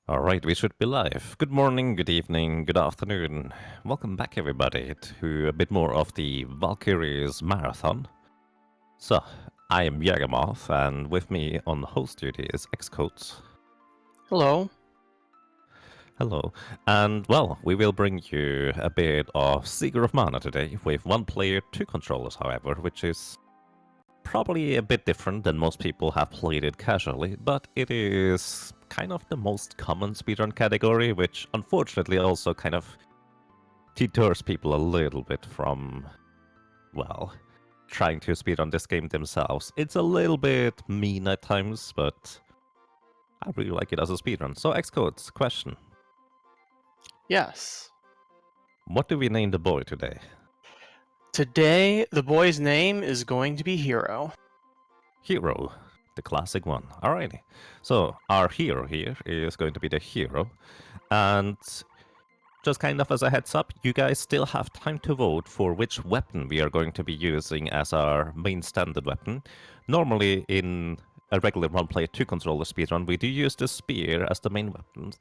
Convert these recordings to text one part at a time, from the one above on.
All right, we should be live. Good morning, good evening, good afternoon. Welcome back, everybody, to a bit more of the Valkyries Marathon. So, I am Yagamoth, and with me on host duty is Xcoats. Hello. Hello. And, well, we will bring you a bit of Seeker of Mana today, with one player, two controllers, however, which is probably a bit different than most people have played it casually, but it is kind of the most common speedrun category, which unfortunately also kind of deters people a little bit from, well, trying to speedrun this game themselves. It's a little bit mean at times, but I really like it as a speedrun. So, Xcodes, question. Yes. What do we name the boy today? Today, the boy's name is going to be Hero. Hero, the classic one. Alrighty. So, our hero here is going to be the hero, and just kind of as a heads up, you guys still have time to vote for which weapon we are going to be using as our main standard weapon. Normally, in a regular one-player two-controller speedrun, we do use the spear as the main weapon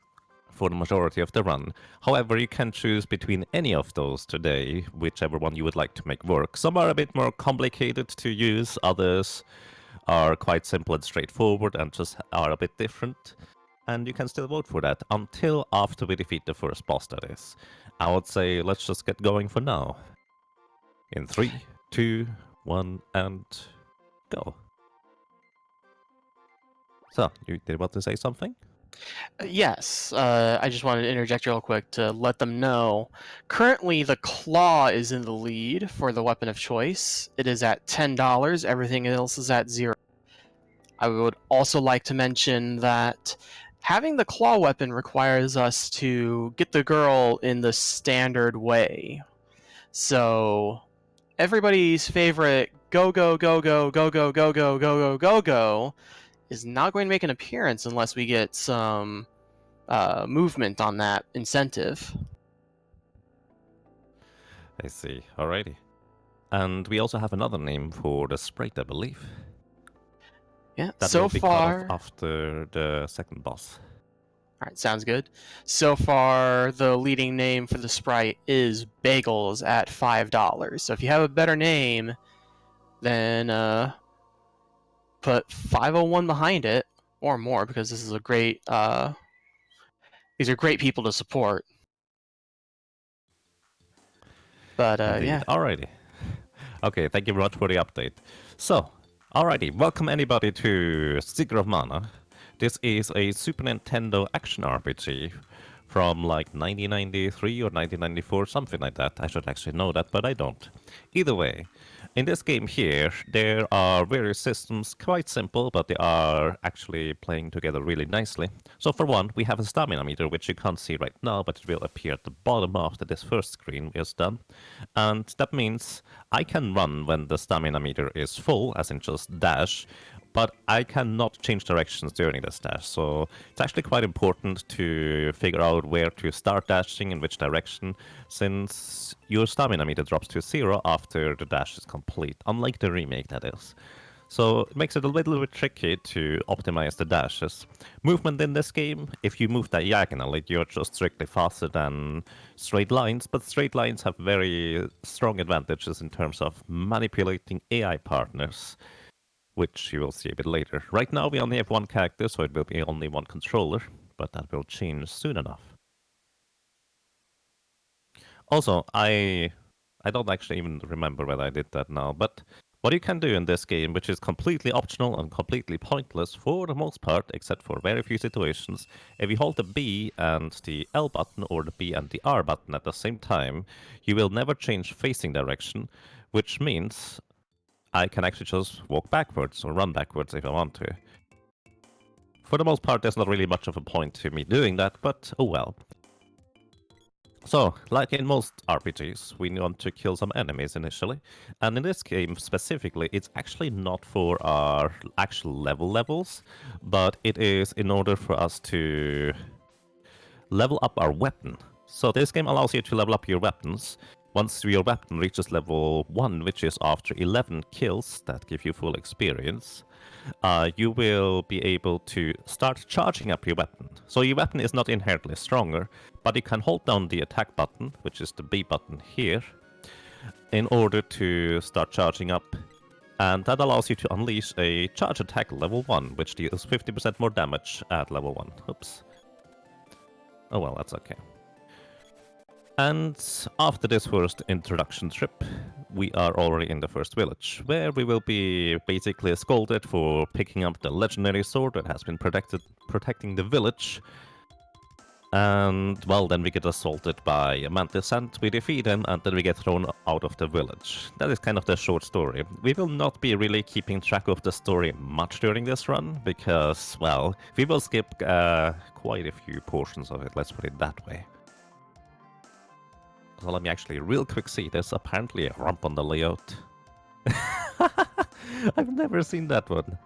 for the majority of the run. However, you can choose between any of those today, whichever one you would like to make work. Some are a bit more complicated to use, others are quite simple and straightforward and just are a bit different. And you can still vote for that until after we defeat the first boss, that is. I would say let's just get going for now. In 3, 2, 1, and go. So, you did want to say something? Yes, I just wanted to interject real quick to let them know. Currently, the Claw is in the lead for the weapon of choice. It is at $10, everything else is at 0. I would also like to mention that having the Claw weapon requires us to get the girl in the standard way. So, everybody's favorite go, go, go, go, go, go, go, go, go, go, go, go is not going to make an appearance unless we get some movement on that incentive. I see. Alrighty. And we also have another name for the sprite, I believe. Yeah, That so will be cut off far. after the second boss. Alright, sounds good. So far, the leading name for the sprite is Bagels at $5. So if you have a better name, then put 501 behind it or more, because this is a great. These are great people to support. But Indeed. yeah. Alrighty. Okay, thank you very much for the update. So, alrighty, welcome anybody to Seeker of Mana. This is a Super Nintendo action RPG from like 1993 or 1994, something like that. I should actually know that, but I don't. Either way, in this game here, there are various systems, quite simple, but they are actually playing together really nicely. So for one, we have a stamina meter, which you can't see right now, but it will appear at the bottom after this first screen is done. And that means I can run when the stamina meter is full, as in just dash, but I cannot change directions during this dash. So it's actually quite important to figure out where to start dashing, in which direction, since your stamina meter drops to 0 after the dash is complete, unlike the remake, that is. So it makes it a little bit tricky to optimize the dashes. Movement in this game, if you move diagonally, you're just strictly faster than straight lines, but straight lines have very strong advantages in terms of manipulating AI partners, which you will see a bit later. Right now we only have one character, so it will be only one controller, but that will change soon enough. Also, I don't actually even remember whether I did that now, but what you can do in this game, which is completely optional and completely pointless for the most part, except for very few situations, if you hold the B and the L button or the B and the R button at the same time, you will never change facing direction, which means I can actually just walk backwards or run backwards if I want to. For the most part, there's not really much of a point to me doing that, but oh well. So, like in most RPGs, we want to kill some enemies initially, and in this game specifically, it's actually not for our actual levels, but it is in order for us to level up our weapon. So this game allows you to level up your weapons. Once your weapon reaches level 1, which is after 11 kills that give you full experience, you will be able to start charging up your weapon. So your weapon is not inherently stronger, but you can hold down the attack button, which is the B button here, in order to start charging up. And that allows you to unleash a charge attack level 1, which deals 50% more damage at level 1. Oops. Oh well, that's okay. And after this first introduction trip, we are already in the first village, where we will be basically scolded for picking up the legendary sword that has been protecting the village. And, well, then we get assaulted by a mantis and we defeat him, and then we get thrown out of the village. That is kind of the short story. We will not be really keeping track of the story much during this run, because, well, we will skip quite a few portions of it, let's put it that way. So let me actually real quick see. There's apparently a rump on the layout. I've never seen that one.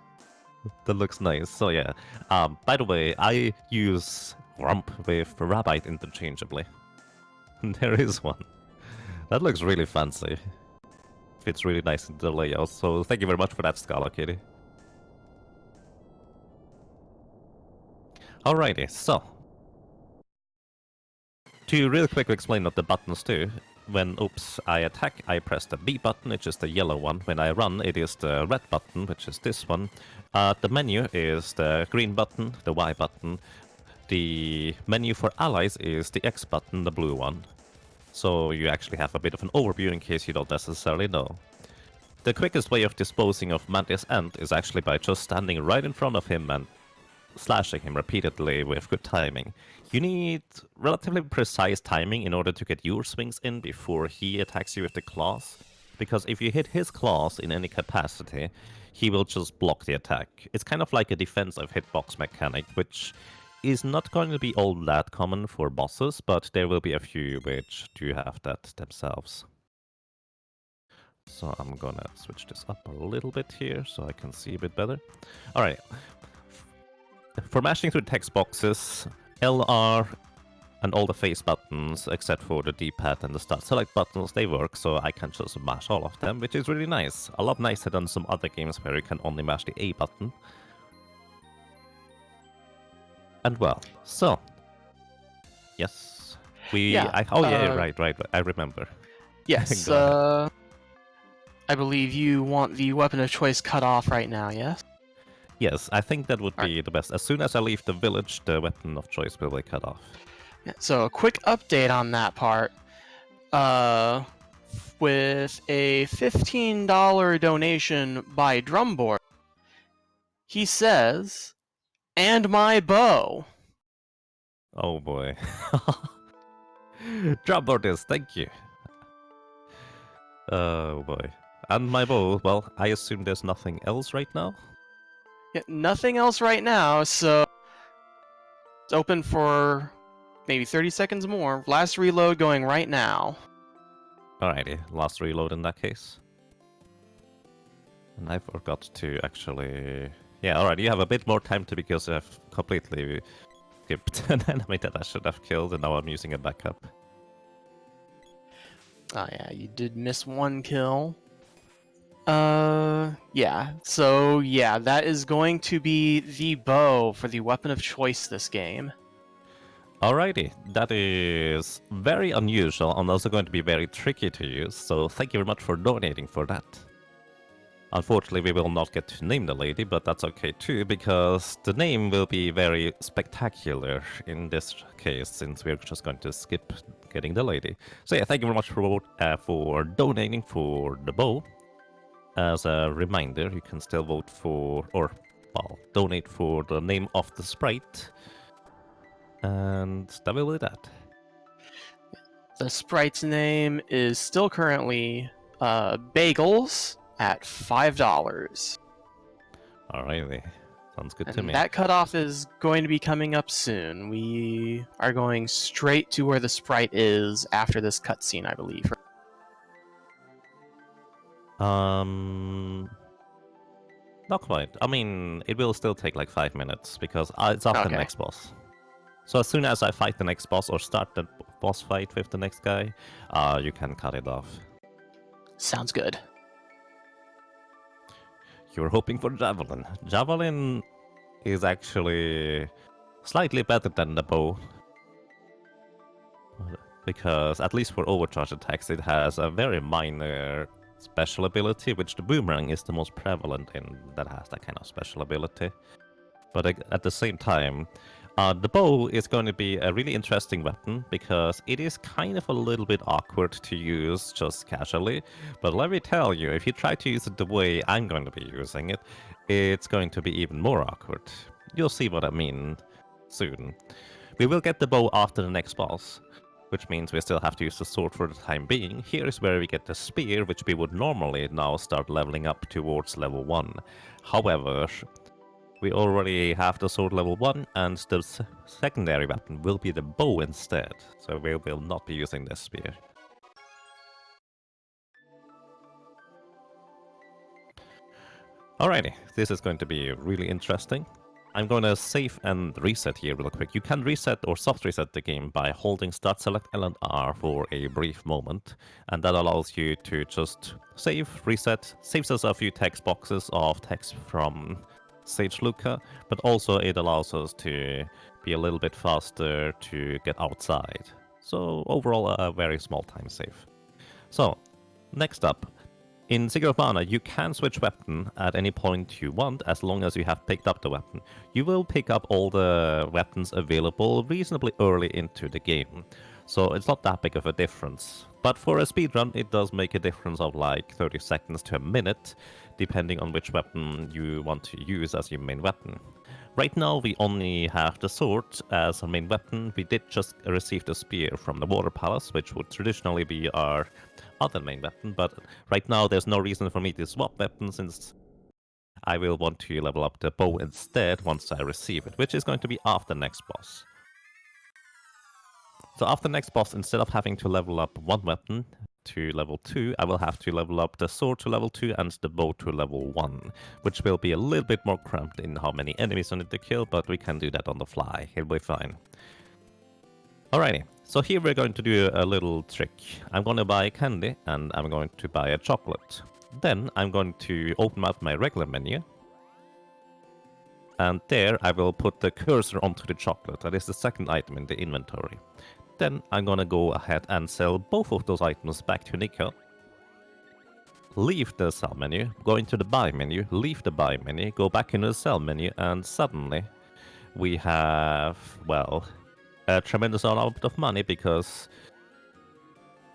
That looks nice. So yeah. By the way, I use rump with rabbite interchangeably. There is one. That looks really fancy. Fits really nice into the layout. So thank you very much for that, Scala Kitty. Alrighty, so to real quick explain what the buttons do, when, I attack, I press the B button, which is the yellow one. When I run, it is the red button, which is this one. The menu is the green button, the Y button. The menu for allies is the X button, the blue one. So you actually have a bit of an overview in case you don't necessarily know. The quickest way of disposing of Mantis Ant is actually by just standing right in front of him and slashing him repeatedly with good timing. You need relatively precise timing in order to get your swings in before he attacks you with the claws, because if you hit his claws in any capacity, he will just block the attack. It's kind of like a defensive hitbox mechanic, which is not going to be all that common for bosses, but there will be a few which do have that themselves. So I'm gonna switch this up a little bit here so I can see a bit better. Alright. For mashing through text boxes, LR and all the face buttons, except for the D-pad and the start select buttons, they work, so I can just mash all of them, which is really nice. A lot nicer than some other games where you can only mash the A button. And well, so... Yes. Yeah. Right, I remember. Yes, I believe you want the weapon of choice cut off right now, yes? Yes, I think that would be the best. As soon as I leave the village, the weapon of choice will be cut off. Yeah, so a quick update on that part. With a $15 donation by Drumboard, he says, "And my bow." Oh boy. Drumboarders, thank you. Oh boy. And my bow, well, I assume there's nothing else right now? Yeah, nothing else right now, so it's open for maybe 30 seconds more. Last reload going right now. Alrighty, last reload in that case. And I forgot to actually... Yeah, alright, you have a bit more time to because I've completely skipped an enemy that I should have killed and now I'm using a backup. Oh yeah, you did miss one kill. Yeah. So yeah, that is going to be the bow for the weapon of choice this game. Alrighty, that is very unusual and also going to be very tricky to use, so thank you very much for donating for that. Unfortunately, we will not get to name the lady, but that's okay too, because the name will be very spectacular in this case, since we're just going to skip getting the lady. So yeah, thank you very much for donating for the bow. As a reminder, you can still vote for, or, well, donate for the name of the sprite. And that will be that. The sprite's name is still currently Bagels at $5. Alrighty. Sounds good to me. That cutoff is going to be coming up soon. We are going straight to where the sprite is after this cutscene, I believe. Not quite. I mean, it will still take like 5 minutes because it's after the next boss. So as soon as I fight the next boss or start the boss fight with the next guy, you can cut it off. Sounds good. You're hoping for Javelin. Javelin is actually slightly better than the bow. Because, at least for overcharge attacks, it has a very minor special ability, which the boomerang is the most prevalent in that has that kind of special ability. But at the same time, the bow is going to be a really interesting weapon because it is kind of a little bit awkward to use just casually. But let me tell you, if you try to use it the way I'm going to be using it, it's going to be even more awkward. You'll see what I mean soon. We will get the bow after the next boss, which means we still have to use the sword for the time being. Here is where we get the spear, which we would normally now start leveling up towards level 1. However, we already have the sword level 1, and the secondary weapon will be the bow instead, so we will not be using the spear. Alrighty, this is going to be really interesting. I'm going to save and reset here real quick. You can reset or soft reset the game by holding Start, Select L and R for a brief moment, and that allows you to just save, reset, saves us a few text boxes of text from Sage Luca, but also it allows us to be a little bit faster to get outside. So overall a very small time save. So, next up, in Sigurd of Mana, you can switch weapon at any point you want as long as you have picked up the weapon. You will pick up all the weapons available reasonably early into the game, so it's not that big of a difference. But for a speedrun, it does make a difference of like 30 seconds to a minute, depending on which weapon you want to use as your main weapon. Right now, we only have the sword as our main weapon. We did just receive the spear from the Water Palace, which would traditionally be our other main weapon, but right now there's no reason for me to swap weapons since I will want to level up the bow instead once I receive it, which is going to be after next boss. So after next boss, instead of having to level up one weapon to level 2, I will have to level up the sword to level 2 and the bow to level 1, which will be a little bit more cramped in how many enemies I need to kill, but we can do that on the fly. It'll be fine. Alrighty, so here we're going to do a little trick. I'm going to buy a candy and I'm going to buy a chocolate. Then I'm going to open up my regular menu. And there I will put the cursor onto the chocolate. That is the second item in the inventory. Then I'm going to go ahead and sell both of those items back to Nico. Leave the sell menu, go into the buy menu, leave the buy menu, go back into the sell menu, and suddenly we have, well, a tremendous amount of money because,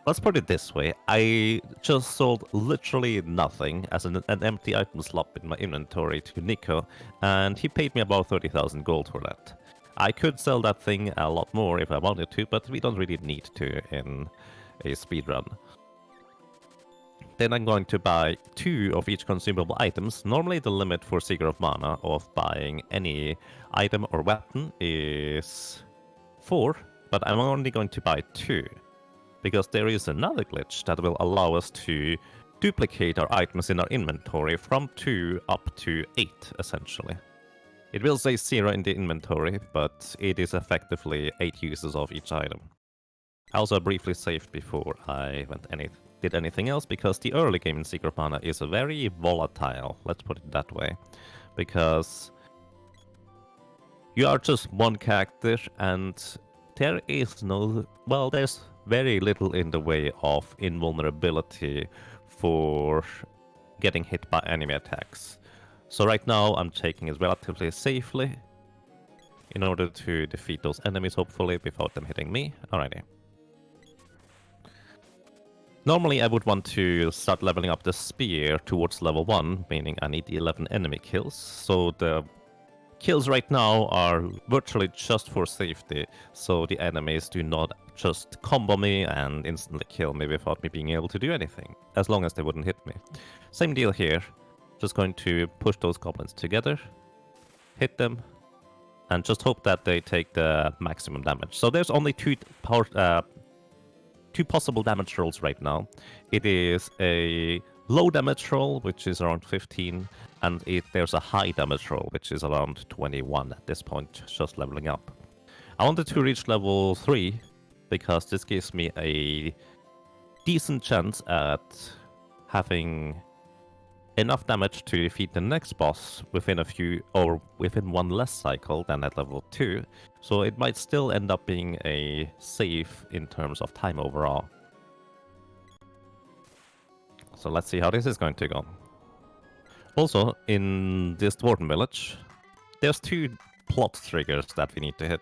let's put it this way, I just sold literally nothing as an empty item slot in my inventory to Nico, and he paid me about 30,000 gold for that. I could sell that thing a lot more if I wanted to, but we don't really need to in a speedrun. Then I'm going to buy 2 of each consumable items. Normally the limit for Seeker of Mana of buying any item or weapon is 4, but I'm only going to buy 2, because there is another glitch that will allow us to duplicate our items in our inventory from 2 up to 8, essentially. It will say 0 in the inventory, but it is effectively 8 uses of each item. I also briefly saved before I did anything else, because the early game in Secret Mana is very volatile, let's put it that way, because you are just one character, and there is no... well, there's very little in the way of invulnerability for getting hit by enemy attacks. So right now I'm taking it relatively safely in order to defeat those enemies, hopefully, without them hitting me. Alrighty. Normally I would want to start leveling up the spear towards level 1, meaning I need 11 enemy kills, so the kills right now are virtually just for safety, so the enemies do not just combo me and instantly kill me without me being able to do anything, as long as they wouldn't hit me. Same deal here, just going to push those goblins together, hit them, and just hope that they take the maximum damage. So there's only two possible damage rolls right now. It is a low damage roll, which is around 15, and there's a high damage roll, which is around 21 at this point, just leveling up. I wanted to reach level 3, because this gives me a decent chance at having enough damage to defeat the next boss within a few, or within one less cycle than at level 2, so it might still end up being a save in terms of time overall. So let's see how this is going to go. Also, in this Dwarven village, there's 2 plot triggers that we need to hit.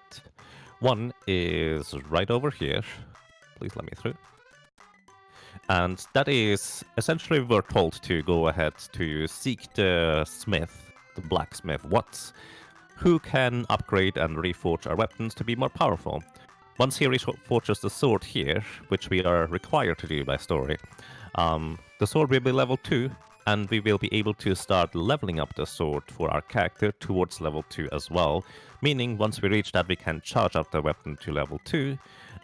One is right over here. Please let me through. And that is, essentially we're told to go ahead to seek the smith, the blacksmith, who can upgrade and reforge our weapons to be more powerful. Once he reforges the sword here, which we are required to do by story, the sword will be level 2, and we will be able to start leveling up the sword for our character towards level 2 as well, meaning once we reach that we can charge up the weapon to level 2,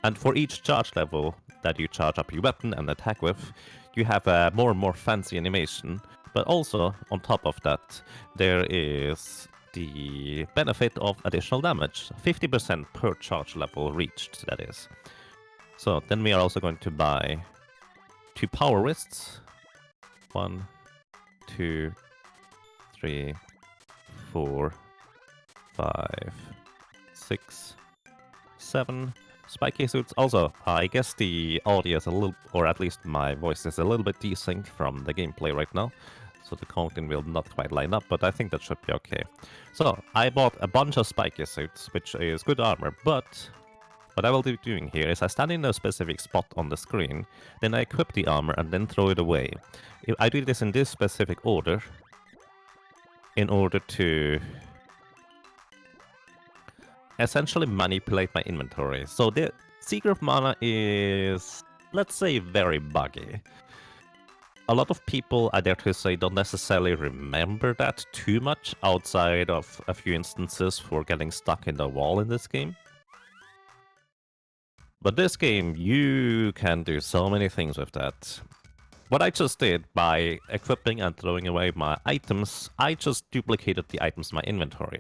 and for each charge level that you charge up your weapon and attack with, you have a more and more fancy animation, but also, on top of that, there is the benefit of additional damage, 50% per charge level reached, that is. So then we are also going to buy 2 power wrists. 1, 2, 3, 4, 5, 6, 7 spiky suits. Also, I guess the audio is a little, or at least my voice is a little bit desynced from the gameplay right now, so the counting will not quite line up, but I think that should be okay. So, I bought a bunch of spiky suits, which is good armor, but what I will be doing here is I stand in a specific spot on the screen, then I equip the armor and then throw it away. I do this in this specific order in order to essentially manipulate my inventory. So the Seeker of Mana is, let's say, very buggy. A lot of people, I dare to say, don't necessarily remember that too much outside of a few instances for getting stuck in the wall in this game. But this game, you can do so many things with that. What I just did by equipping and throwing away my items, I just duplicated the items in my inventory.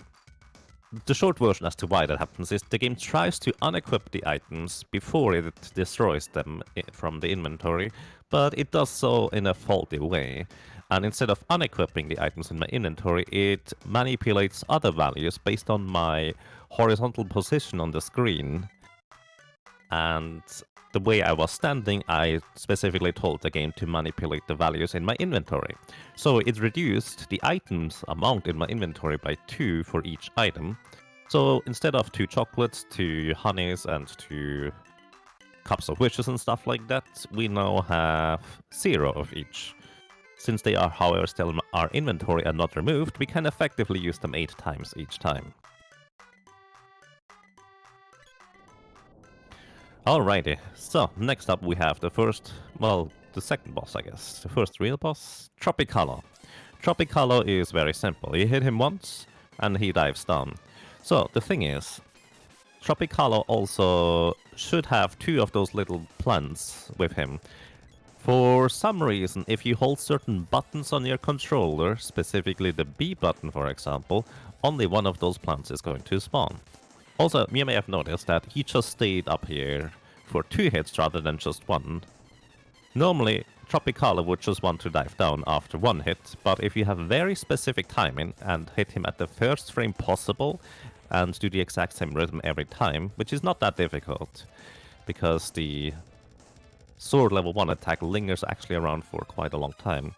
The short version as to why that happens is the game tries to unequip the items before it destroys them from the inventory, but it does so in a faulty way. And instead of unequipping the items in my inventory, it manipulates other values based on my horizontal position on the screen. And the way I was standing, I specifically told the game to manipulate the values in my inventory. So it reduced the items amount in my inventory by 2 for each item. So instead of 2 chocolates, 2 honeys, and 2 cups of wishes and stuff like that, we now have 0 of each. Since they are, however, still in our inventory and not removed, we can effectively use them 8 times each time. Alrighty, so next up we have the first, well, the second boss, I guess. The first real boss, Tropicalo. Tropicalo is very simple. You hit him once, and he dives down. So, the thing is, Tropicalo also should have 2 of those little plants with him. For some reason, if you hold certain buttons on your controller, specifically the B button for example, only one of those plants is going to spawn. Also, you may have noticed that he just stayed up here for 2 hits rather than just 1. Normally, Tropicalo would just want to dive down after 1 hit, but if you have very specific timing and hit him at the first frame possible and do the exact same rhythm every time, which is not that difficult, because the sword level 1 attack lingers actually around for quite a long time.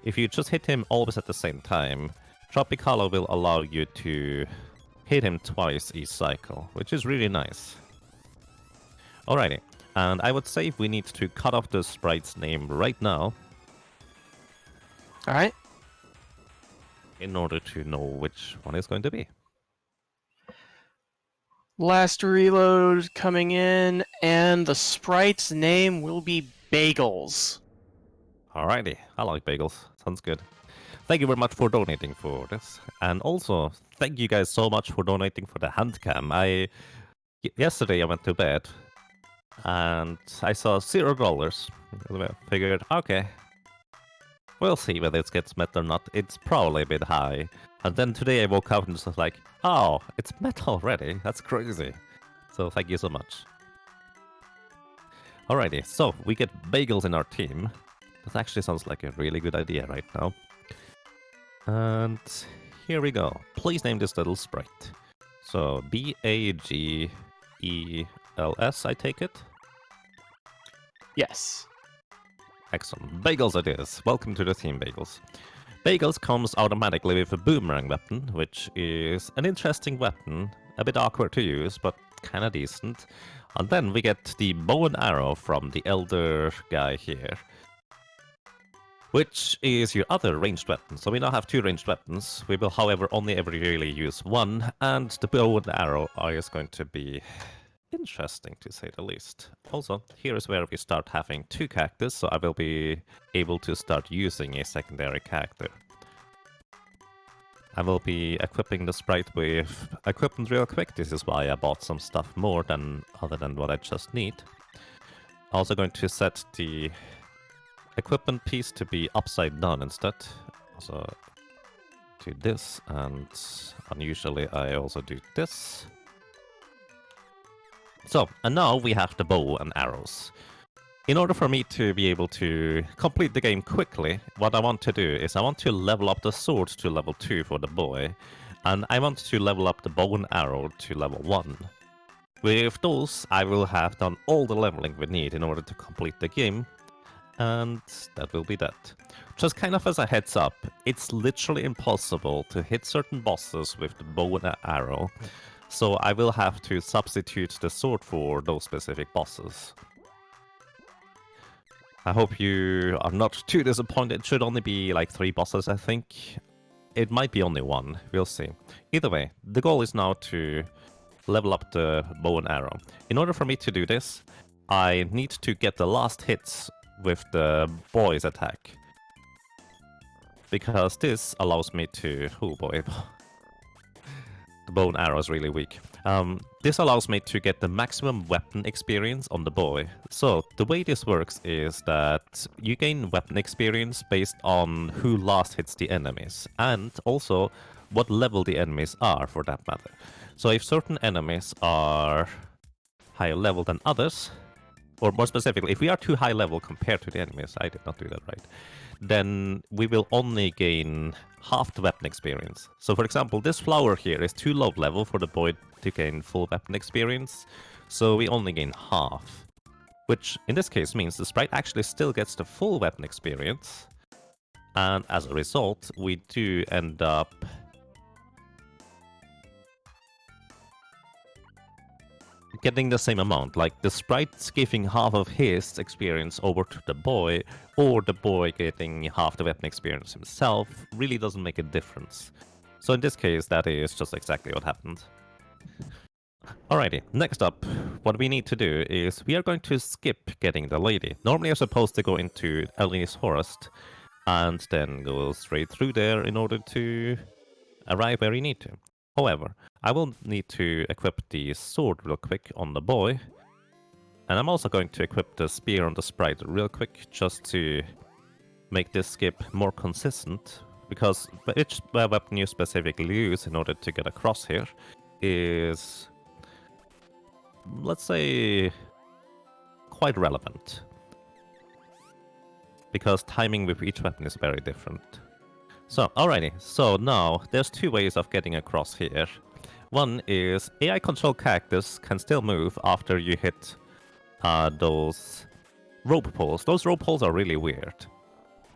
If you just hit him always at the same time, Tropicalo will allow you to hit him twice each cycle, which is really nice. Alrighty, and I would say we need to cut off the sprite's name right now. Alright. In order to know which one it's going to be. Last reload coming in, and the sprite's name will be Bagels. Alrighty, I like bagels. Sounds good. Thank you very much for donating for this. And also, thank you guys so much for donating for the hand cam. Yesterday I went to bed and I saw $0. I figured, okay, we'll see whether it gets met or not. It's probably a bit high. And then today I woke up and just was like, oh, it's met already. That's crazy. So thank you so much. Alrighty, so we get bagels in our team. That actually sounds like a really good idea right now. And here we go. Please name this little sprite. So Bagels, I take it? Yes. Excellent. Bagels it is. Welcome to the team, Bagels. Bagels comes automatically with a boomerang weapon, which is an interesting weapon, a bit awkward to use, but kinda decent. And then we get the bow and arrow from the elder guy here, which is your other ranged weapon. So we now have two ranged weapons. We will, however, only ever really use one, and the bow and arrow is going to be interesting, to say the least. Also, here is where we start having two characters, so I will be able to start using a secondary character. I will be equipping the sprite with equipment real quick. This is why I bought some stuff more than other than what I just need. Also going to set the equipment piece to be upside down instead. So do this, and unusually I also do this. So, and now we have the bow and arrows. In order for me to be able to complete the game quickly, what I want to do is I want to level up the sword to level 2 for the boy, and I want to level up the bow and arrow to level 1. With those, I will have done all the leveling we need in order to complete the game, and that will be that. Just kind of as a heads up, it's literally impossible to hit certain bosses with the bow and arrow, so I will have to substitute the sword for those specific bosses. I hope you are not too disappointed. It should only be like 3 bosses, I think. It might be only 1, we'll see. Either way, the goal is now to level up the bow and arrow. In order for me to do this, I need to get the last hits with the boy's attack. Because this allows me to... Oh boy. The bow and arrow is really weak. This allows me to get the maximum weapon experience on the boy. So the way this works is that you gain weapon experience based on who last hits the enemies, and also what level the enemies are for that matter. So if certain enemies are higher level than others, or more specifically, if we are too high level compared to the enemies, I did not do that right, then we will only gain half the weapon experience. So for example, this flower here is too low level for the boy to gain full weapon experience, so we only gain half. Which in this case means the sprite actually still gets the full weapon experience, and as a result, we do end up getting the same amount, like the sprite's giving half of his experience over to the boy, or the boy getting half the weapon experience himself, really doesn't make a difference. So in this case, that is just exactly what happened. Alrighty, next up, what we need to do is we are going to skip getting the lady. Normally you're supposed to go into Eleni's forest, and then go straight through there in order to arrive where you need to. However, I will need to equip the sword real quick on the boy. And I'm also going to equip the spear on the sprite real quick, just to make this skip more consistent. Because each weapon you specifically use in order to get across here is, let's say, quite relevant. Because timing with each weapon is very different. So, alrighty, so now there's 2 ways of getting across here. One is AI control characters can still move after you hit those rope pulls. Those rope pulls are really weird.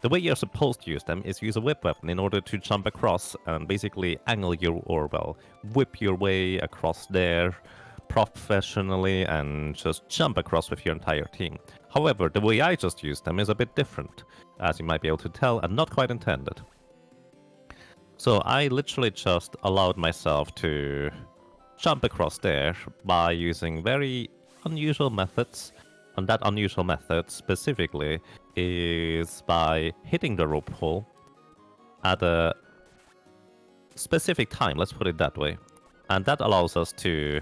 The way you're supposed to use them is use a whip weapon in order to jump across and basically angle your, or well, whip your way across there professionally and just jump across with your entire team. However, the way I just use them is a bit different, as you might be able to tell, and not quite intended. So I literally just allowed myself to jump across there by using very unusual methods. And that unusual method specifically is by hitting the rope hole at a specific time, let's put it that way. And that allows us to...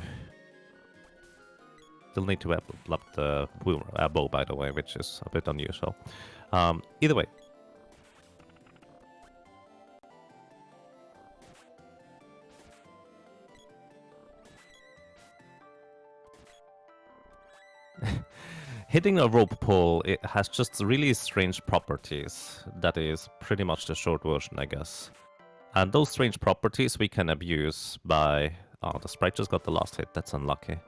Still need to level up the bow, by the way, which is a bit unusual. Either way. Hitting a rope pull, it has just really strange properties. That is pretty much the short version, I guess. And those strange properties we can abuse by... Oh, the sprite just got the last hit. That's unlucky.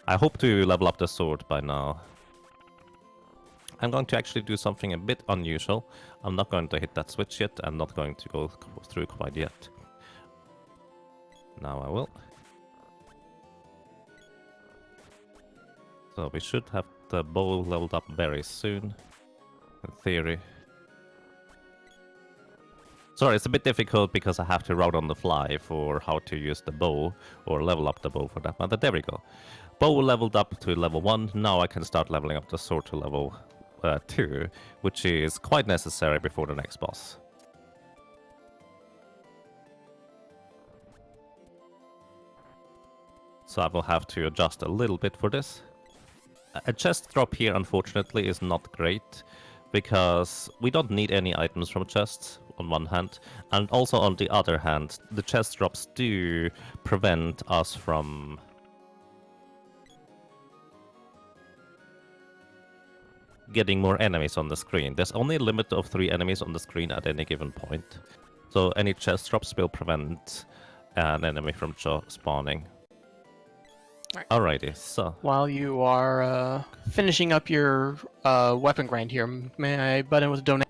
I hope to level up the sword by now. I'm going to actually do something a bit unusual. I'm not going to hit that switch yet. I'm not going to go through quite yet. Now I will. So we should have the bow leveled up very soon, in theory. Sorry, it's a bit difficult because I have to route on the fly for how to use the bow, or level up the bow for that matter. There we go. Bow leveled up to level 1, now I can start leveling up the sword to level 2, which is quite necessary before the next boss. So I will have to adjust a little bit for this. A chest drop here, unfortunately, is not great, because we don't need any items from chests, on one hand, and also on the other hand, the chest drops do prevent us from getting more enemies on the screen. There's only a limit of 3 enemies on the screen at any given point, so any chest drops will prevent an enemy from spawning. Alrighty, so... While you are finishing up your weapon grind here, may I butt in with a donation?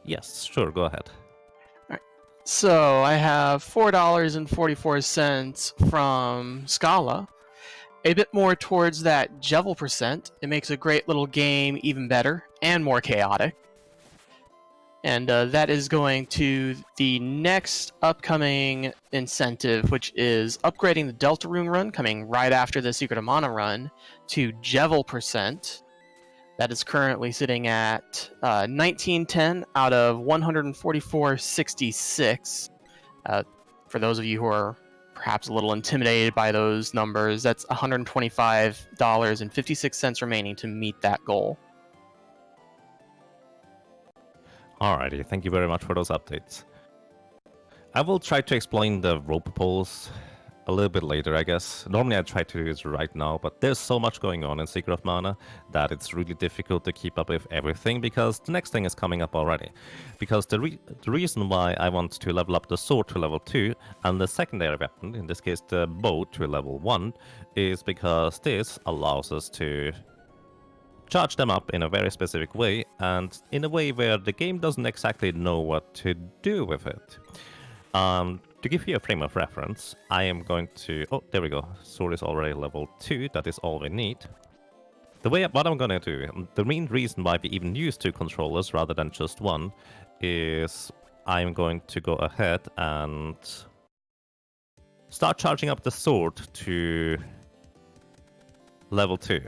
Yes, sure, go ahead. So I have $4.44 from Scala. A bit more towards that Jevil percent. It makes a great little game even better and more chaotic. And that is going to the next upcoming incentive, which is upgrading the Deltarune run, coming right after the Secret of Mana run, to Jevil percent. That is currently sitting at 1910 out of 144.66. For those of you who are perhaps a little intimidated by those numbers, that's $125.56 remaining to meet that goal. Alrighty, thank you very much for those updates. I will try to explain the rope pulls a little bit later, I guess. Normally I try to do this right now, but there's so much going on in Secret of Mana that it's really difficult to keep up with everything, because the next thing is coming up already. Because the reason why I want to level up the sword to level 2 and the secondary weapon, in this case the bow, to level 1, is because this allows us to charge them up in a very specific way, and in a way where the game doesn't exactly know what to do with it. To give you a frame of reference, I am going to... Oh, there we go. Sword is already level 2. That is all we need. What I'm going to do, the main reason why we even use 2 controllers rather than just 1, is I'm going to go ahead and start charging up the sword to level 2.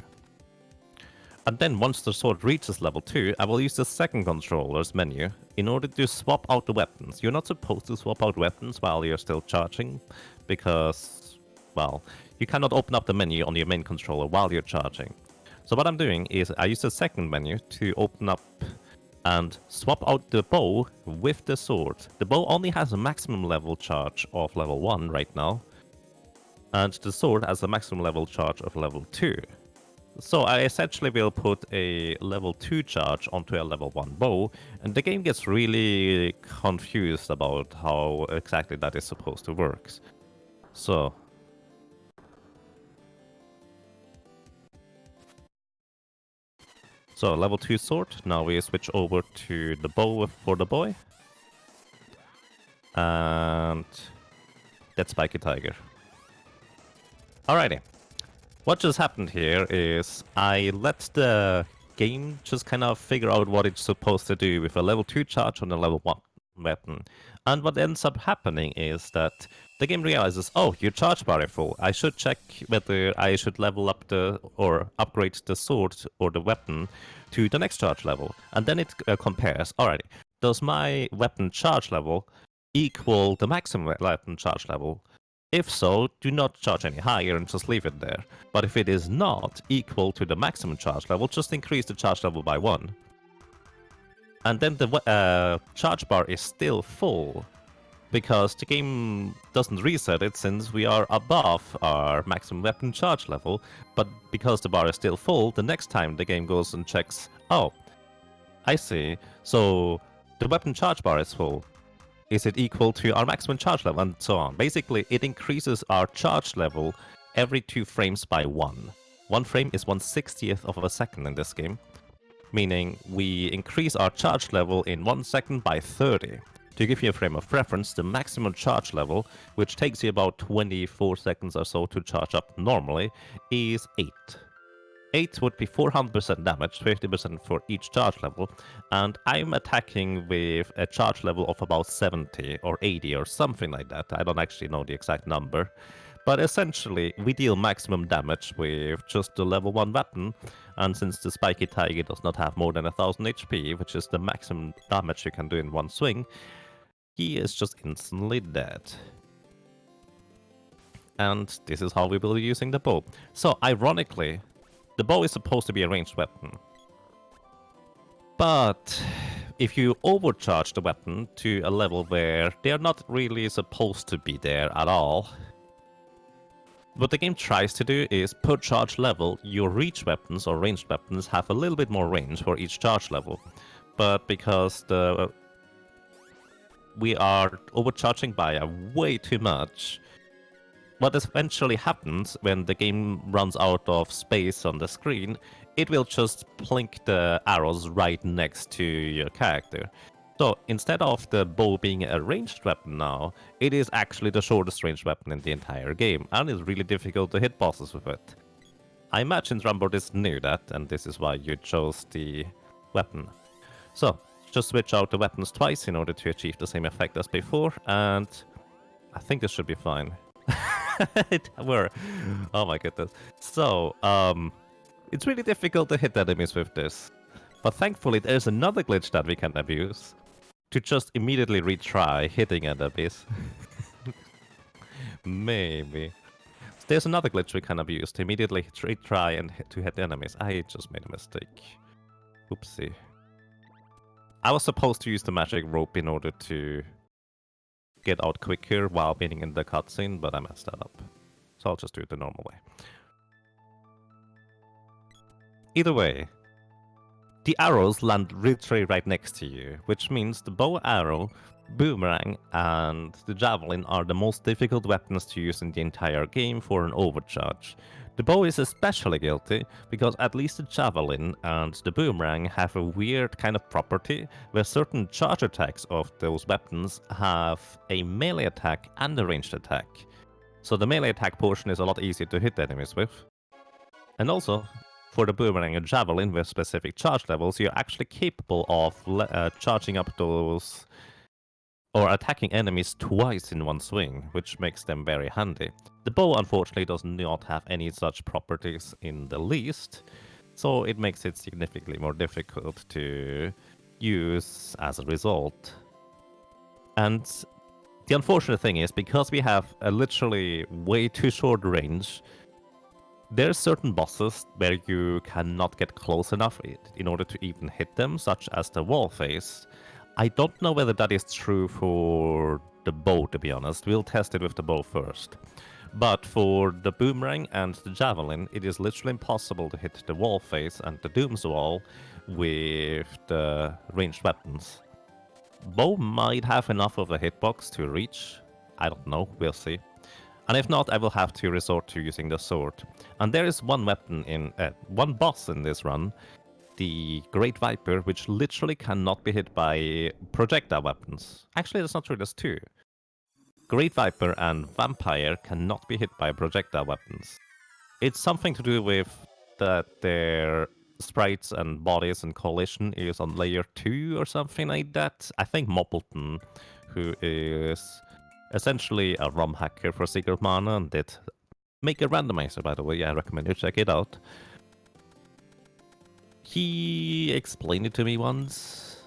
And then once the sword reaches level 2, I will use the second controller's menu in order to swap out the weapons. You're not supposed to swap out weapons while you're still charging, because, well, you cannot open up the menu on your main controller while you're charging. So what I'm doing is I use the second menu to open up and swap out the bow with the sword. The bow only has a maximum level charge of level 1 right now, and the sword has a maximum level charge of level 2. So I essentially will put a level 2 charge onto a level 1 bow, and the game gets really confused about how exactly that is supposed to work. So level 2 sword, now we switch over to the bow for the boy. And that's Spiky Tiger. Alrighty. What just happened here is I let the game just kind of figure out what it's supposed to do with a level 2 charge on a level 1 weapon. And what ends up happening is that the game realizes, oh, your charge bar is full. I should check whether I should level up or upgrade the sword or the weapon to the next charge level. And then it compares, alright, does my weapon charge level equal the maximum weapon charge level? If so, do not charge any higher and just leave it there. But if it is not equal to the maximum charge level, just increase the charge level by 1. And then the charge bar is still full. because the game doesn't reset it since we are above our maximum weapon charge level, but because the bar is still full, the next time the game goes and checks, oh, I see, so the weapon charge bar is full. Is it equal to our maximum charge level? And so on. Basically, it increases our charge level every 2 frames by 1. 1 frame is 1/60th of a second in this game, meaning we increase our charge level in 1 second by 30. To give you a frame of reference, the maximum charge level, which takes you about 24 seconds or so to charge up normally, is 8. 8 would be 400% damage, 50% for each charge level, and I'm attacking with a charge level of about 70 or 80 or something like that. I don't actually know the exact number. But essentially, we deal maximum damage with just the level 1 weapon, and since the Spiky Tiger does not have more than 1000 HP, which is the maximum damage you can do in one swing, he is just instantly dead. And this is how we will be using the bow. So, ironically, the bow is supposed to be a ranged weapon. But if you overcharge the weapon to a level where they're not really supposed to be there at all, what the game tries to do is, per charge level, your reach weapons or ranged weapons have a little bit more range for each charge level. But because we are overcharging by way too much, what eventually happens when the game runs out of space on the screen, it will just plink the arrows right next to your character. So instead of the bow being a ranged weapon now, it is actually the shortest ranged weapon in the entire game, and it's really difficult to hit bosses with it. I imagine Drumbordis knew that, and this is why you chose the weapon. So, just switch out the weapons twice in order to achieve the same effect as before, and I think this should be fine. It were. Oh my goodness. So, it's really difficult to hit enemies with this. But thankfully there's another glitch that we can abuse to just immediately retry hitting enemies. Maybe. There's another glitch we can abuse to immediately retry and to hit enemies. I just made a mistake. Oopsie. I was supposed to use the magic rope in order to get out quicker while being in the cutscene, but I messed that up. So I'll just do it the normal way. Either way, the arrows land literally right next to you, which means the bow arrow, boomerang, and the javelin are the most difficult weapons to use in the entire game for an overcharge. The bow is especially guilty because at least the javelin and the boomerang have a weird kind of property where certain charge attacks of those weapons have a melee attack and a ranged attack. So the melee attack portion is a lot easier to hit enemies with. And also, for the boomerang and javelin with specific charge levels, you're actually capable of charging up those or attacking enemies twice in one swing, which makes them very handy. The bow unfortunately does not have any such properties in the least, so it makes it significantly more difficult to use as a result. And the unfortunate thing is, because we have a literally way too short range, there's certain bosses where you cannot get close enough in order to even hit them, such as the wall face. I don't know whether that is true for the bow, to be honest. We'll test it with the bow first. But for the boomerang and the javelin, it is literally impossible to hit the wall face and the Doom's Wall with the ranged weapons. Bow might have enough of a hitbox to reach. I don't know, we'll see. And if not, I will have to resort to using the sword. And there is one weapon in one boss in this run, the Great Viper, which literally cannot be hit by projectile weapons. Actually, that's not true, there's two. Great Viper and Vampire cannot be hit by projectile weapons. It's something to do with that their sprites and bodies and collision is on layer 2 or something like that. I think Moppleton, who is essentially a ROM hacker for Secret of Mana and did make a randomizer, by the way. I recommend you check it out. He explained it to me once,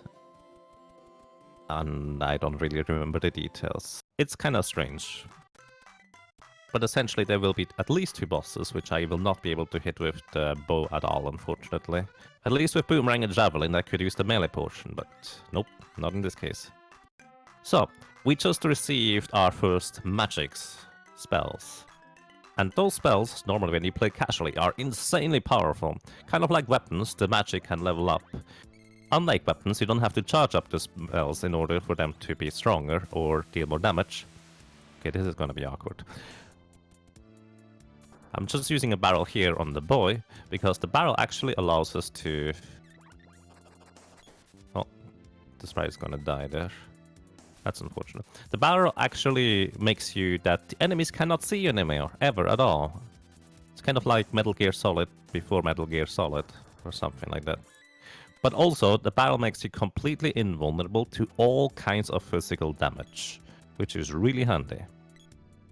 and I don't really remember the details. It's kind of strange. But essentially there will be at least 2 bosses, which I will not be able to hit with the bow at all, unfortunately. At least with Boomerang and Javelin I could use the melee portion, but nope, not in this case. So, we just received our first magics spells. And those spells, normally when you play casually, are insanely powerful. Kind of like weapons, the magic can level up. Unlike weapons, you don't have to charge up the spells in order for them to be stronger or deal more damage. Okay, this is gonna be awkward. I'm just using a barrel here on the boy, because the barrel actually allows us to... Oh, the sprite is gonna die there. That's unfortunate. The barrel actually makes you that the enemies cannot see you anymore, ever, at all. It's kind of like Metal Gear Solid before Metal Gear Solid, or something like that. But also, the barrel makes you completely invulnerable to all kinds of physical damage, which is really handy.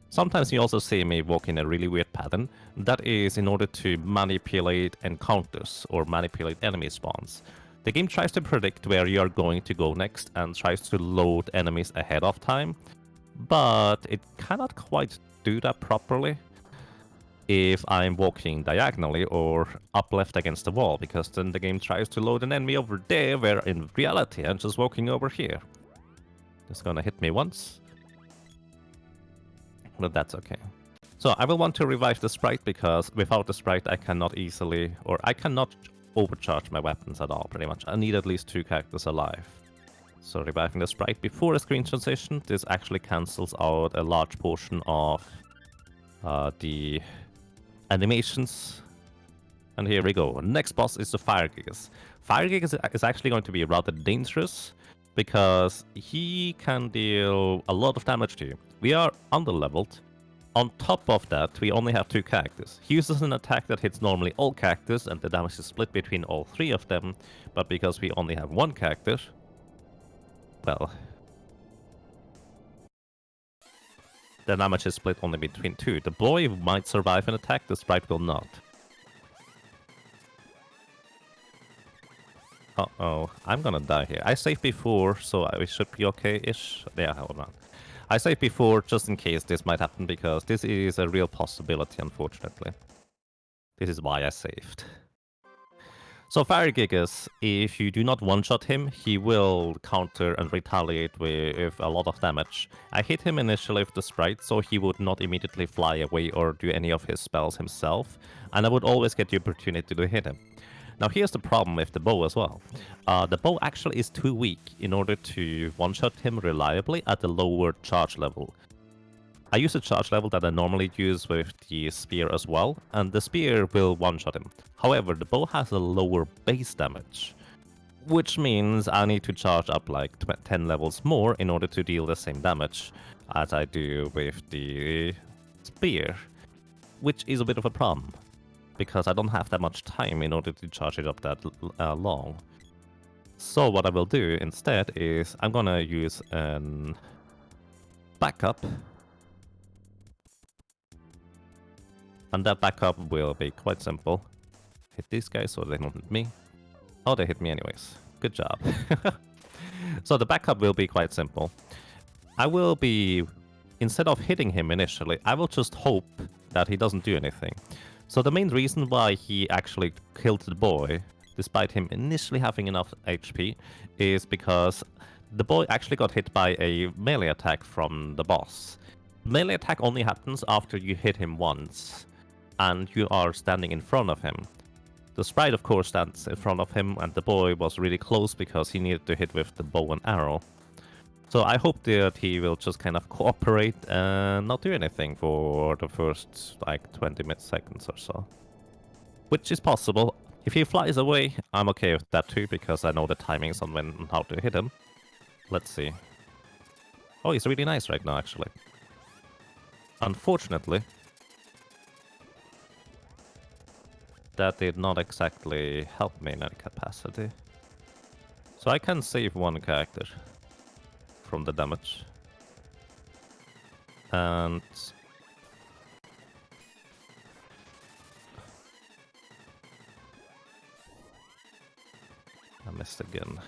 Sometimes you also see me walk in a really weird pattern. That is in order to manipulate encounters or manipulate enemy spawns. The game tries to predict where you are going to go next and tries to load enemies ahead of time, but it cannot quite do that properly if I'm walking diagonally or up left against the wall, because then the game tries to load an enemy over there where in reality I'm just walking over here. It's gonna hit me once. But that's okay. So I will want to revive the sprite because without the sprite I cannot easily, or I cannot overcharge my weapons at all, pretty much. I need at least 2 characters alive. So reviving the sprite before a screen transition, this actually cancels out a large portion of the animations. And here we go. Next boss is the Fire Gigas. Fire Gigas is actually going to be rather dangerous because he can deal a lot of damage to you. We are under-leveled. On top of that, we only have 2 characters. He uses an attack that hits normally all characters, and the damage is split between all 3 of them. But because we only have 1 character, well, the damage is split only between 2. The boy might survive an attack, the sprite will not. Uh-oh, I'm gonna die here. I saved before, so we should be okay-ish. Yeah, hold on. I saved before just in case this might happen, because this is a real possibility, unfortunately. This is why I saved. So Fire Gigas, if you do not one-shot him, he will counter and retaliate with a lot of damage. I hit him initially with the sprite, so he would not immediately fly away or do any of his spells himself, and I would always get the opportunity to hit him. Now here's the problem with the bow as well. The bow actually is too weak in order to one-shot him reliably at a lower charge level. I use a charge level that I normally use with the spear as well, and the spear will one-shot him. However, the bow has a lower base damage, which means I need to charge up like 10 levels more in order to deal the same damage as I do with the spear, which is a bit of a problem, because I don't have that much time in order to charge it up that long. So what I will do instead is I'm gonna use an backup. And that backup will be quite simple. Hit these guys so they don't hit me. Oh, they hit me anyways. Good job. So the backup will be quite simple. I will be, instead of hitting him initially, I will just hope that he doesn't do anything. So the main reason why he actually killed the boy, despite him initially having enough HP, is because the boy actually got hit by a melee attack from the boss. Melee attack only happens after you hit him once, and you are standing in front of him. The sprite, of course, stands in front of him, and the boy was really close because he needed to hit with the bow and arrow. So I hope that he will just kind of cooperate and not do anything for the first, like, 20 seconds or so. Which is possible. If he flies away, I'm okay with that too, because I know the timings on when and how to hit him. Let's see. Oh, he's really nice right now, actually. Unfortunately, that did not exactly help me in any capacity. So I can save 1 character from the damage. And I missed again.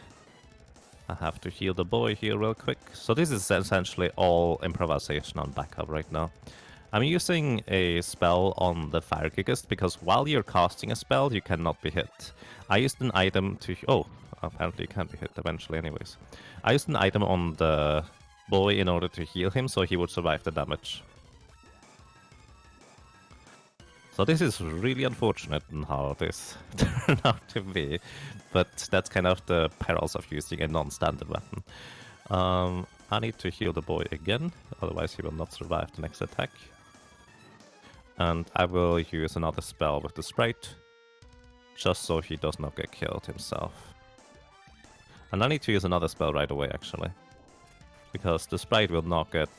I have to heal the boy here real quick. So this is essentially all improvisation on backup right now. I'm using a spell on the Fire Gigist because while you're casting a spell, you cannot be hit. I used an item to... Oh, apparently you can't be hit eventually anyways. I used an item on the boy in order to heal him, so he would survive the damage. So this is really unfortunate in how this turned out to be, but that's kind of the perils of using a non-standard weapon. I need to heal the boy again, otherwise he will not survive the next attack. And I will use another spell with the sprite, just so he does not get killed himself. And I need to use another spell right away, actually, because the sprite will not get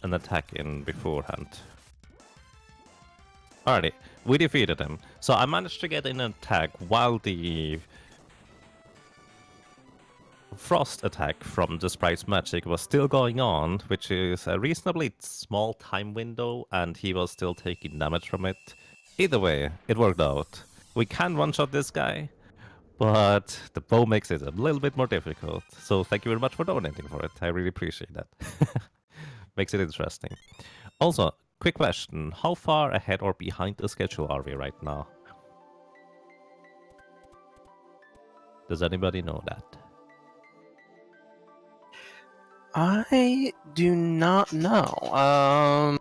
an attack in beforehand. Alrighty, we defeated him. So I managed to get an attack while the frost attack from the sprite's magic was still going on, which is a reasonably small time window, and he was still taking damage from it. Either way, it worked out. We can one-shot this guy, but the bow makes it a little bit more difficult. So thank you very much for donating for it. I really appreciate that. Makes it interesting. Also, quick question. How far ahead or behind the schedule are we right now? Does anybody know that? I do not know.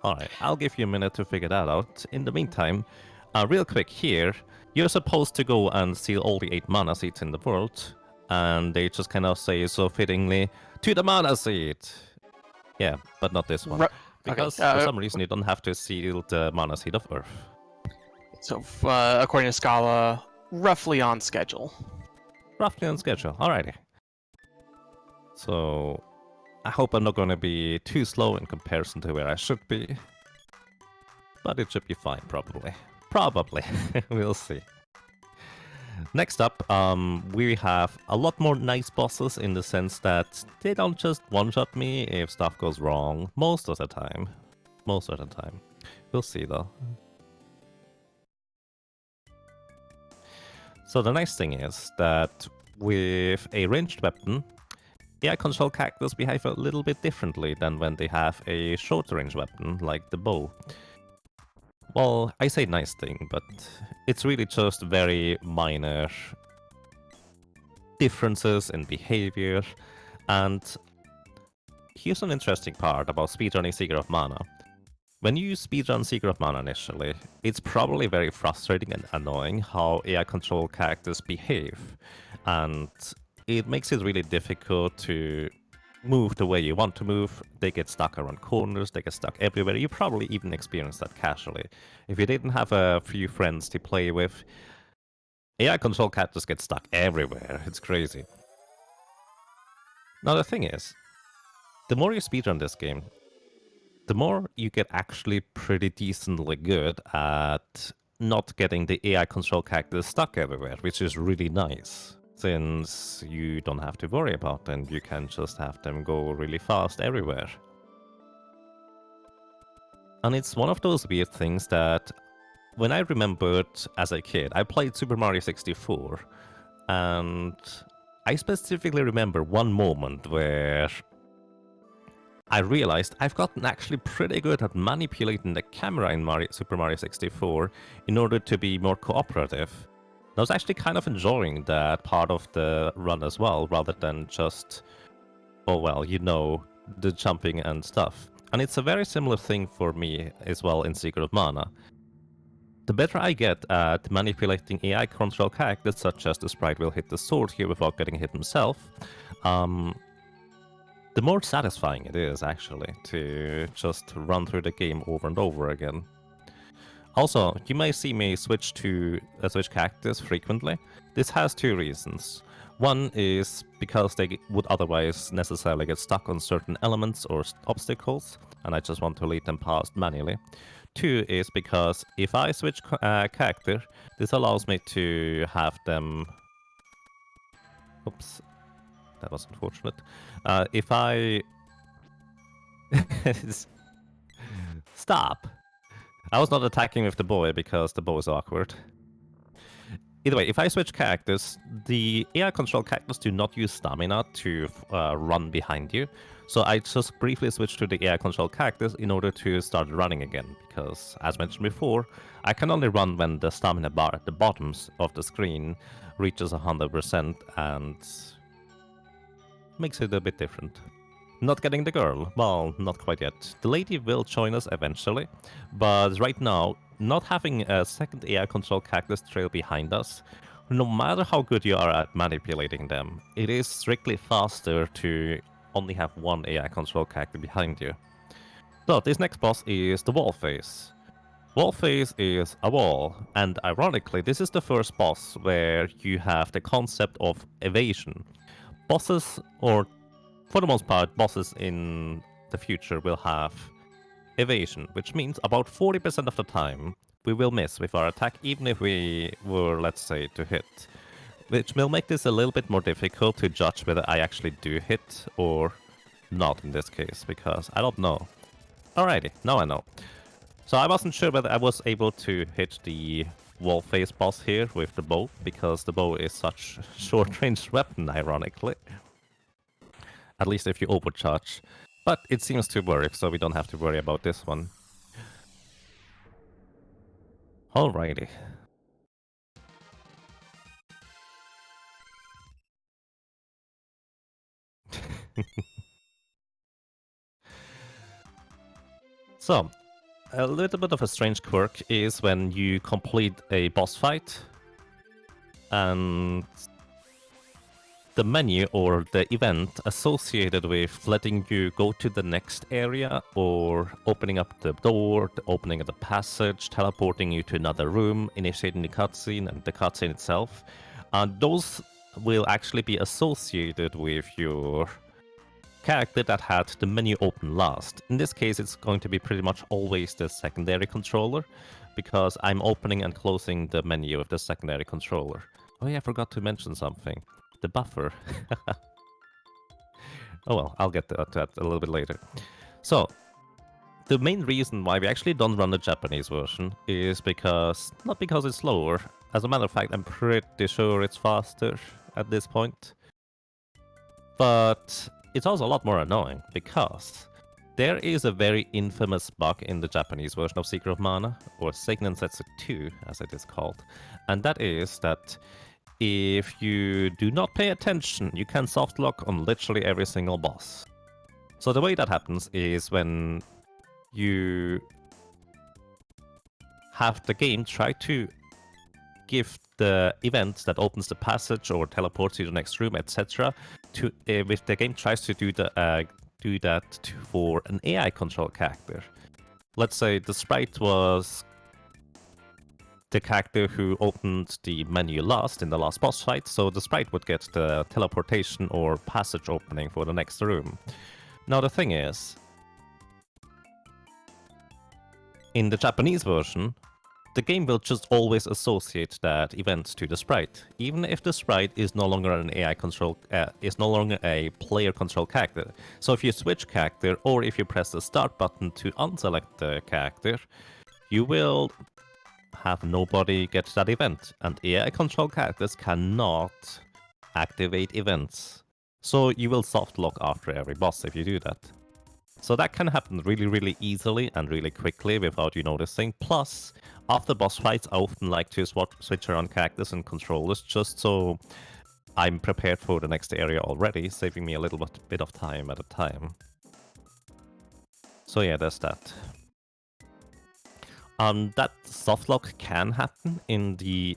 Alright, I'll give you a minute to figure that out. In the meantime, real quick here, you're supposed to go and steal all the 8 mana seeds in the world, and they just kind of say so fittingly, to the mana seed! Yeah, but not this one. Because for some reason you don't have to seal the mana seed of Earth. So, according to Scala, roughly on schedule. Roughly on schedule, alrighty. So, I hope I'm not going to be too slow in comparison to where I should be. But it should be fine, probably. Probably. We'll see. Next up, we have a lot more nice bosses in the sense that they don't just one-shot me if stuff goes wrong. Most of the time. Most of the time. We'll see, though. So the nice thing is that with a ranged weapon, AI control characters behave a little bit differently than when they have a short range weapon like the bow. Well, I say nice thing, but it's really just very minor differences in behavior. And here's an interesting part about speedrunning Secret of Mana. When you speedrun Secret of Mana initially, it's probably very frustrating and annoying how AI control characters behave. And it makes it really difficult to move the way you want to move. They get stuck around corners, they get stuck everywhere. You probably even experienced that casually. If you didn't have a few friends to play with, AI control characters get stuck everywhere. It's crazy. Now the thing is, the more you speedrun this game, the more you get actually pretty decently good at not getting the AI control characters stuck everywhere, which is really nice. Since you don't have to worry about them, you can just have them go really fast everywhere. And it's one of those weird things that when I remembered as a kid, I played Super Mario 64, and I specifically remember one moment where I realized I've gotten actually pretty good at manipulating the camera in Super Mario 64 in order to be more cooperative. I was actually kind of enjoying that part of the run as well, rather than just, oh well, you know, the jumping and stuff. And it's a very similar thing for me as well in Secret of Mana. The better I get at manipulating AI control characters, such as the sprite will hit the sword here without getting hit himself, the more satisfying it is, actually, to just run through the game over and over again. Also, you may see me switch characters frequently. This has 2 reasons. One is because they would otherwise necessarily get stuck on certain elements or obstacles, and I just want to lead them past manually. 2 is because if I switch character, this allows me to have them... Oops, that was unfortunate. If I... Stop! I was not attacking with the boy because the bow is awkward. Either way, if I switch characters, the AI control characters do not use stamina to run behind you. So I just briefly switched to the AI control characters in order to start running again, because as mentioned before, I can only run when the stamina bar at the bottoms of the screen reaches 100% and makes it a bit different. Not getting the girl. Well, not quite yet. The lady will join us eventually, but right now, not having a second AI control cactus trail behind us, no matter how good you are at manipulating them, it is strictly faster to only have one AI control cactus behind you. So this next boss is the wall face. Wall face is a wall, and ironically, this is the first boss where you have the concept of evasion. Bosses, or for the most part, bosses in the future will have evasion, which means about 40% of the time we will miss with our attack, even if we were, let's say, to hit. Which will make this a little bit more difficult to judge whether I actually do hit or not in this case, because I don't know. Alrighty, now I know. So I wasn't sure whether I was able to hit the wall face boss here with the bow, because the bow is such a short-range weapon, ironically. At least if you overcharge. But it seems to work, so we don't have to worry about this one. Alrighty. So, a little bit of a strange quirk is when you complete a boss fight and the menu or the event associated with letting you go to the next area or opening up the door, opening up the passage, teleporting you to another room, initiating the cutscene and the cutscene itself, those will actually be associated with your character that had the menu open last. In this case, it's going to be pretty much always the secondary controller, because I'm opening and closing the menu with the secondary controller. Oh yeah, I forgot to mention something. The buffer. Oh well, I'll get to that a little bit later. So, the main reason why we actually don't run the Japanese version is because, not because it's slower, as a matter of fact, I'm pretty sure it's faster at this point. But it's also a lot more annoying because there is a very infamous bug in the Japanese version of Secret of Mana, or Seiken Setsu 2 as it is called, and that is that if you do not pay attention, you can softlock on literally every single boss. So the way that happens is when you have the game try to give the event that opens the passage or teleports you to the next room, etc. To if the game tries to do that for an AI control character. Let's say the sprite was the character who opened the menu last in the last boss fight, so the sprite would get the teleportation or passage opening for the next room. Now the thing is, in the Japanese version, the game will just always associate that event to the sprite, even if the sprite is no longer an AI control, is no longer a player control character. So if you switch character, or if you press the start button to unselect the character, you will have nobody get that event, and AI control characters cannot activate events. So you will soft lock after every boss if you do that. So that can happen really, really easily and really quickly without you noticing. Plus, after boss fights, I often like to switch around characters and controllers just so I'm prepared for the next area already, saving me a little bit of time at a time. So yeah, there's that. That softlock can happen in the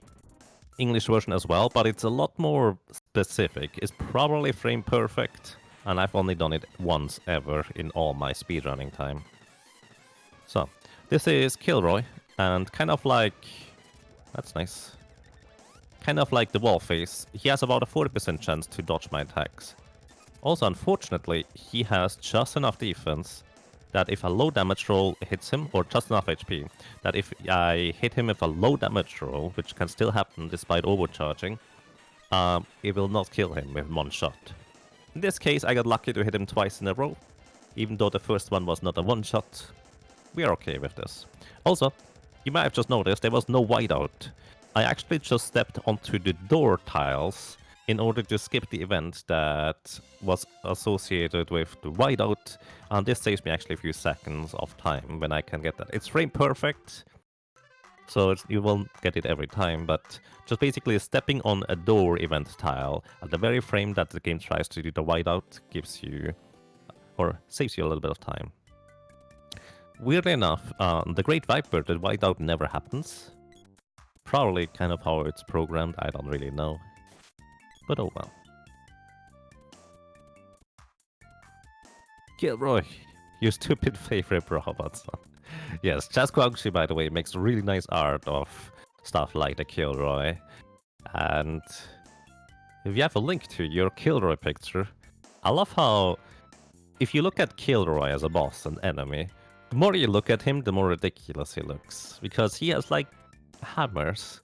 English version as well, but it's a lot more specific. It's probably frame perfect, and I've only done it once ever in all my speedrunning time. So, this is Kilroy, and kind of like... That's nice. Kind of like the wall face, he has about a 40% chance to dodge my attacks. Also, unfortunately, he has just enough defense that if a low damage roll hits him, or just enough HP, that if I hit him with a low damage roll, which can still happen despite overcharging, it will not kill him with one shot. In this case, I got lucky to hit him twice in a row, even though the first one was not a one-shot. We are okay with this. Also, you might have just noticed there was no whiteout. I actually just stepped onto the door tiles in order to skip the event that was associated with the whiteout, and this saves me actually a few seconds of time when I can get that. It's frame perfect, so you won't get it every time, but just basically stepping on a door event tile at the very frame that the game tries to do the whiteout gives you, or saves you a little bit of time. Weirdly enough, the Great Viper, the whiteout never happens. Probably kind of how it's programmed, I don't really know. But oh well. Gilroy, your stupid favorite robots. Yes, Chasquanxi, by the way, makes really nice art of stuff like the Kilroy. And if you have a link to your Kilroy picture, I love how if you look at Kilroy as a boss and enemy, the more you look at him, the more ridiculous he looks. Because he has like hammers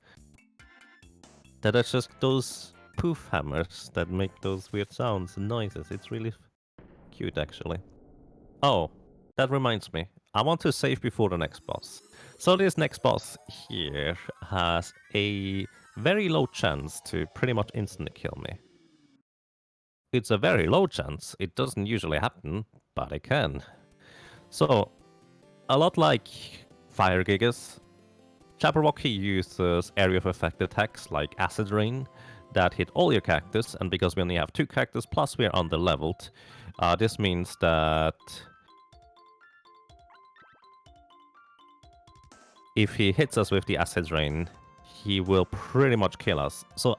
that are just those poof hammers that make those weird sounds and noises. It's really cute, actually. Oh, that reminds me. I want to save before the next boss. So this next boss here has a very low chance to pretty much instantly kill me. It's a very low chance. It doesn't usually happen, but it can. So, a lot like Fire Gigas, Jabberwocky uses area of effect attacks like Acid Rain that hit all your characters, and because we only have 2 characters plus we are under-leveled, this means that if he hits us with the Acid Rain, he will pretty much kill us. So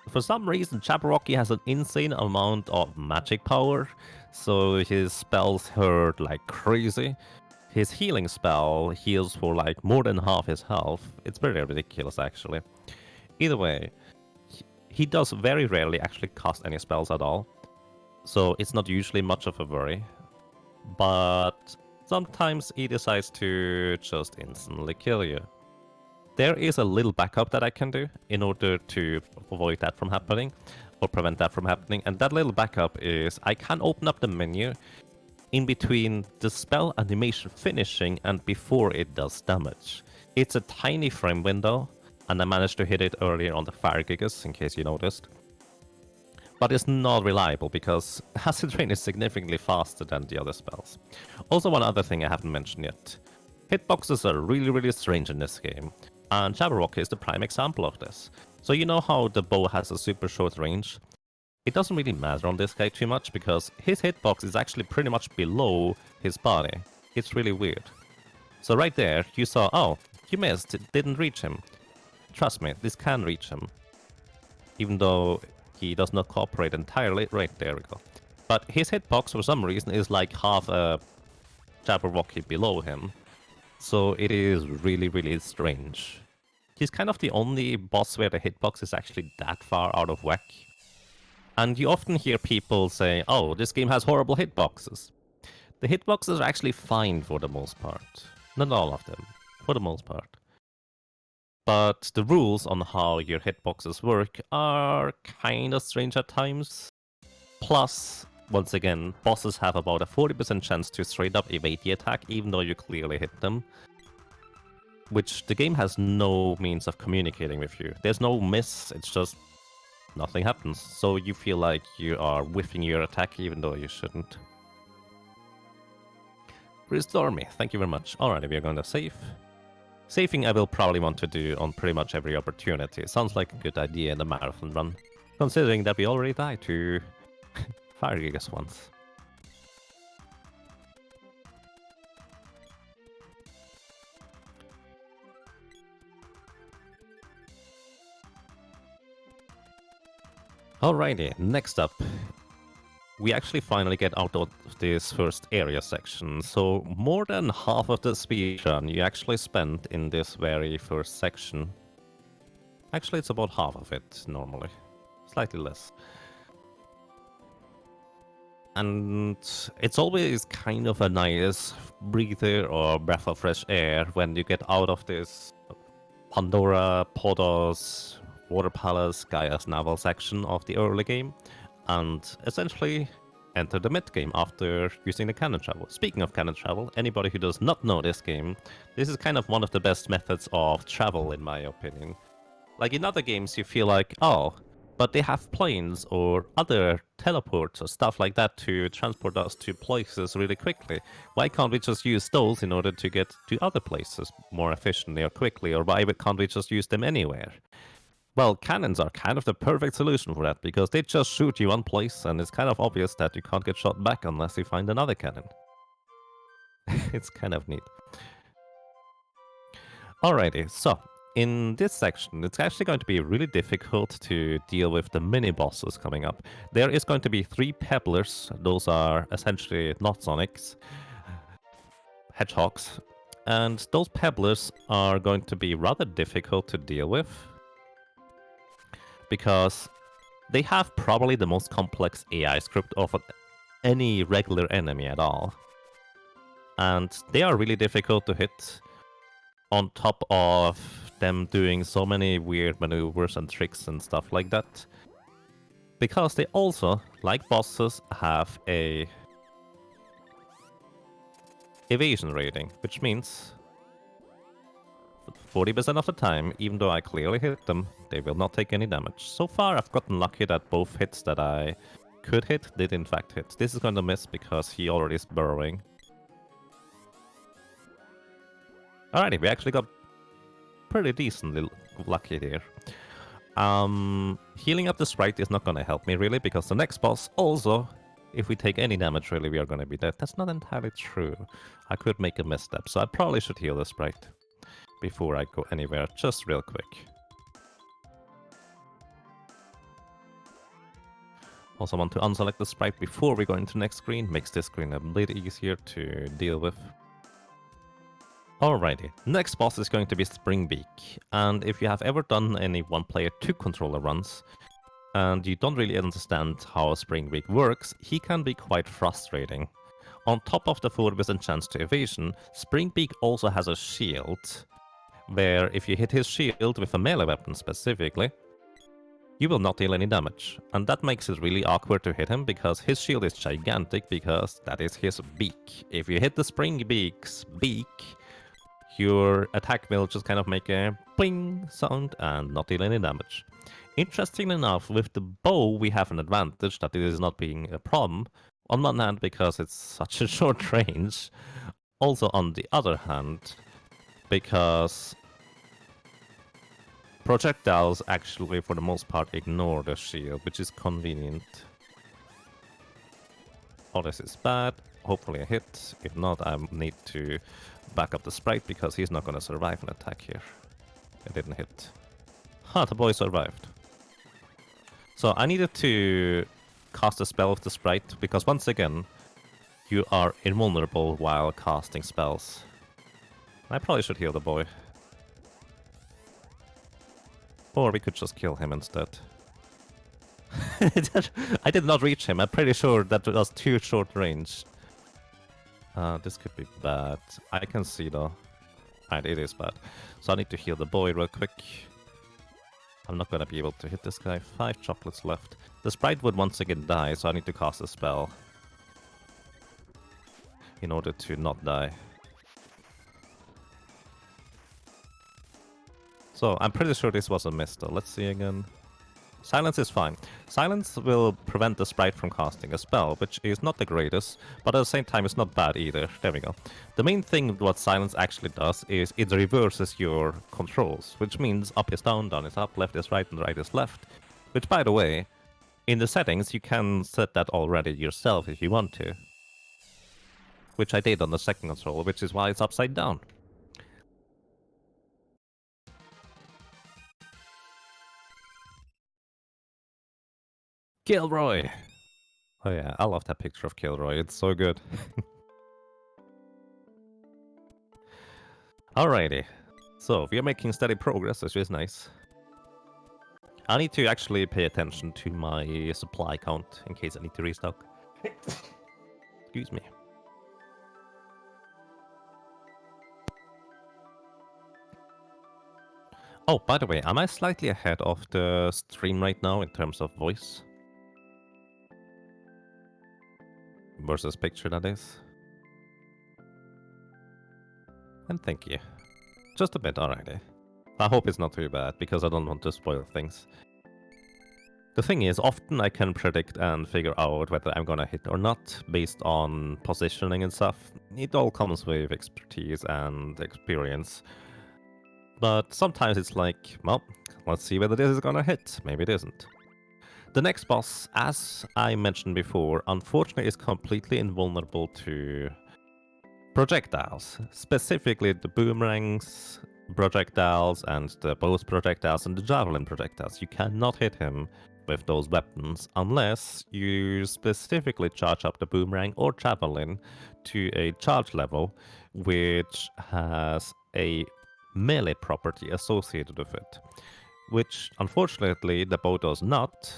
for some reason, Jabberwocky has an insane amount of magic power, so his spells hurt like crazy. His healing spell heals for like more than half his health. It's pretty ridiculous, actually. Either way, he does very rarely actually cast any spells at all, so it's not usually much of a worry. But sometimes he decides to just instantly kill you. There is a little backup that I can do in order to avoid that from happening, or prevent that from happening, and that little backup is I can open up the menu in between the spell animation finishing and before it does damage. It's a tiny frame window, and I managed to hit it earlier on the Fire Gigas, in case you noticed. But it's not reliable because Acid Rain is significantly faster than the other spells. Also, one other thing I haven't mentioned yet. Hitboxes are really strange in this game, and Jabberwocky is the prime example of this. So you know how the bow has a super short range? It doesn't really matter on this guy too much because his hitbox is actually pretty much below his body. It's really weird. So right there, you saw, oh, you missed, it didn't reach him. Trust me, this can reach him. Even though he does not cooperate entirely. Right, there we go. But his hitbox, for some reason, is like half a Jabberwocky below him. So it is really strange. He's kind of the only boss where the hitbox is actually that far out of whack. And you often hear people say, oh, this game has horrible hitboxes. The hitboxes are actually fine for the most part. Not all of them, for the most part. But the rules on how your hitboxes work are kinda strange at times. Plus, once again, bosses have about a 40% chance to straight up evade the attack even though you clearly hit them. Which the game has no means of communicating with you. There's no miss, it's just nothing happens. So you feel like you are whiffing your attack even though you shouldn't. Restore me, thank you very much. Alright, we are going to save. Saving I will probably want to do on pretty much every opportunity. Sounds like a good idea in the marathon run, considering that we already died to Fire Gigas once. Alrighty, next up, we actually finally get out of this first area section. So more than half of the speedrun you actually spent in this very first section. Actually, it's about half of it normally, slightly less. And it's always kind of a nice breather or breath of fresh air when you get out of this Pandora, Podos, Water Palace, Gaia's Naval section of the early game, and essentially enter the mid-game after using the cannon travel. Speaking of cannon travel, anybody who does not know this game, this is kind of one of the best methods of travel in my opinion. Like in other games, you feel like, oh, but they have planes or other teleports or stuff like that to transport us to places really quickly. Why can't we just use those in order to get to other places more efficiently or quickly? Or why can't we just use them anywhere? Well, cannons are kind of the perfect solution for that, because they just shoot you one place, and it's kind of obvious that you can't get shot back unless you find another cannon. It's kind of neat. Alrighty, so in this section, it's actually going to be really difficult to deal with the mini-bosses coming up. There is going to be 3 pebblers. Those are essentially not Sonics, hedgehogs. And those pebblers are going to be rather difficult to deal with, because they have probably the most complex AI script of any regular enemy at all. And they are really difficult to hit, on top of them doing so many weird maneuvers and tricks and stuff like that. Because they also, like bosses, have a evasion rating, which means 40% of the time, even though I clearly hit them, they will not take any damage. So far, I've gotten lucky that both hits that I could hit did in fact hit. This is going to miss because he already is burrowing. Alrighty, we actually got pretty decently lucky here. Healing up the sprite is not gonna help me really, because the next boss also, if we take any damage really, we are gonna be dead. That's not entirely true. I could make a misstep, so I probably should heal the sprite before I go anywhere, just real quick. Also want to unselect the sprite before we go into the next screen, makes this screen a bit easier to deal with. Alrighty, next boss is going to be Springbeak, and if you have ever done any one-player 2-controller runs, and you don't really understand how Springbeak works, he can be quite frustrating. On top of the 40% chance to evasion, Springbeak also has a shield, where if you hit his shield with a melee weapon specifically, you will not deal any damage. And that makes it really awkward to hit him, because his shield is gigantic, because that is his beak. If you hit the Springbeak's beak, your attack will just kind of make a bling sound and not deal any damage. Interestingly enough, with the bow we have an advantage that it is not being a problem. On one hand, because it's such a short range. Also on the other hand, because projectiles actually for the most part ignore the shield, which is convenient. Oh, this is bad. Hopefully a hit. If not, I need to back up the sprite, because he's not going to survive an attack here. It didn't hit. Huh, the boy survived. So I needed to cast a spell with the sprite, because once again, you are invulnerable while casting spells. I probably should heal the boy. Or we could just kill him instead. I did not reach him. I'm pretty sure that was too short range. This could be bad. I can see though. Right, it is bad. So I need to heal the boy real quick. I'm not gonna be able to hit this guy. 5 chocolates left. The sprite would once again die, so I need to cast a spell in order to not die. So I'm pretty sure this was a miss though. Let's see again. Silence is fine. Silence will prevent the sprite from casting a spell, which is not the greatest, but at the same time it's not bad either. There we go. The main thing what silence actually does is it reverses your controls, which means up is down, down is up, left is right, and right is left. Which, by the way, in the settings you can set that already yourself if you want to. Which I did on the second controller, which is why it's upside down. Gilroy! Oh yeah, I love that picture of Gilroy, it's so good. Alrighty, so we are making steady progress, which is nice. I need to actually pay attention to my supply count in case I need to restock. Excuse me. Oh, by the way, am I slightly ahead of the stream right now in terms of voice? Versus picture, that is. And thank you. Just a bit, alrighty. I hope it's not too bad, because I don't want to spoil things. The thing is, often I can predict and figure out whether I'm gonna hit or not, based on positioning and stuff. It all comes with expertise and experience. But sometimes it's like, well, let's see whether this is gonna hit. Maybe it isn't. The next boss, as I mentioned before, unfortunately is completely invulnerable to projectiles. Specifically the boomerangs projectiles and the bows projectiles and the javelin projectiles. You cannot hit him with those weapons unless you specifically charge up the boomerang or javelin to a charge level which has a melee property associated with it, which unfortunately the bow does not.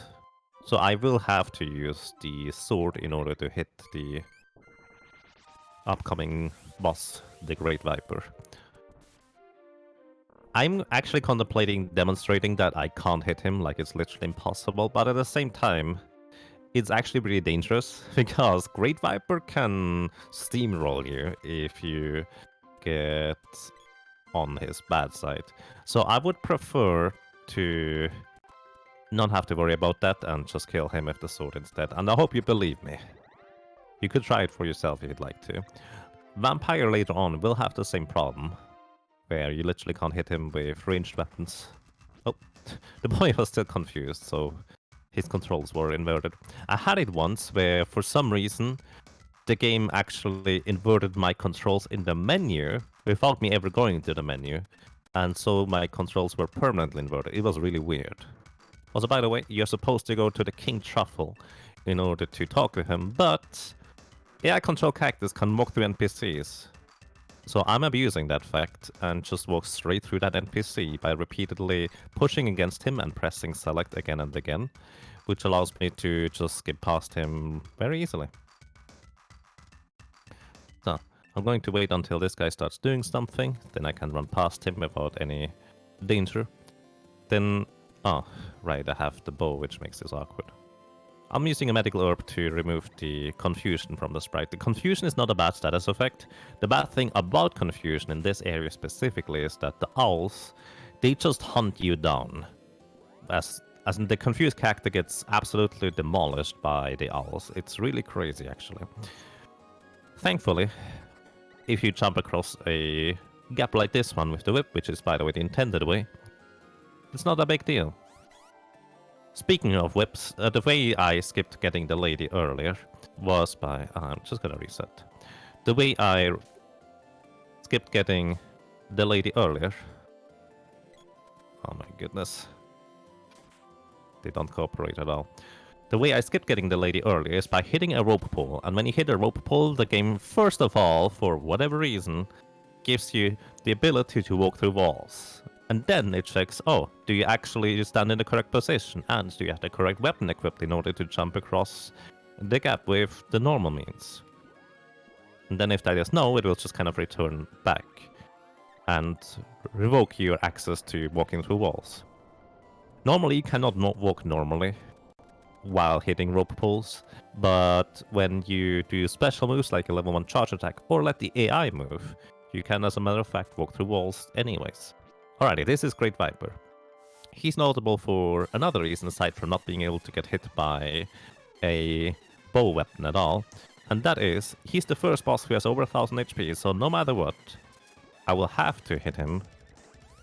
So I will have to use the sword in order to hit the upcoming boss, the Great Viper. I'm actually contemplating demonstrating that I can't hit him, like it's literally impossible, but at the same time, it's actually really dangerous, because Great Viper can steamroll you if you get on his bad side. So I would prefer to not have to worry about that and just kill him with the sword instead, and I hope you believe me. You could try it for yourself if you'd like to. Vampire later on will have the same problem, where you literally can't hit him with ranged weapons. Oh, the boy was still confused, so his controls were inverted. I had it once where, for some reason, the game actually inverted my controls in the menu without me ever going to the menu, and so my controls were permanently inverted. It was really weird. Also, by the way, you're supposed to go to the King Truffle in order to talk to him, but AI Control Cactus can walk through NPCs. So I'm abusing that fact and just walk straight through that NPC by repeatedly pushing against him and pressing select again and again, which allows me to just skip past him very easily. So I'm going to wait until this guy starts doing something, then I can run past him without any danger. Then, oh, right, I have the bow, which makes this awkward. I'm using a medical herb to remove the confusion from the sprite. The confusion is not a bad status effect. The bad thing about confusion in this area specifically is that the owls, they just hunt you down. As in, the confused character gets absolutely demolished by the owls. It's really crazy, actually. Thankfully, if you jump across a gap like this one with the whip, which is, by the way, the intended way, it's not a big deal. Speaking of whips, the way I skipped getting the lady earlier was by... I'm just gonna reset. The way I skipped getting the lady earlier... Oh my goodness. They don't cooperate at all. The way I skipped getting the lady earlier is by hitting a rope pull. And when you hit a rope pull, the game, first of all, for whatever reason, gives you the ability to walk through walls. And then it checks, oh, do you actually stand in the correct position? And do you have the correct weapon equipped in order to jump across the gap with the normal means? And then if that is no, it will just kind of return back and revoke your access to walking through walls. Normally, you cannot walk normally while hitting rope pulls, but when you do special moves like a level 1 charge attack or let the AI move, you can, as a matter of fact, walk through walls anyways. Alrighty, this is Great Viper. He's notable for another reason aside from not being able to get hit by a bow weapon at all, and that is, he's the first boss who has over 1000 HP, so no matter what, I will have to hit him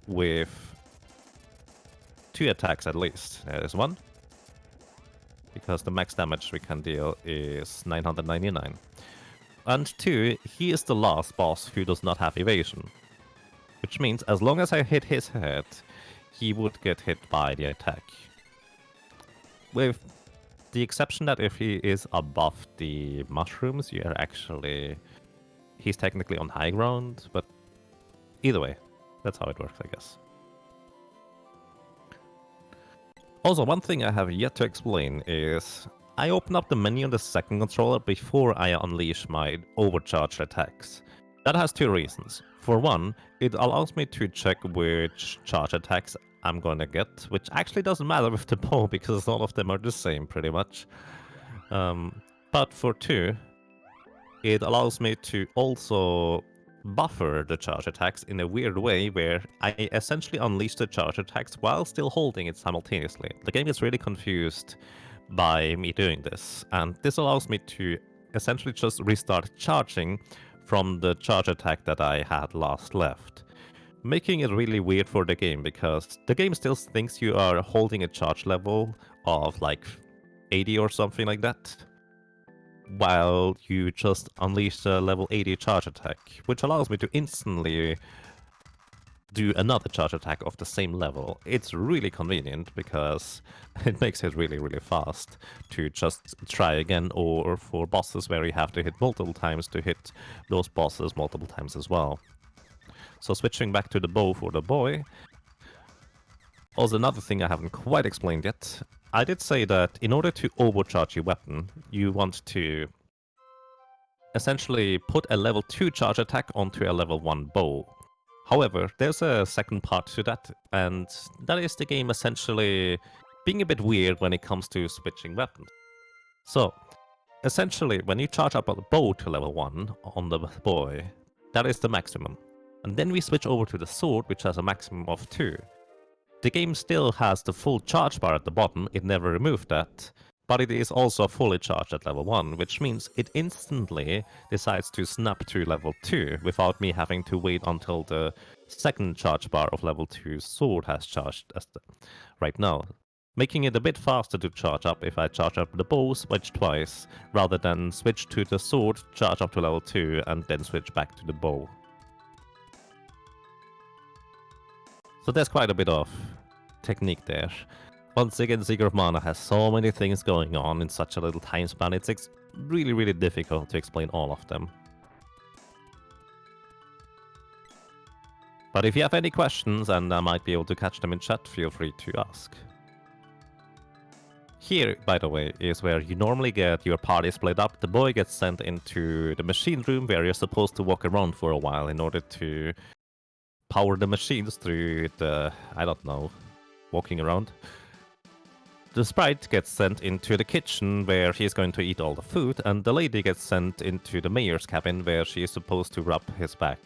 with 2 attacks at least. There's one, because the max damage we can deal is 999. And 2, he is the last boss who does not have evasion. Which means as long as I hit his head, he would get hit by the attack. With the exception that if he is above the mushrooms, you are actually... He's technically on high ground, but either way, that's how it works, I guess. Also, one thing I have yet to explain is I open up the menu on the second controller before I unleash my overcharged attacks. That has 2 reasons. For one, it allows me to check which charge attacks I'm gonna get, which actually doesn't matter with the bow because all of them are the same pretty much. But for 2, it allows me to also buffer the charge attacks in a weird way where I essentially unleash the charge attacks while still holding it simultaneously. The game is really confused by me doing this, and this allows me to essentially just restart charging from the charge attack that I had last left, making it really weird for the game because the game still thinks you are holding a charge level of like 80 or something like that, while you just unleash a level 80 charge attack, which allows me to instantly do another charge attack of the same level. It's really convenient because it makes it really, really fast to just try again, or for bosses where you have to hit multiple times to hit those bosses multiple times as well. So switching back to the bow for the boy. Also, another thing I haven't quite explained yet. I did say that in order to overcharge your weapon, you want to essentially put a level 2 charge attack onto a level 1 bow. However, there's a second part to that, and that is the game essentially being a bit weird when it comes to switching weapons. So, essentially, when you charge up a bow to level 1 on the boy, that is the maximum. And then we switch over to the sword, which has a maximum of 2. The game still has the full charge bar at the bottom, it never removed that, but it is also fully charged at level 1, which means it instantly decides to snap to level 2 without me having to wait until the second charge bar of level 2 sword has charged right now, making it a bit faster to charge up if I charge up the bow, switch twice, rather than switch to the sword, charge up to level 2, and then switch back to the bow. So there's quite a bit of technique there. Once again, Secret of Mana has so many things going on in such a little time span, it's really, really difficult to explain all of them. But if you have any questions, and I might be able to catch them in chat, feel free to ask. Here, by the way, is where you normally get your party split up. The boy gets sent into the machine room where you're supposed to walk around for a while in order to power the machines through the, I don't know, walking around. The sprite gets sent into the kitchen where he's going to eat all the food, and the lady gets sent into the mayor's cabin where she is supposed to rub his back.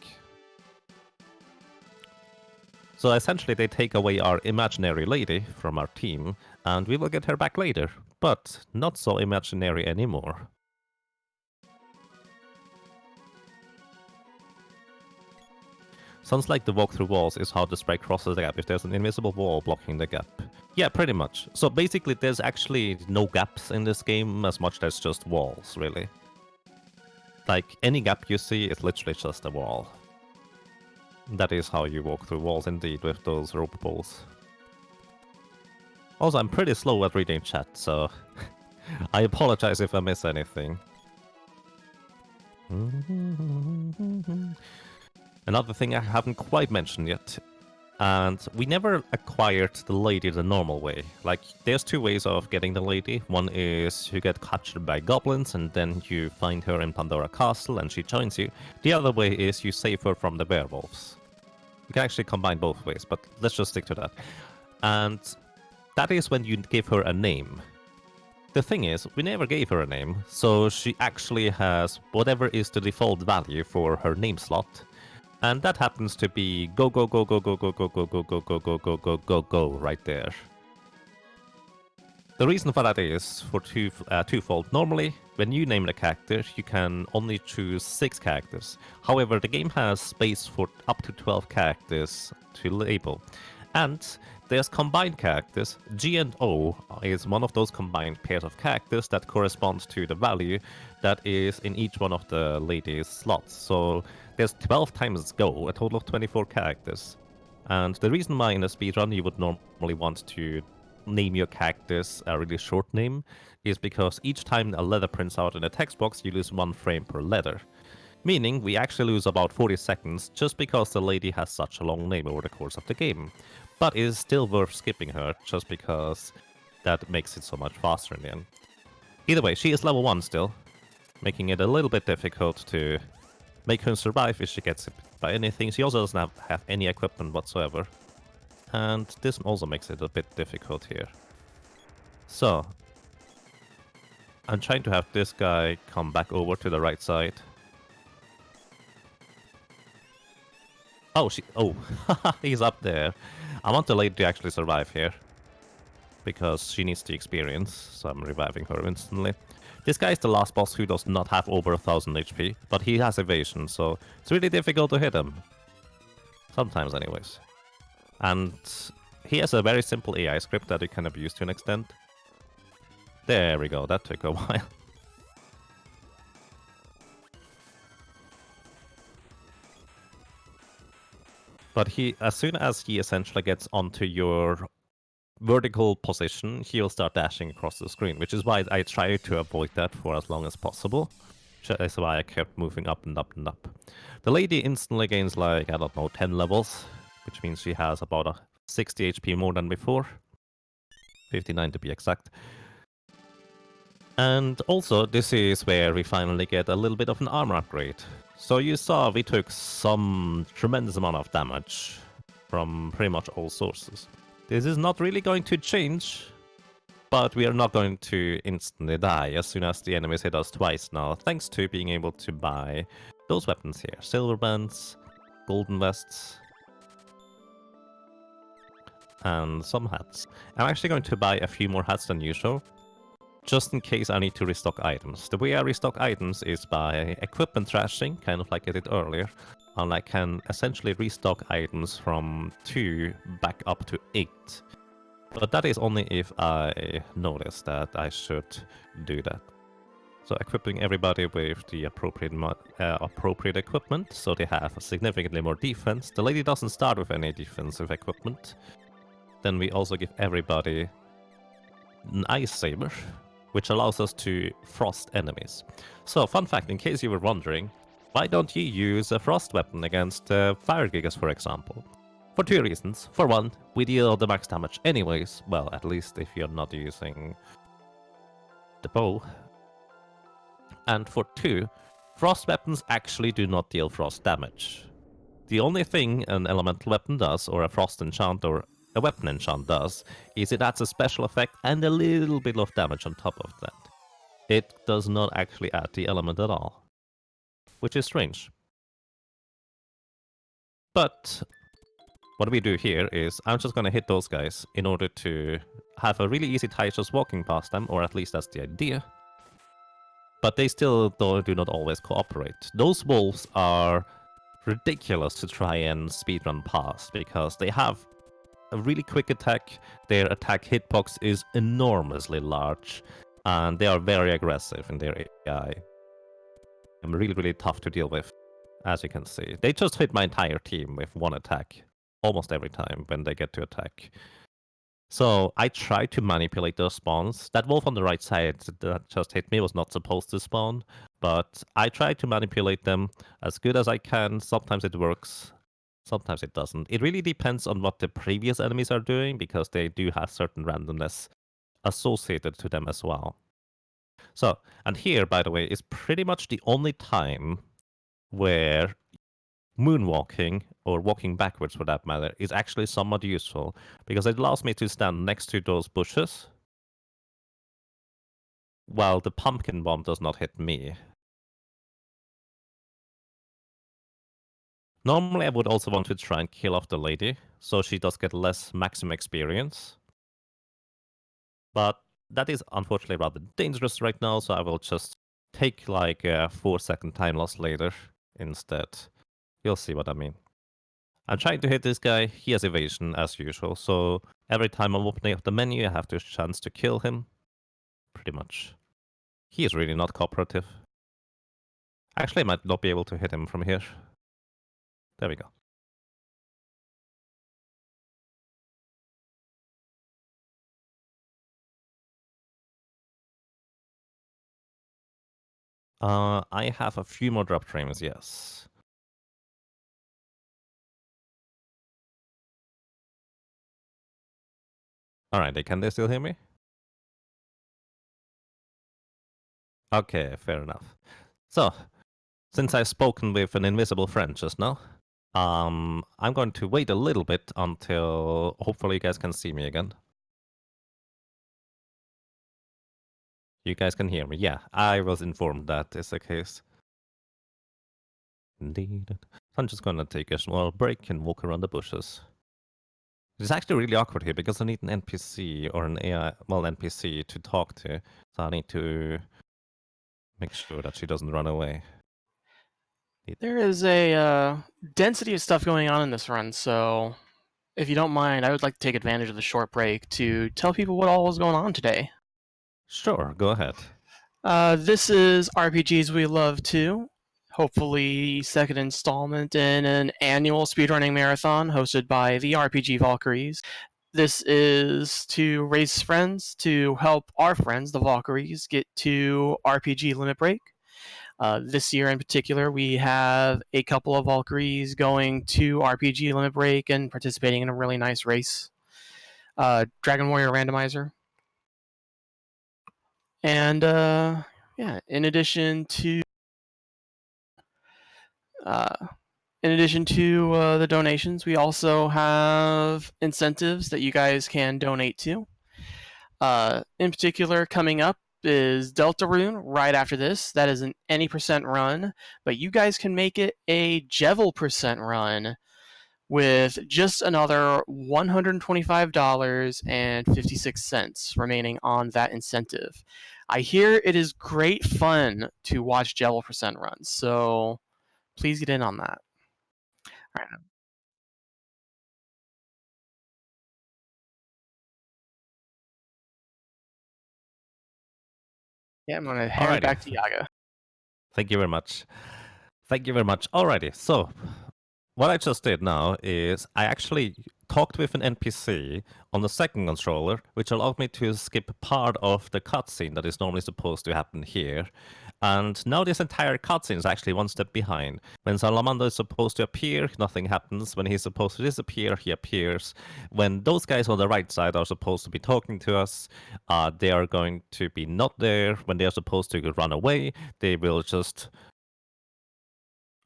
So essentially they take away our imaginary lady from our team, and we will get her back later, but not so imaginary anymore. Sounds like the walk through walls is how the sprite crosses the gap if there's an invisible wall blocking the gap. Yeah, pretty much. So basically there's actually no gaps in this game as much as just walls, really. Like, any gap you see is literally just a wall. That is how you walk through walls indeed with those rope balls. Also, I'm pretty slow at reading chat, so I apologize if I miss anything. Another thing I haven't quite mentioned yet, and we never acquired the lady the normal way. Like, there's two ways of getting the lady. One is you get captured by goblins, and then you find her in Pandora Castle, and she joins you. The other way is you save her from the werewolves. You can actually combine both ways, but let's just stick to that. And that is when you give her a name. The thing is, we never gave her a name, so she actually has whatever is the default value for her name slot. And that happens to be go go go go go go go go go go go go go go go go right there. The reason for that is for twofold. Normally, when you name a character, you can only choose 6 characters. However, the game has space for up to 12 characters to label. And there's combined characters. G and O is one of those combined pairs of characters that corresponds to the value that is in each one of the lady's slots. So there's 12 times Go, a total of 24 characters. And the reason why in a speedrun you would normally want to name your characters a really short name is because each time a letter prints out in a text box, you lose 1 frame per letter. Meaning we actually lose about 40 seconds just because the lady has such a long name over the course of the game. But it is still worth skipping her just because that makes it so much faster in the end. Either way, she is level 1 still, making it a little bit difficult to make her survive if she gets hit by anything. She also doesn't have any equipment whatsoever. And this also makes it a bit difficult here. So, I'm trying to have this guy come back over to the right side. Oh, oh, he's up there. I want the lady to actually survive here because she needs the experience, so I'm reviving her instantly. This guy is the last boss who does not have over 1000 HP, but he has evasion, so it's really difficult to hit him. Sometimes anyways. And he has a very simple AI script that you can abuse to an extent. There we go, that took a while. But he, as soon as he essentially gets onto your vertical position, he'll start dashing across the screen, which is why I try to avoid that for as long as possible. That's why I kept moving up and up and up. The lady instantly gains like, I don't know, 10 levels, which means she has about a 60 HP more than before. 59 to be exact. And also, this is where we finally get a little bit of an armor upgrade. So you saw we took some tremendous amount of damage from pretty much all sources. This is not really going to change, but we are not going to instantly die as soon as the enemies hit us twice now, thanks to being able to buy those weapons here. Silver bands, golden vests, and some hats. I'm actually going to buy a few more hats than usual, just in case I need to restock items. The way I restock items is by equipment trashing, kind of like I did earlier, and I can essentially restock items from 2 back up to 8. But that is only if I notice that I should do that. So equipping everybody with the appropriate equipment, so they have significantly more defense. The lady doesn't start with any defensive equipment. Then we also give everybody an ice saber, which allows us to frost enemies. So, fun fact, in case you were wondering, why don't you use a frost weapon against fire gigas, for example? For 2 reasons. For one, we deal the max damage anyways, well, at least if you're not using the bow. And for 2, frost weapons actually do not deal frost damage. The only thing an elemental weapon does, or a frost enchant, or a weapon enchant does, is it adds a special effect and a little bit of damage on top of that. It does not actually add the element at all, which is strange. But what we do here is I'm just going to hit those guys in order to have a really easy time just walking past them, or at least that's the idea. But they still do not always cooperate. Those wolves are ridiculous to try and speedrun past because they have a really quick attack, their attack hitbox is enormously large, and they are very aggressive in their AI. I'm really tough to deal with, as you can see. They just hit my entire team with one attack, almost every time when they get to attack. So I try to manipulate those spawns. That wolf on the right side that just hit me was not supposed to spawn, but I try to manipulate them as good as I can. Sometimes it works, sometimes it doesn't. It really depends on what the previous enemies are doing, because they do have certain randomness associated to them as well. So, and here, by the way, is pretty much the only time where moonwalking, or walking backwards for that matter, is actually somewhat useful, because it allows me to stand next to those bushes while the pumpkin bomb does not hit me. Normally I would also want to try and kill off the lady, so she does get less maximum experience. But that is unfortunately rather dangerous right now, so I will just take like a 4-second time loss later instead. You'll see what I mean. I'm trying to hit this guy. He has evasion as usual, so every time I'm opening up the menu, I have the chance to kill him. Pretty much. He is really not cooperative. Actually, I might not be able to hit him from here. There we go. I have a few more drop trains, yes. Alright, can they still hear me? Okay, fair enough. So, since I've spoken with an invisible friend just now, I'm going to wait a little bit until hopefully you guys can see me again. You guys can hear me. Yeah, I was informed that is the case. Indeed. So I'm just gonna take a small break and walk around the bushes. It's actually really awkward here because I need an NPC or an AI, well, NPC to talk to. So I need to make sure that she doesn't run away. There is a density of stuff going on in this run, so if you don't mind, I would like to take advantage of the short break to tell people what all is going on today. Sure, go ahead. This is RPGs We Love Too. Hopefully, second installment in an annual speedrunning marathon hosted by the RPG Valkyries. This is to raise friends to help our friends, the Valkyries, get to RPG Limit Break. This year in particular, we have a couple of Valkyries going to RPG Limit Break and participating in a really nice race. Dragon Warrior Randomizer. And yeah, in addition to the donations, we also have incentives that you guys can donate to. In particular, coming up is Deltarune right after this. That is an any percent run, but you guys can make it a Jevil percent run with just another $125.56 remaining on that incentive. I hear it is great fun to watch Jevil percent runs, so please get in on that. All right. Yeah, I'm gonna hand it Alrighty. back to Yaga. Thank you very much. Thank you very much. Alrighty, so what I just did now is I actually talked with an NPC on the second controller, which allowed me to skip part of the cutscene that is normally supposed to happen here. And now this entire cutscene is actually one step behind. When Salamander is supposed to appear, nothing happens. When he's supposed to disappear, he appears. When those guys on the right side are supposed to be talking to us, they are going to be not there. When they are supposed to run away, they will just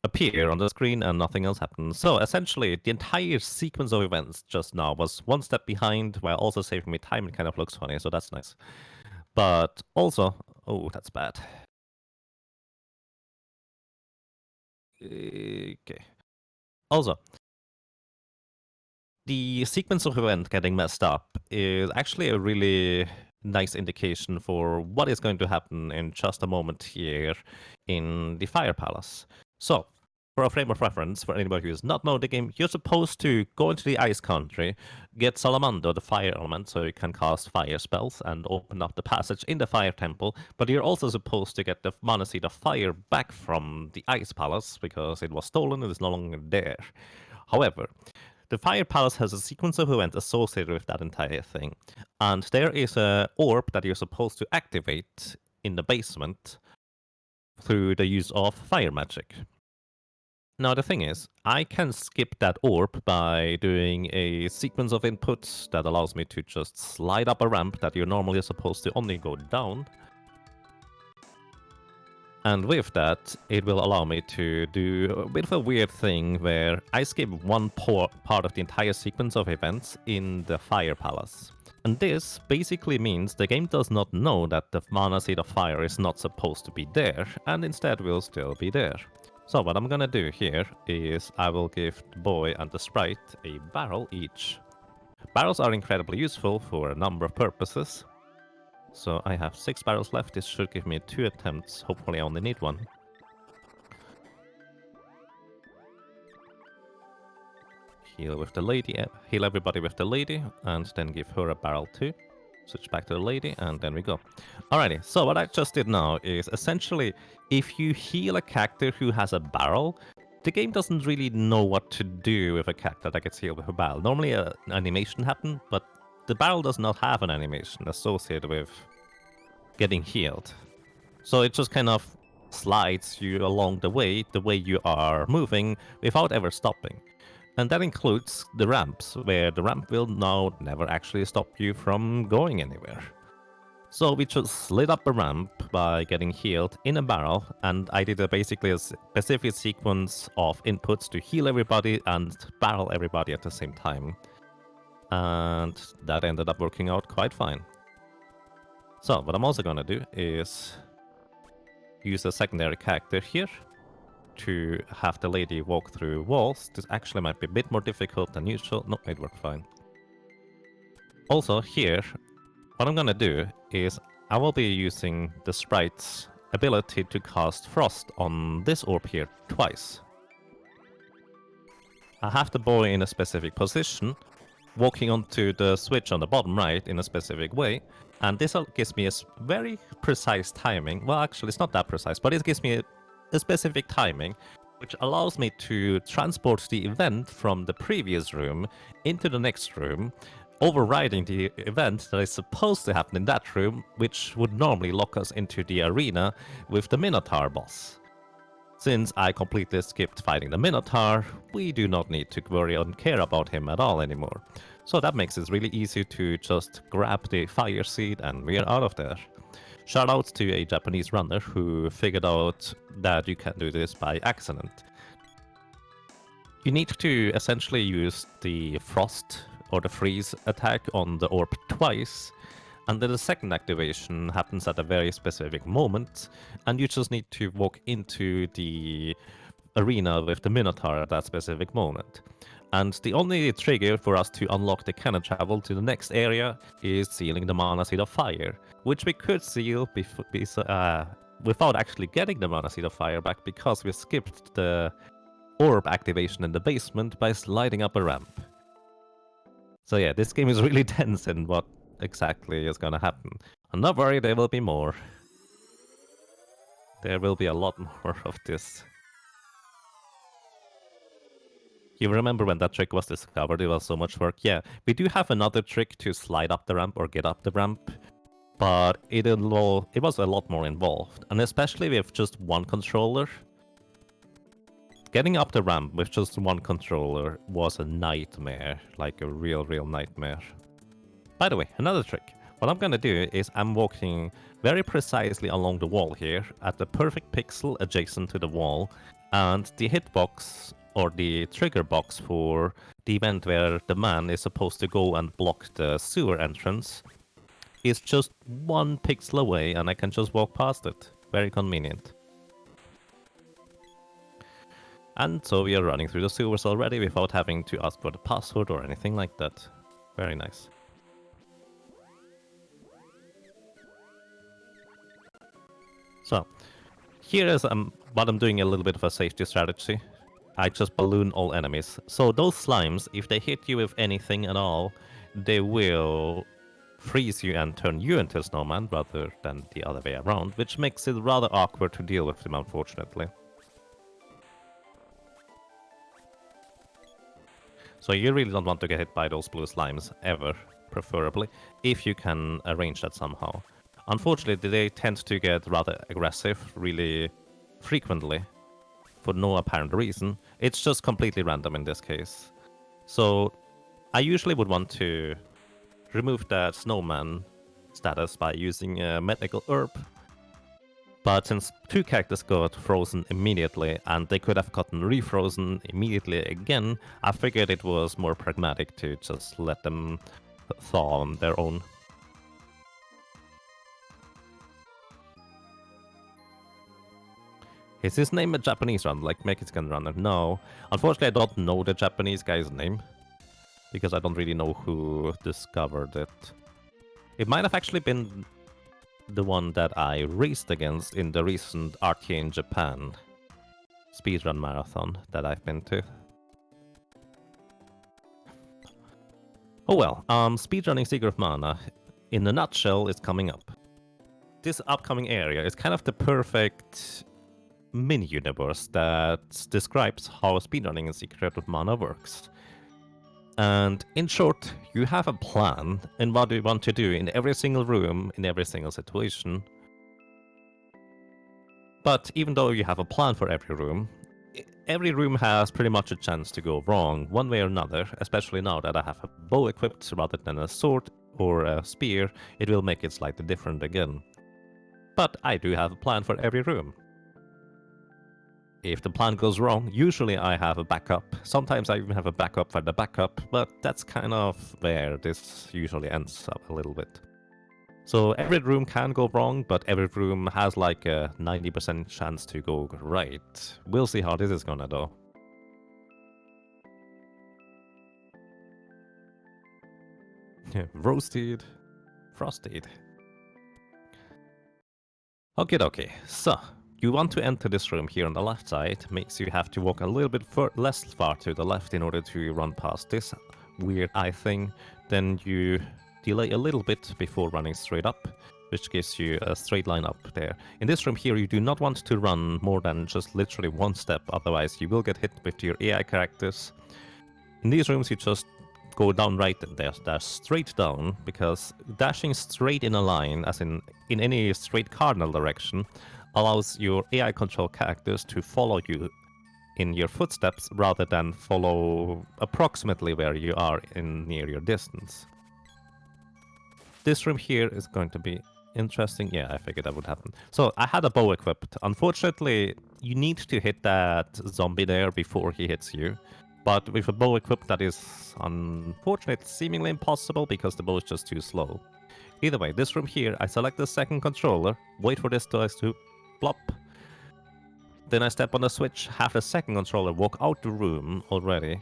appear on the screen and nothing else happens. So essentially, the entire sequence of events just now was one step behind while also saving me time. It kind of looks funny, so that's nice. But also, oh, that's bad. Okay. Also, the sequence of event getting messed up is actually a really nice indication for what is going to happen in just a moment here in the Fire Palace. So, for a frame of reference, for anybody who does not know the game, you're supposed to go into the Ice Country, get Salamander, the fire element, so you can cast fire spells and open up the passage in the Fire Temple, but you're also supposed to get the Mana Seed of Fire back from the Ice Palace, because it was stolen and is no longer there. However, the Fire Palace has a sequence of events associated with that entire thing, and there is a orb that you're supposed to activate in the basement through the use of fire magic. Now the thing is, I can skip that orb by doing a sequence of inputs that allows me to just slide up a ramp that you're normally supposed to only go down. And with that, it will allow me to do a bit of a weird thing where I skip one part of the entire sequence of events in the Fire Palace. And this basically means the game does not know that the Mana Seed of Fire is not supposed to be there, and instead will still be there. So what I'm gonna do here is I will give the boy and the sprite a barrel each. Barrels are incredibly useful for a number of purposes. So I have 6 barrels left. This should give me 2 attempts. Hopefully I only need 1. Heal with the lady, heal everybody with the lady, and then give her a barrel too. Switch back to the lady, and then we go. Alrighty, so what I just did now is essentially, if you heal a character who has a barrel, the game doesn't really know what to do with a character that gets healed with a barrel. Normally an animation happens, but the barrel does not have an animation associated with getting healed. So it just kind of slides you along the way you are moving without ever stopping. And that includes the ramps, where the ramp will now never actually stop you from going anywhere. So we just slid up a ramp by getting healed in a barrel, and I did basically a specific sequence of inputs to heal everybody and barrel everybody at the same time. And that ended up working out quite fine. So what I'm also gonna do is use a secondary character here to have the lady walk through walls. This actually might be a bit more difficult than usual. No, it worked fine. Also, here, what I'm gonna do is I will be using the sprite's ability to cast Frost on this orb here twice. I have the boy in a specific position, walking onto the switch on the bottom right in a specific way, and this gives me a very precise timing. Well, actually, it's not that precise, but it gives me a specific timing, which allows me to transport the event from the previous room into the next room, overriding the event that is supposed to happen in that room, which would normally lock us into the arena with the Minotaur boss. Since I completely skipped fighting the Minotaur, we do not need to worry and care about him at all anymore. So that makes it really easy to just grab the fire seed and we're out of there. Shoutouts to a Japanese runner who figured out that you can do this by accident. You need to essentially use the frost or the freeze attack on the orb twice, and then the second activation happens at a very specific moment, and you just need to walk into the arena with the Minotaur at that specific moment. And the only trigger for us to unlock the cannon travel to the next area is sealing the Mana Seed of Fire, which we could seal without actually getting the Mana Seed of Fire back because we skipped the orb activation in the basement by sliding up a ramp. So yeah, this game is really tense in what exactly is gonna happen. And not worry, there will be more. There will be a lot more of this. You remember when that trick was discovered, it was so much work? Yeah, we do have another trick to slide up the ramp or get up the ramp, but it was a lot more involved. And especially with just one controller. Getting up the ramp with just one controller was a nightmare, like a real nightmare. By the way, another trick. What I'm gonna do is I'm walking very precisely along the wall here at the perfect pixel adjacent to the wall, and the hitbox or the trigger box for the event where the man is supposed to go and block the sewer entrance is just one pixel away and I can just walk past it. Very convenient. And so we are running through the sewers already without having to ask for the password or anything like that. Very nice. So, here is what I'm doing a little bit of a safety strategy. I just balloon all enemies. So those slimes, if they hit you with anything at all, they will freeze you and turn you into a snowman rather than the other way around, which makes it rather awkward to deal with them, unfortunately. So you really don't want to get hit by those blue slimes ever, preferably, if you can arrange that somehow. Unfortunately, they tend to get rather aggressive really frequently, for no apparent reason. It's just completely random in this case. So I usually would want to remove that snowman status by using a medical herb. But since two characters got frozen immediately and they could have gotten refrozen immediately again, I figured it was more pragmatic to just let them thaw on their own. Is his name a Japanese runner, like Mexican runner? No. Unfortunately, I don't know the Japanese guy's name, because I don't really know who discovered it. It might have actually been the one that I raced against in the recent RTA in Japan speedrun marathon that I've been to. Oh well, speedrunning Secret of Mana, in a nutshell, is coming up. This upcoming area is kind of the perfect mini-universe that describes how speedrunning in Secret of Mana works. And in short, you have a plan in what you want to do in every single room, in every single situation. But even though you have a plan for every room has pretty much a chance to go wrong one way or another, especially now that I have a bow equipped rather than a sword or a spear, it will make it slightly different again. But I do have a plan for every room. If the plan goes wrong, usually I have a backup. Sometimes I even have a backup for the backup, but that's kind of where this usually ends up a little bit. So every room can go wrong, but every room has like a 90% chance to go right. We'll see how this is gonna go. Roasted, frosted. Okay, so you want to enter this room here on the left side, makes you have to walk a little bit less far to the left in order to run past this weird eye thing. Then you delay a little bit before running straight up, which gives you a straight line up there. In this room here, you do not want to run more than just literally one step, otherwise you will get hit with your AI characters. In these rooms, you just go down right there, dash straight down, because dashing straight in a line, as in any straight cardinal direction, allows your AI control characters to follow you in your footsteps rather than follow approximately where you are in near your distance. This room here is going to be interesting. Yeah, I figured that would happen. So I had a bow equipped. Unfortunately, you need to hit that zombie there before he hits you. But with a bow equipped, that is unfortunately seemingly impossible because the bow is just too slow. Either way, this room here, I select the second controller, wait for this dice to plop. Then I step on the switch, have the second controller walk out the room already.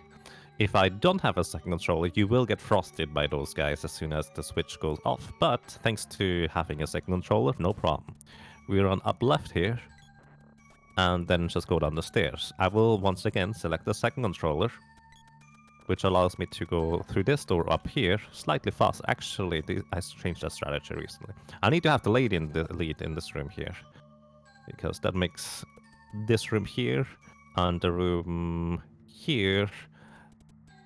If I don't have a second controller, you will get frosted by those guys as soon as the switch goes off. But thanks to having a second controller, no problem. We run up left here, and then just go down the stairs. I will once again select the second controller, which allows me to go through this door up here slightly fast. Actually, I changed that strategy recently. I need to have the lady in the lead in this room here, because that makes this room here and the room here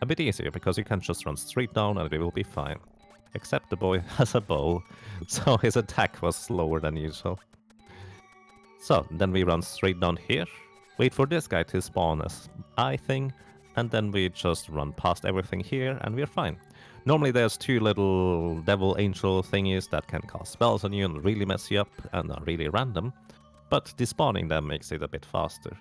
a bit easier, because you can just run straight down and it will be fine. Except the boy has a bow, so his attack was slower than usual. So, then we run straight down here, wait for this guy to spawn as eye thing, and then we just run past everything here and we're fine. Normally there's two little devil angel thingies that can cast spells on you and really mess you up and are really random, but despawning them makes it a bit faster.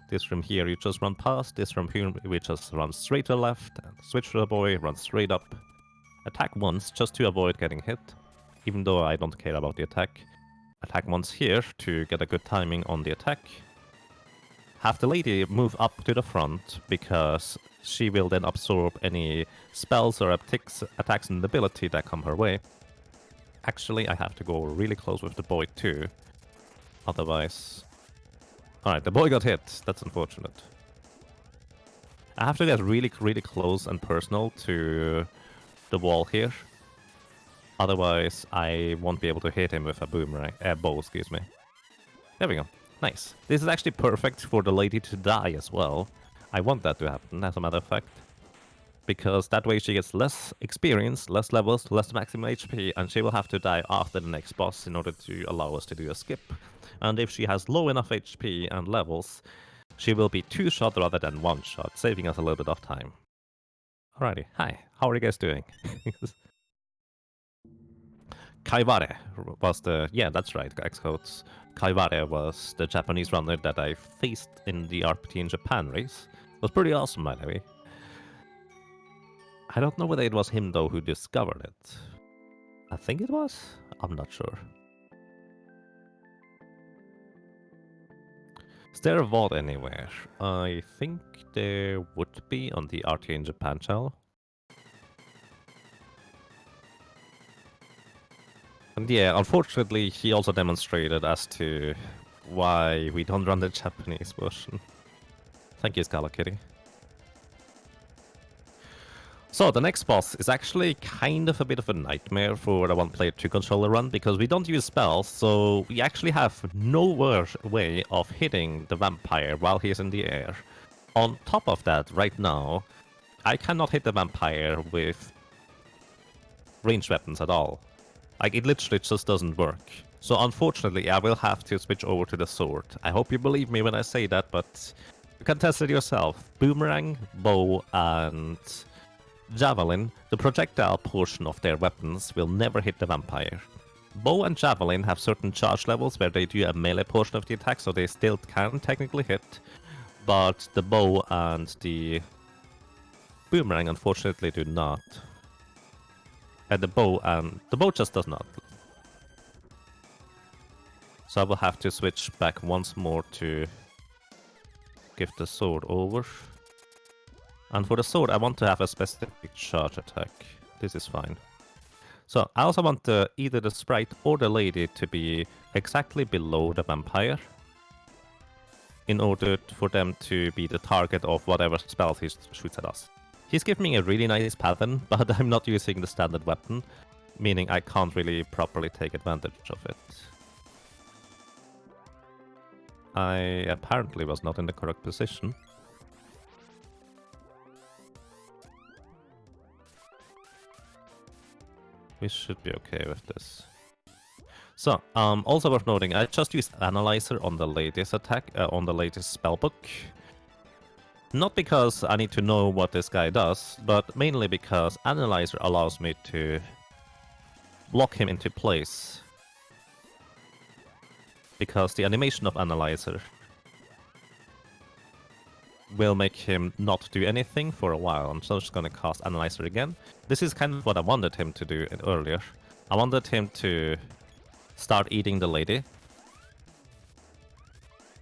This room here you just run past, this room here we just run straight to the left, and switch to the boy, run straight up. Attack once just to avoid getting hit, even though I don't care about the attack. Attack once here to get a good timing on the attack. Have the lady move up to the front, because she will then absorb any spells or attacks and ability that come her way. Actually, I have to go really close with the boy too. Otherwise... Alright, the boy got hit. That's unfortunate. I have to get really, really close and personal to the wall here. Otherwise, I won't be able to hit him with a boomerang. Bow, excuse me. There we go. Nice. This is actually perfect for the lady to die as well. I want that to happen, as a matter of fact. Because that way she gets less experience, less levels, less maximum HP, and she will have to die after the next boss in order to allow us to do a skip. And if she has low enough HP and levels, she will be 2-shot rather than 1-shot, saving us a little bit of time. Alrighty, hi, how are you guys doing? Kaiware was the... Yeah, that's right, X-Codes. Kaiware was the Japanese runner that I faced in the RPG in Japan race. It was pretty awesome, by the way. I don't know whether it was him, though, who discovered it. I think it was? I'm not sure. Is there a VOD anywhere? I think there would be on the RTA in Japan channel. And yeah, unfortunately, he also demonstrated as to why we don't run the Japanese version. Thank you, Scala Kitty. So the next boss is actually kind of a bit of a nightmare for the one-player two-controller run, because we don't use spells, so we actually have no way of hitting the vampire while he's in the air. On top of that, right now, I cannot hit the vampire with ranged weapons at all. Like, it literally just doesn't work. So unfortunately, I will have to switch over to the sword. I hope you believe me when I say that, but you can test it yourself. Boomerang, bow, and javelin, the projectile portion of their weapons will never hit the vampire. Bow and javelin have certain charge levels where they do a melee portion of the attack, so they still can technically hit, but the bow and the boomerang unfortunately do not. And the bow just does not. So I will have to switch back once more to give the sword over. And for the sword, I want to have a specific charge attack. This is fine. So I also want either the sprite or the lady to be exactly below the vampire in order for them to be the target of whatever spell he shoots at us. He's giving me a really nice pattern, but I'm not using the standard weapon, meaning I can't really properly take advantage of it. I apparently was not in the correct position. We should be okay with this. So, also worth noting, I just used Analyzer on the latest attack, on the latest spellbook. Not because I need to know what this guy does, but mainly because Analyzer allows me to lock him into place. Because the animation of Analyzer will make him not do anything for a while. I'm just gonna cast Analyzer again. This is kind of what I wanted him to do earlier. I wanted him to start eating the lady.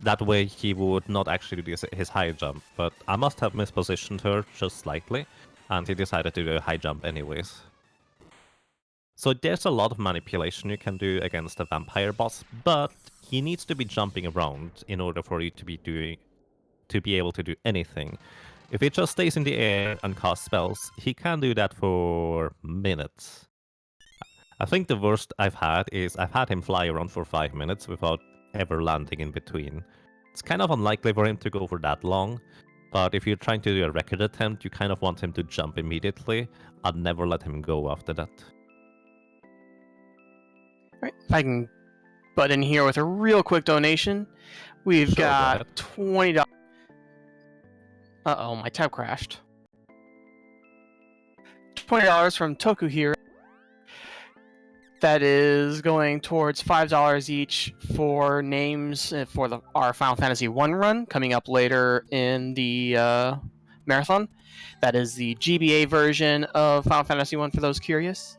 That way he would not actually do his high jump, but I must have mispositioned her just slightly, and he decided to do a high jump anyways. So there's a lot of manipulation you can do against a vampire boss, but he needs to be jumping around in order for you to be able to do anything. If he just stays in the air and casts spells, he can do that for minutes. I think the worst I've had is I've had him fly around for 5 minutes without ever landing in between. It's kind of unlikely for him to go for that long, but if you're trying to do a record attempt, you kind of want him to jump immediately. I'd never let him go after that. Right. If I can butt in here with a real quick donation, we've Sure, got $20. Uh-oh, my tab crashed. $20 from Toku here. That is going towards $5 each for names for our Final Fantasy 1 run coming up later in the marathon. That is the GBA version of Final Fantasy 1 for those curious.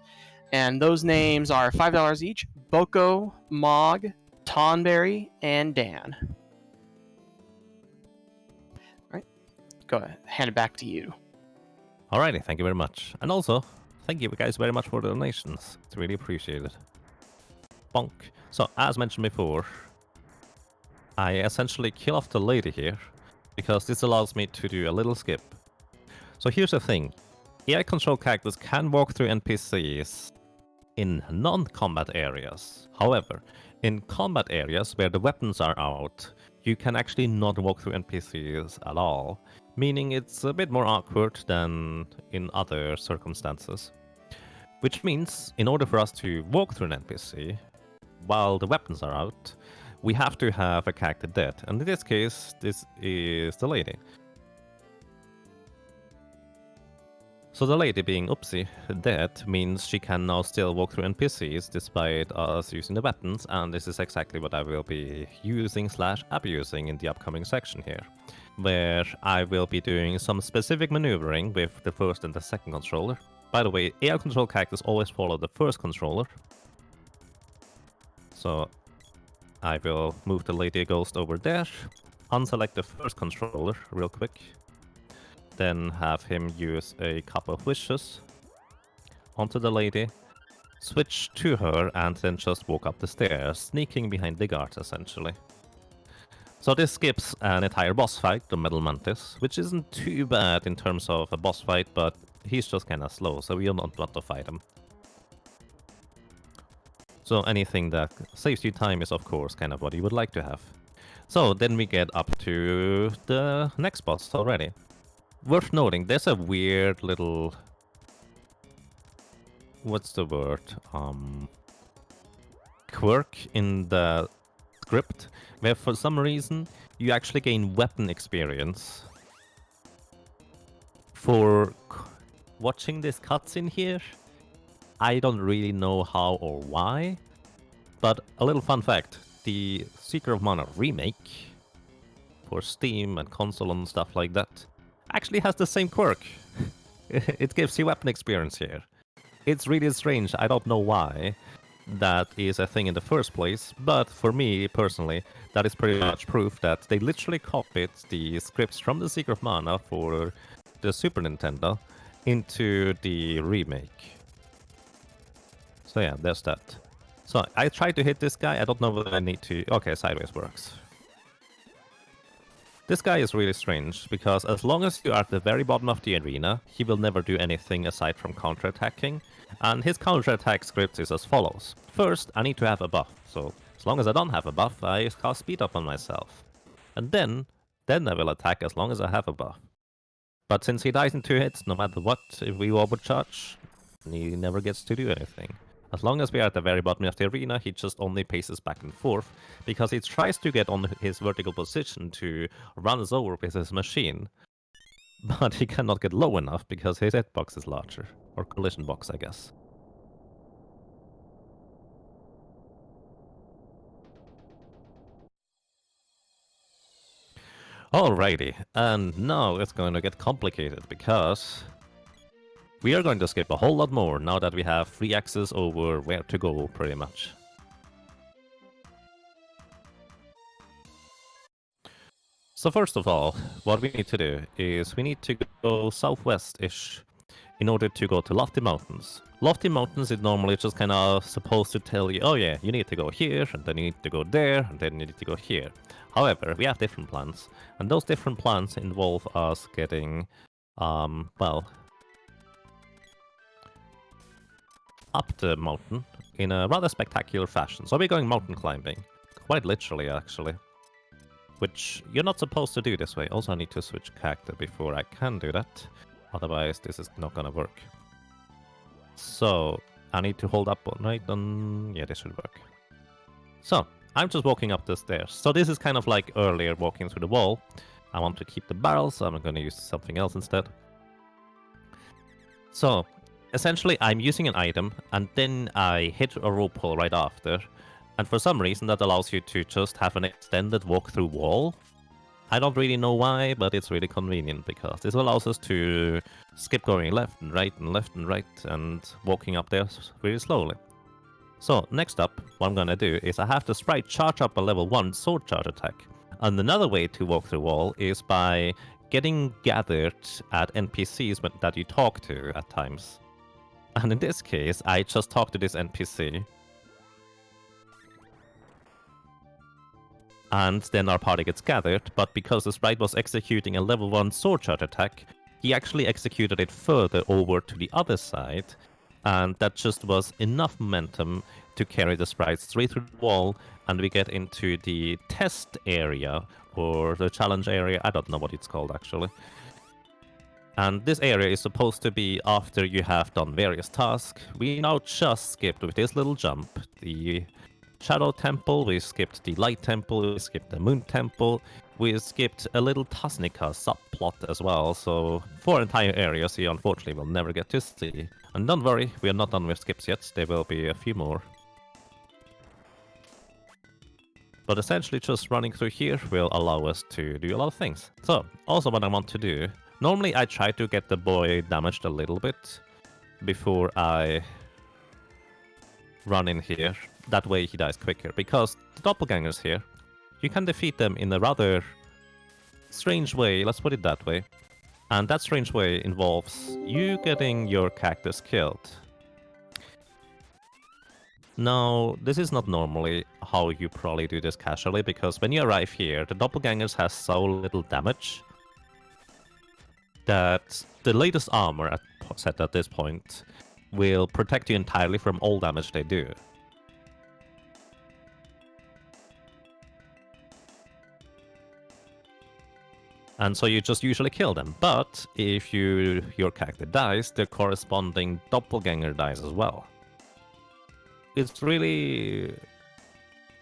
And those names are $5 each: Boko, Mog, Tonberry, and Dan. Alright, go ahead. Hand it back to you. Alrighty, thank you very much. And also, thank you guys very much for the donations. It's really appreciated. Bonk. So, as mentioned before, I essentially kill off the lady here, because this allows me to do a little skip. So here's the thing. AI control characters can walk through NPCs in non-combat areas. However, in combat areas where the weapons are out, you can actually not walk through NPCs at all, meaning it's a bit more awkward than in other circumstances. Which means, in order for us to walk through an NPC, while the weapons are out, we have to have a character dead, and in this case, this is the lady. So the lady being oopsie dead means she can now still walk through NPCs despite us using the weapons, and this is exactly what I will be using / abusing in the upcoming section here, where I will be doing some specific maneuvering with the first and the second controller. By the way, AI control characters always follow the first controller. So I will move the lady ghost over there, unselect the first controller real quick, then have him use a Cup of Wishes onto the lady, switch to her, and then just walk up the stairs, sneaking behind the guards essentially. So this skips an entire boss fight, the Metal Mantis, which isn't too bad in terms of a boss fight, but he's just kinda slow, so we don't want to fight him. So anything that saves you time is of course kind of what you would like to have. So then we get up to the next boss already. Worth noting, there's a weird little... what's the word? Quirk in the script, where for some reason you actually gain weapon experience for watching this cutscene here. I don't really know how or why, but a little fun fact, the Secret of Mana remake for Steam and console and stuff like that actually has the same quirk. It gives you weapon experience here. It's really strange, I don't know why, that is a thing in the first place, but for me personally, that is pretty much proof that they literally copied the scripts from the Secret of Mana for the Super Nintendo into the remake. So yeah, there's that. So I tried to hit this guy, I don't know whether I need to... Okay, sideways works. This guy is really strange, because as long as you are at the very bottom of the arena, he will never do anything aside from counterattacking, and his counterattack script is as follows. First, I need to have a buff, so as long as I don't have a buff, I cast speed up on myself. And then I will attack as long as I have a buff. But since he dies in 2 hits, no matter what, if we overcharge, he never gets to do anything. As long as we are at the very bottom of the arena, he just only paces back and forth, because he tries to get on his vertical position to run us over with his machine. But he cannot get low enough because his hitbox is larger. Or collision box, I guess. Alrighty, and now it's going to get complicated, because we are going to skip a whole lot more now that we have free access over where to go, pretty much. So first of all, what we need to do is we need to go southwest-ish in order to go to Lofty Mountains. Lofty Mountains is normally just kind of supposed to tell you, oh yeah, you need to go here, and then you need to go there, and then you need to go here. However, we have different plans, and those different plans involve us getting, well, up the mountain in a rather spectacular fashion. So we're going mountain climbing. Quite literally, actually. Which you're not supposed to do this way. Also, I need to switch character before I can do that. Otherwise, this is not gonna work. So, I need to hold up on right on... Yeah, this should work. So, I'm just walking up the stairs. So this is kind of like earlier walking through the wall. I want to keep the barrels, so I'm gonna use something else instead. So, essentially, I'm using an item, and then I hit a rope pull right after. And for some reason, that allows you to just have an extended walk-through wall. I don't really know why, but it's really convenient, because this allows us to skip going left and right and left and right, and walking up there really slowly. So, next up, what I'm gonna do is I have the sprite charge up a level 1 sword charge attack. And another way to walk through wall is by getting gathered at NPCs that you talk to at times. And in this case, I just talk to this NPC. And then our party gets gathered, but because the sprite was executing a level 1 sword charge attack, he actually executed it further over to the other side, and that just was enough momentum to carry the sprite straight through the wall, and we get into the test area, or the challenge area, I don't know what it's called actually. And this area is supposed to be after you have done various tasks. We now just skipped with this little jump the Shadow Temple, we skipped the Light Temple, we skipped the Moon Temple, we skipped a little Tasnica subplot as well, so 4 entire areas you unfortunately will never get to see. And don't worry, we are not done with skips yet, there will be a few more. But essentially just running through here will allow us to do a lot of things. So, also what I want to do, normally I try to get the boy damaged a little bit before I run in here. That way he dies quicker, because the doppelgangers here, you can defeat them in a rather strange way, let's put it that way. And that strange way involves you getting your characters killed. Now, this is not normally how you probably do this casually, because when you arrive here, the doppelgangers have so little damage that the latest armor set at this point will protect you entirely from all damage they do. And so you just usually kill them. But if your character dies, the corresponding doppelganger dies as well. It's really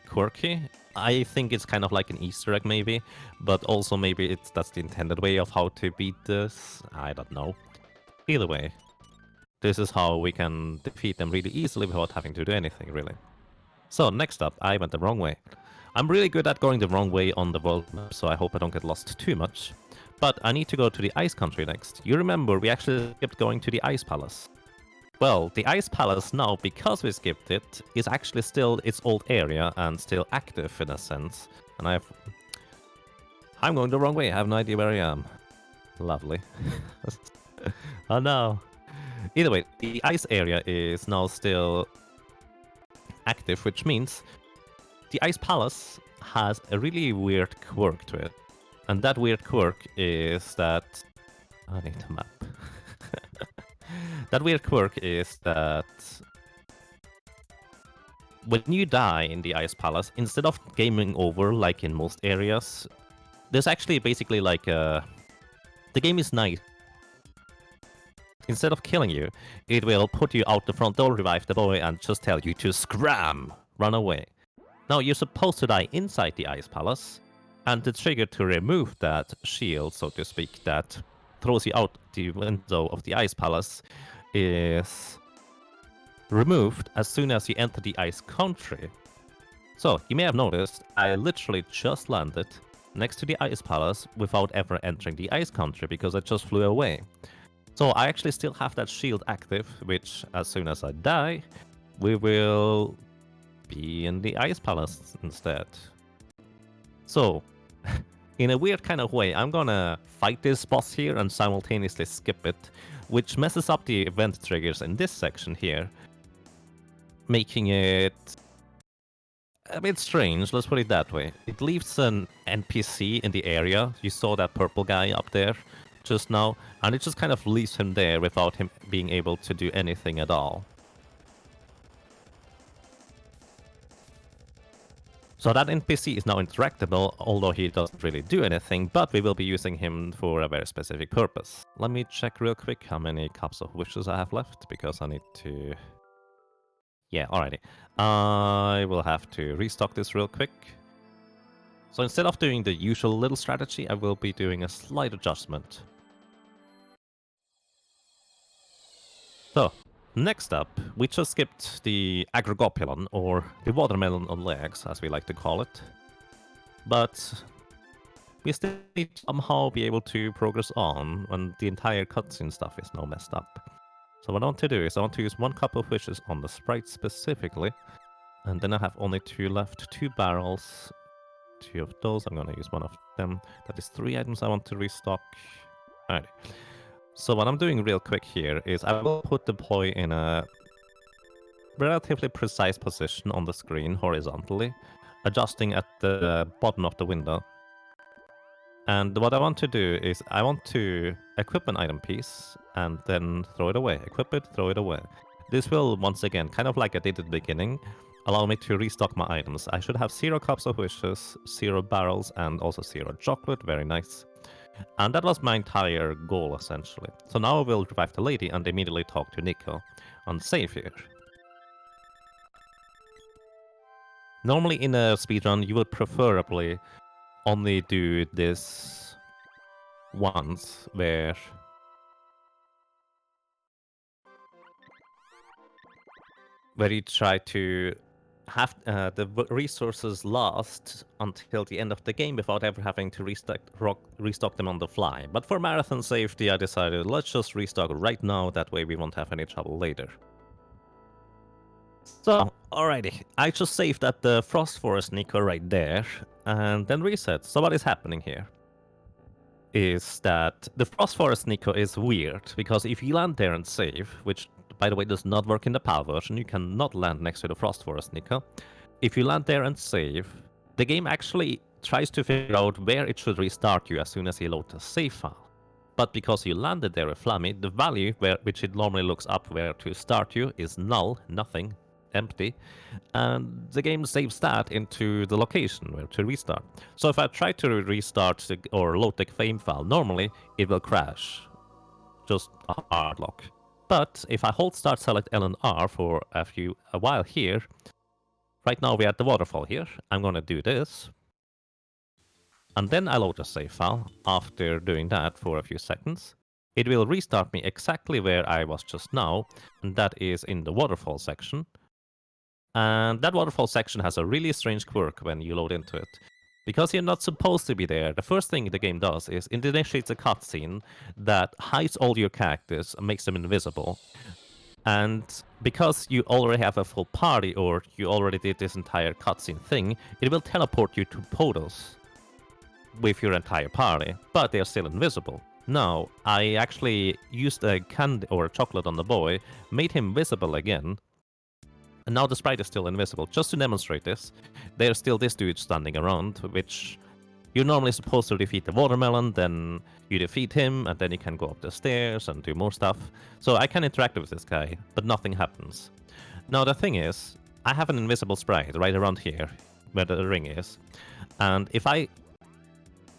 quirky. I think it's kind of like an Easter egg maybe, but also maybe that's the intended way of how to beat this. I don't know. Either way, this is how we can defeat them really easily without having to do anything, really. So, next up, I went the wrong way. I'm really good at going the wrong way on the world map, so I hope I don't get lost too much. But I need to go to the Ice Country next. You remember, we actually kept going to the Ice Palace. Well, the Ice Palace now, because we skipped it, is actually still its old area and still active in a sense. And I'm going the wrong way. I have no idea where I am. Lovely. Oh no. Either way, the ice area is now still active, which means the Ice Palace has a really weird quirk to it. And that weird quirk is that... I need a map. That weird quirk is that when you die in the Ice Palace, instead of gaming over like in most areas, there's actually basically like a... The game is nice. Instead of killing you, it will put you out the front door, revive the boy, and just tell you to scram! Run away. Now, you're supposed to die inside the Ice Palace, and the trigger to remove that shield, so to speak, that throws you out the window of the Ice Palace is removed as soon as you enter the Ice Country. So, you may have noticed, I literally just landed next to the Ice Palace without ever entering the Ice Country because I just flew away. So I actually still have that shield active, which as soon as I die, we will be in the Ice Palace instead. So, in a weird kind of way, I'm gonna fight this boss here and simultaneously skip it, which messes up the event triggers in this section here, making it a bit strange, let's put it that way. It leaves an NPC in the area. You saw that purple guy up there just now, and it just kind of leaves him there without him being able to do anything at all. So that NPC is now interactable, although he doesn't really do anything, but we will be using him for a very specific purpose. Let me check real quick how many Cups of Wishes I have left, because I need to... Yeah, alrighty. I will have to restock this real quick. So instead of doing the usual little strategy, I will be doing a slight adjustment. So, next up, we just skipped the Agrogopulon, or the watermelon on legs, as we like to call it. But we still need to somehow be able to progress on when the entire cutscene stuff is now messed up. So what I want to do is I want to use 1 Cup of Wishes on the sprite specifically, and then I have only 2 left, 2 barrels, 2 of those, I'm gonna use 1 of them. That is 3 items I want to restock. Alright. So what I'm doing real quick here is I will put the boy in a relatively precise position on the screen horizontally, adjusting at the bottom of the window. And what I want to do is I want to equip an item piece and then throw it away. Equip it, throw it away. This will, once again, kind of like I did at the beginning, allow me to restock my items. I should have 0 Cups of Wishes, 0 barrels, and also 0 chocolate. Very nice. And that was my entire goal, essentially. So now I will revive the lady and immediately talk to Nico on save here. Normally in a speedrun, you would preferably only do this once, where you try to have the resources last until the end of the game without ever having to restock them on the fly. But for marathon safety, I decided let's just restock right now, that way we won't have any trouble later. So, alrighty, I just saved at the Frost Forest Nico right there, and then reset. So what is happening here is that the Frost Forest Nico is weird, because if you land there and save, which by the way does not work in the PAL version, you cannot land next to the Frost Forest Nico. If you land there and save, the game actually tries to figure out where it should restart you as soon as you load the save file. But because you landed there with Flammy, the value which it normally looks up where to start you is null, nothing, empty, and the game saves that into the location where to restart. So if I try to restart or load the fame file, normally it will crash. Just a hard lock. But if I hold start select L and R for a while here, right now we're at the waterfall here, I'm gonna do this. And then I load a save file. After doing that for a few seconds, it will restart me exactly where I was just now, and that is in the waterfall section. And that waterfall section has a really strange quirk when you load into it. Because you're not supposed to be there, the first thing the game does is it initiates a cutscene that hides all your characters and makes them invisible. And because you already have a full party, or you already did this entire cutscene thing, it will teleport you to Podos with your entire party, but they are still invisible. Now, I actually used a candy or a chocolate on the boy, made him visible again, and now the sprite is still invisible. Just to demonstrate this, there's still this dude standing around, which you're normally supposed to defeat the watermelon, then you defeat him, and then you can go up the stairs and do more stuff. So I can interact with this guy, but nothing happens. Now the thing is, I have an invisible sprite right around here, where the ring is, and if I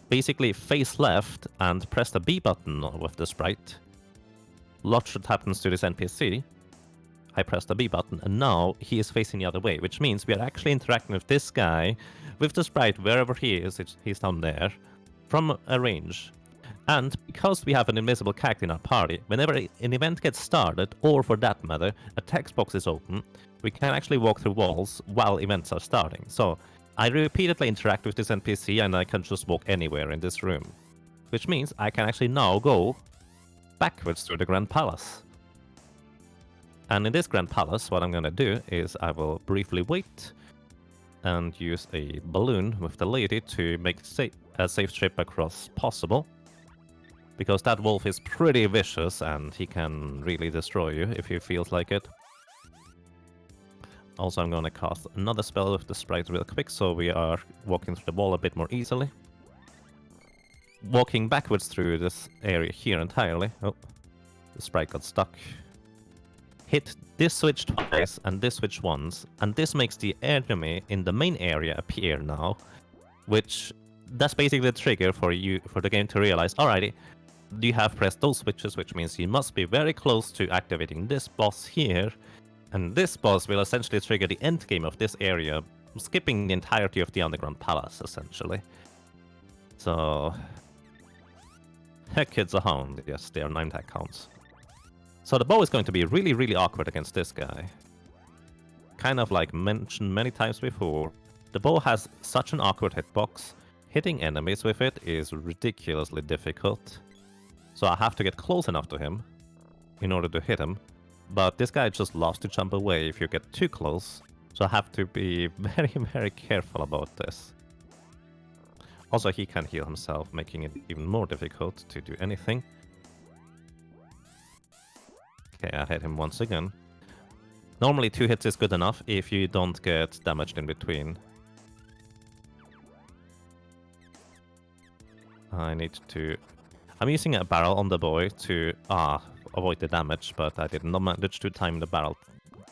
basically face left and press the B button with the sprite, watch what happens to this NPC. I press the B button, and now he is facing the other way, which means we are actually interacting with this guy, with the sprite wherever he is, he's down there, from a range. And because we have an invisible character in our party, whenever an event gets started, or for that matter, a text box is open, we can actually walk through walls while events are starting. So I repeatedly interact with this NPC, and I can just walk anywhere in this room. Which means I can actually now go backwards through the Grand Palace. And in this Grand Palace, what I'm gonna do is I will briefly wait and use a balloon with the lady to make a safe trip across possible. Because that wolf is pretty vicious and he can really destroy you if he feels like it. Also, I'm gonna cast another spell with the sprite real quick, so we are walking through the wall a bit more easily. Walking backwards through this area here entirely. Oh, the sprite got stuck. Hit this switch twice and this switch once, and this makes the enemy in the main area appear now, which that's basically the trigger for the game to realize, alrighty, you have pressed those switches, which means you must be very close to activating this boss here, and this boss will essentially trigger the end game of this area, skipping the entirety of the Underground Palace, essentially. So, heck, it's a hound. Yes, they are 9 attack counts. So the bow is going to be really, really awkward against this guy. Kind of like mentioned many times before, the bow has such an awkward hitbox, hitting enemies with it is ridiculously difficult. So I have to get close enough to him in order to hit him, but this guy just loves to jump away if you get too close, so I have to be very, very careful about this. Also, he can heal himself, making it even more difficult to do anything. Okay, I hit him once again. Normally 2 hits is good enough if you don't get damaged in between. I need to... I'm using a barrel on the boy to avoid the damage, but I did not manage to time the barrel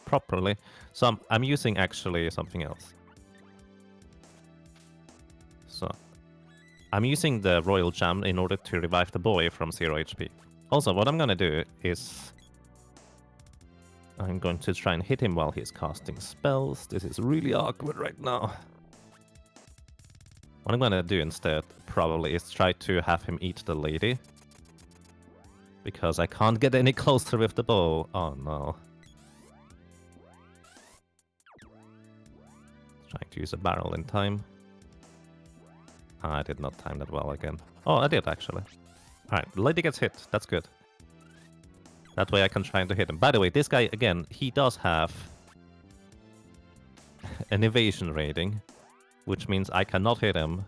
properly. So I'm using actually something else. So I'm using the Royal Jam in order to revive the boy from 0 HP. Also, what I'm gonna do is... I'm going to try and hit him while he's casting spells. This is really awkward right now. What I'm gonna do instead, probably, is try to have him eat the lady. Because I can't get any closer with the bow. Oh no. Trying to use a barrel in time. I did not time that well again. Oh, I did actually. Alright, the lady gets hit. That's good. That way I can try to hit him. By the way, this guy, again, he does have an evasion rating, which means I cannot hit him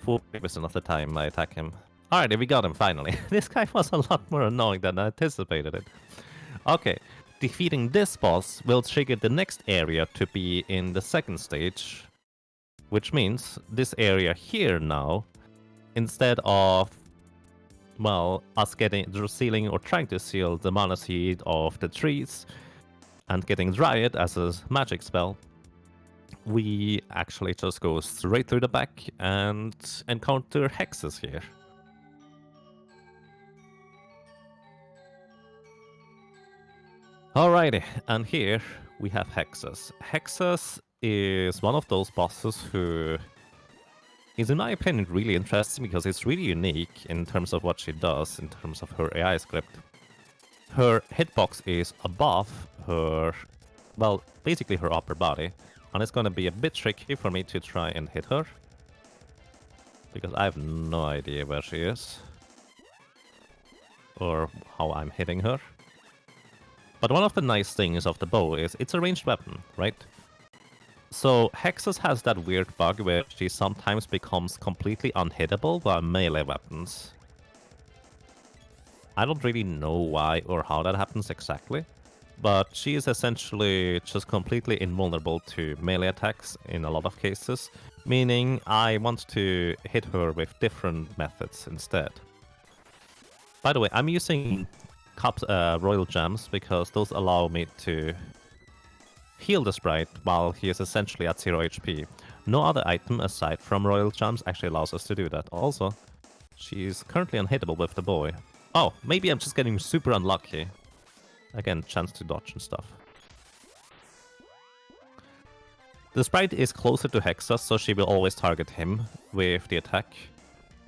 40% of the time I attack him. Alright, we got him finally. This guy was a lot more annoying than I anticipated it. Okay, defeating this boss will trigger the next area to be in the second stage, which means this area here now, instead of, well, us sealing or trying to seal the mana seed of the trees and getting Dryad as a magic spell, we actually just go straight through the back and encounter hexes here. Alrighty, and here we have Hexus. Hexus is one of those bosses who is, in my opinion, really interesting because it's really unique in terms of what she does, in terms of her AI script. Her hitbox is above her, well, basically her upper body, and it's gonna be a bit tricky for me to try and hit her, because I have no idea where she is, or how I'm hitting her. But one of the nice things of the bow is it's a ranged weapon, right? So Hexus has that weird bug where she sometimes becomes completely unhittable by melee weapons. I don't really know why or how that happens exactly, but she is essentially just completely invulnerable to melee attacks in a lot of cases, meaning I want to hit her with different methods instead. By the way, I'm using Royal Gems because those allow me to heal the sprite while he is essentially at 0 HP. No other item aside from Royal Gems actually allows us to do that. Also, she's currently unhittable with the boy. Oh, maybe I'm just getting super unlucky. Again, chance to dodge and stuff. The sprite is closer to Hexus, so she will always target him with the attack.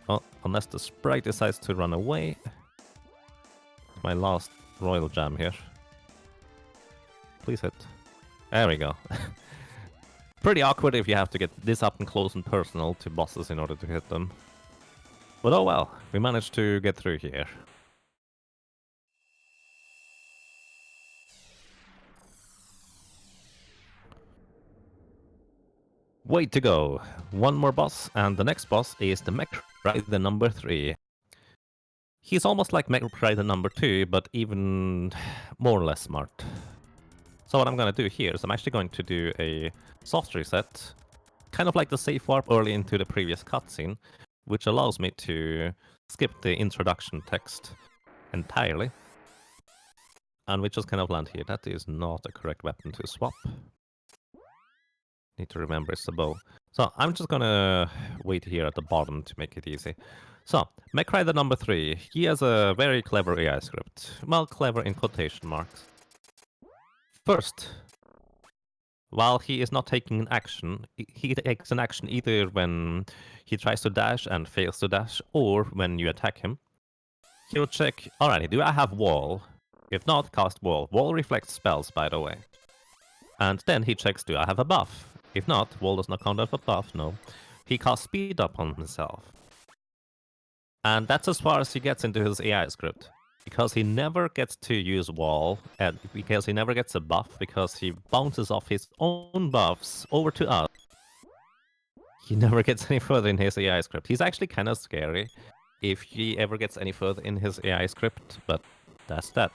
Well, unless the sprite decides to run away. My last Royal Gem here. Please hit. There we go. Pretty awkward if you have to get this up and close and personal to bosses in order to hit them. But oh well, we managed to get through here. Way to go! One more boss, and the next boss is the Mech Rider number 3. He's almost like Mech Rider number 2, but even more or less smart. So what I'm gonna do here is I'm actually going to do a soft reset, kind of like the safe warp early into the previous cutscene, which allows me to skip the introduction text entirely. And we just kind of land here. That is not a correct weapon to swap. Need to remember it's the bow. So I'm just gonna wait here at the bottom to make it easy. So, Mech Rider number 3. He has a very clever AI script. Well, clever in quotation marks. First, while he is not taking an action, he takes an action either when he tries to dash and fails to dash, or when you attack him. He'll check, alrighty, do I have wall? If not, cast wall. Wall reflects spells, by the way. And then he checks, do I have a buff? If not, wall does not count as a buff, no. He casts speed up on himself. And that's as far as he gets into his AI script. Because he never gets to use wall, and because he never gets a buff, because he bounces off his own buffs over to us. He never gets any further in his AI script. He's actually kind of scary if he ever gets any further in his AI script, but that's that.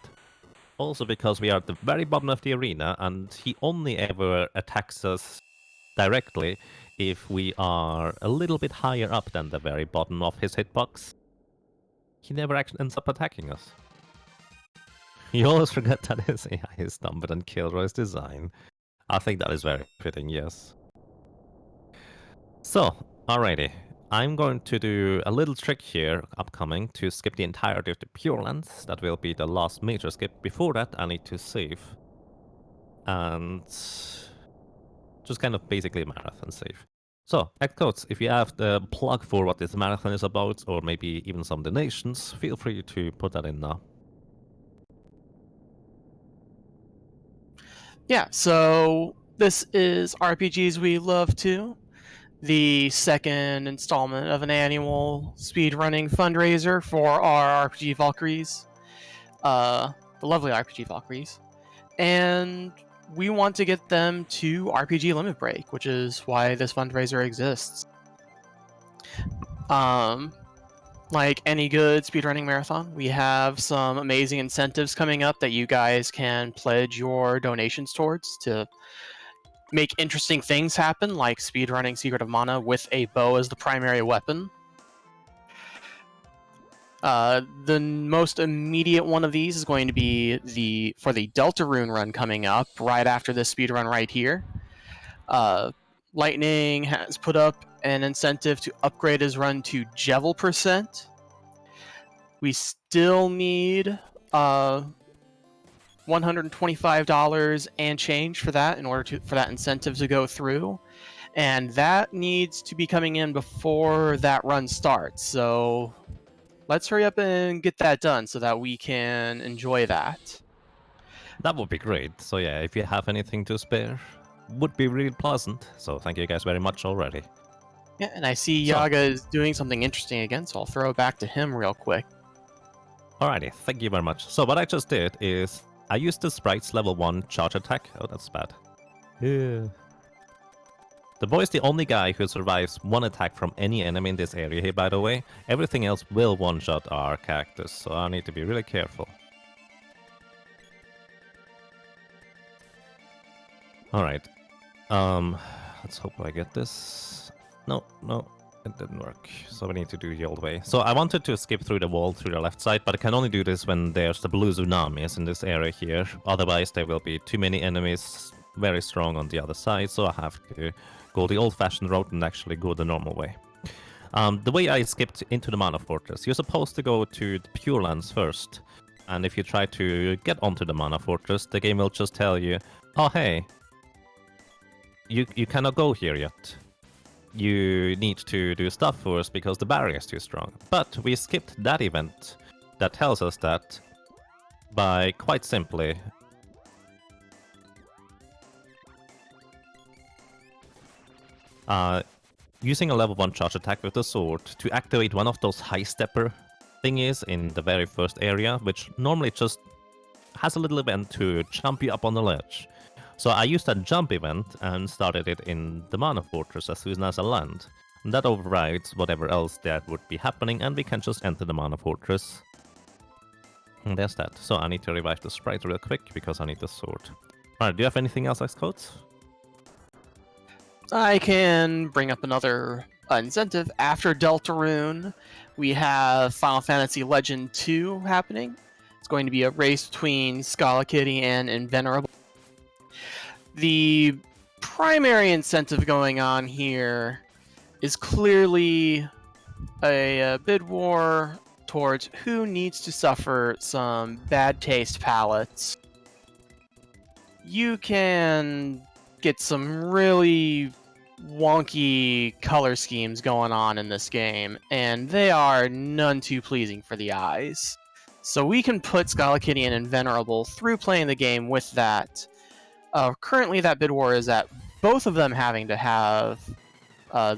Also because we are at the very bottom of the arena, and he only ever attacks us directly if we are a little bit higher up than the very bottom of his hitbox. He never actually ends up attacking us. You always forget that his AI is dumber than Kilroy's design. I think that is very fitting, yes. So, alrighty. I'm going to do a little trick here upcoming to skip the entirety of the Pure Lands. That will be the last major skip. Before that, I need to save. And just kind of basically marathon save. So, Codes, if you have the plug for what this marathon is about, or maybe even some donations, feel free to put that in now. Yeah, so this is RPGs We Love To, the second installment of an annual speedrunning fundraiser for our RPG Valkyries, the lovely RPG Valkyries. And we want to get them to RPG Limit Break, which is why this fundraiser exists. Like any good speedrunning marathon, we have some amazing incentives coming up that you guys can pledge your donations towards to make interesting things happen, like speedrunning Secret of Mana with a bow as the primary weapon. The most immediate one of these is going to be for the Deltarune run coming up right after this speedrun right here. Lightning has put up an incentive to upgrade his run to Jevel percent. We still need $125 and change for that in order for that incentive to go through, and that needs to be coming in before that run starts. So let's hurry up and get that done so that we can enjoy that. That would be great. So yeah, if you have anything to spare, would be really pleasant. So thank you guys very much already. Yeah, and I see Yaga is doing something interesting again, so I'll throw it back to him real quick. Alrighty, thank you very much. So what I just did is I used the sprite's level 1 charge attack. Oh, that's bad. Yeah. The boy is the only guy who survives one attack from any enemy in this area here, by the way. Everything else will one-shot our characters, so I need to be really careful. Alright. Let's hope I get this. No, it didn't work. So we need to do the old way. So I wanted to skip through the wall through the left side, but I can only do this when there's the blue tsunamis in this area here. Otherwise, there will be too many enemies very strong on the other side, so I have to go the old-fashioned route and actually go the normal way. The way I skipped into the Mana Fortress, you're supposed to go to the Pure Lands first. And if you try to get onto the Mana Fortress, the game will just tell you, oh hey, you cannot go here yet. You need to do stuff first because the barrier is too strong. But we skipped that event that tells us that by quite simply using a level 1 charge attack with the sword to activate one of those high stepper thingies in the very first area, which normally just has a little event to jump you up on the ledge. So I used that jump event and started it in the Mana Fortress as soon as I land. And that overrides whatever else that would be happening, and we can just enter the Mana Fortress. And there's that. So I need to revive the sprite real quick because I need the sword. Alright, do you have anything else, Xcodes? I can bring up another incentive. After Deltarune, we have Final Fantasy Legend 2 happening. It's going to be a race between Skalakitty and Invenerable. The primary incentive going on here is clearly a bid war towards who needs to suffer some bad taste palettes. You can get some really wonky color schemes going on in this game, and they are none too pleasing for the eyes. So we can put Skalakitty and Invenerable through playing the game with that. Currently, that bid war is at both of them having to have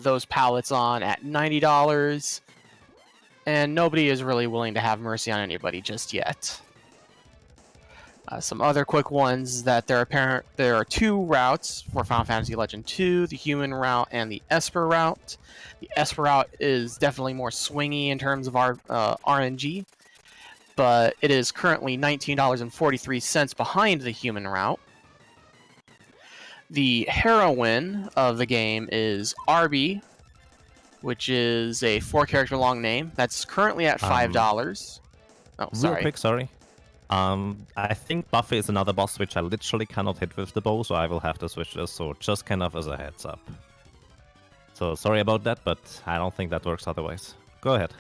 those palettes on at $90, and nobody is really willing to have mercy on anybody just yet. Some other quick ones that there are two routes for Final Fantasy Legend 2, the human route and the Esper route. The Esper route is definitely more swingy in terms of our RNG, but it is currently $19.43 behind the human route. The heroine of the game is Arby, which is a 4-character long name. That's currently at $5. Oh, sorry. Real quick, sorry. I think Buffy is another boss which I literally cannot hit with the bow, so I will have to switch this sword, just kind of as a heads up. So sorry about that, but I don't think that works otherwise. Go ahead.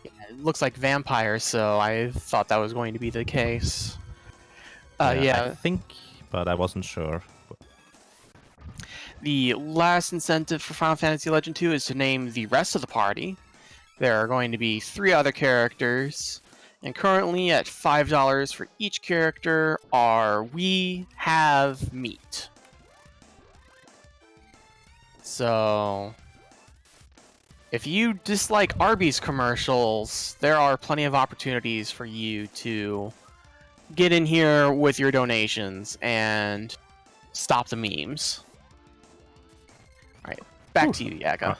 Yeah, it looks like vampire, so I thought that was going to be the case. Yeah. I think, but I wasn't sure. The last incentive for Final Fantasy Legend 2 is to name the rest of the party. There are going to be 3 other characters, and currently at $5 for each character are We Have Meat. So, if you dislike Arby's commercials, there are plenty of opportunities for you to get in here with your donations and stop the memes. Alright, back to you, Yaga.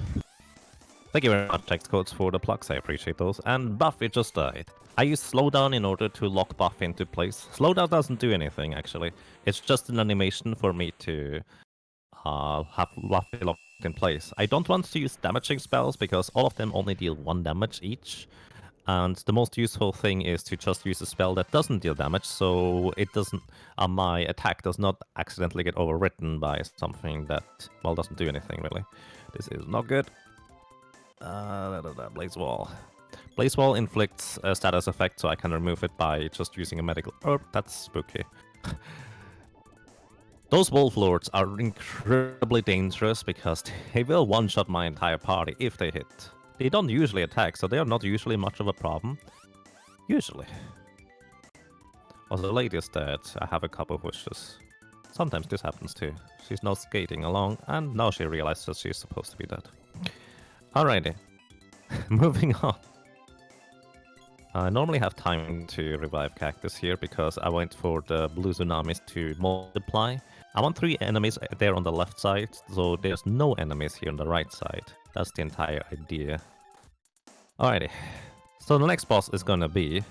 Thank you very much, Xcodes, for the plugs. I appreciate those. And Buffy just died. I used slowdown in order to lock Buff into place. Slowdown doesn't do anything, actually. It's just an animation for me to have Buffy locked in place. I don't want to use damaging spells because all of them only deal 1 damage each. And the most useful thing is to just use a spell that doesn't deal damage, so it doesn't, my attack does not accidentally get overwritten by something that, well, doesn't do anything, really. This is not good. Blaze Wall. Blaze Wall inflicts a status effect, so I can remove it by just using a medical herb. That's spooky. Those Wolf Lords are incredibly dangerous because they will one-shot my entire party if they hit. They don't usually attack, so they are not usually much of a problem. Usually. Also, the lady is dead. I have a couple of wishes. Sometimes this happens too. She's now skating along, and now she realizes she's supposed to be dead. Alrighty. Moving on. I normally have time to revive Cactus here because I went for the blue tsunamis to multiply. I want 3 enemies there on the left side, so there's no enemies here on the right side. That's the entire idea. Alrighty, so the next boss is gonna be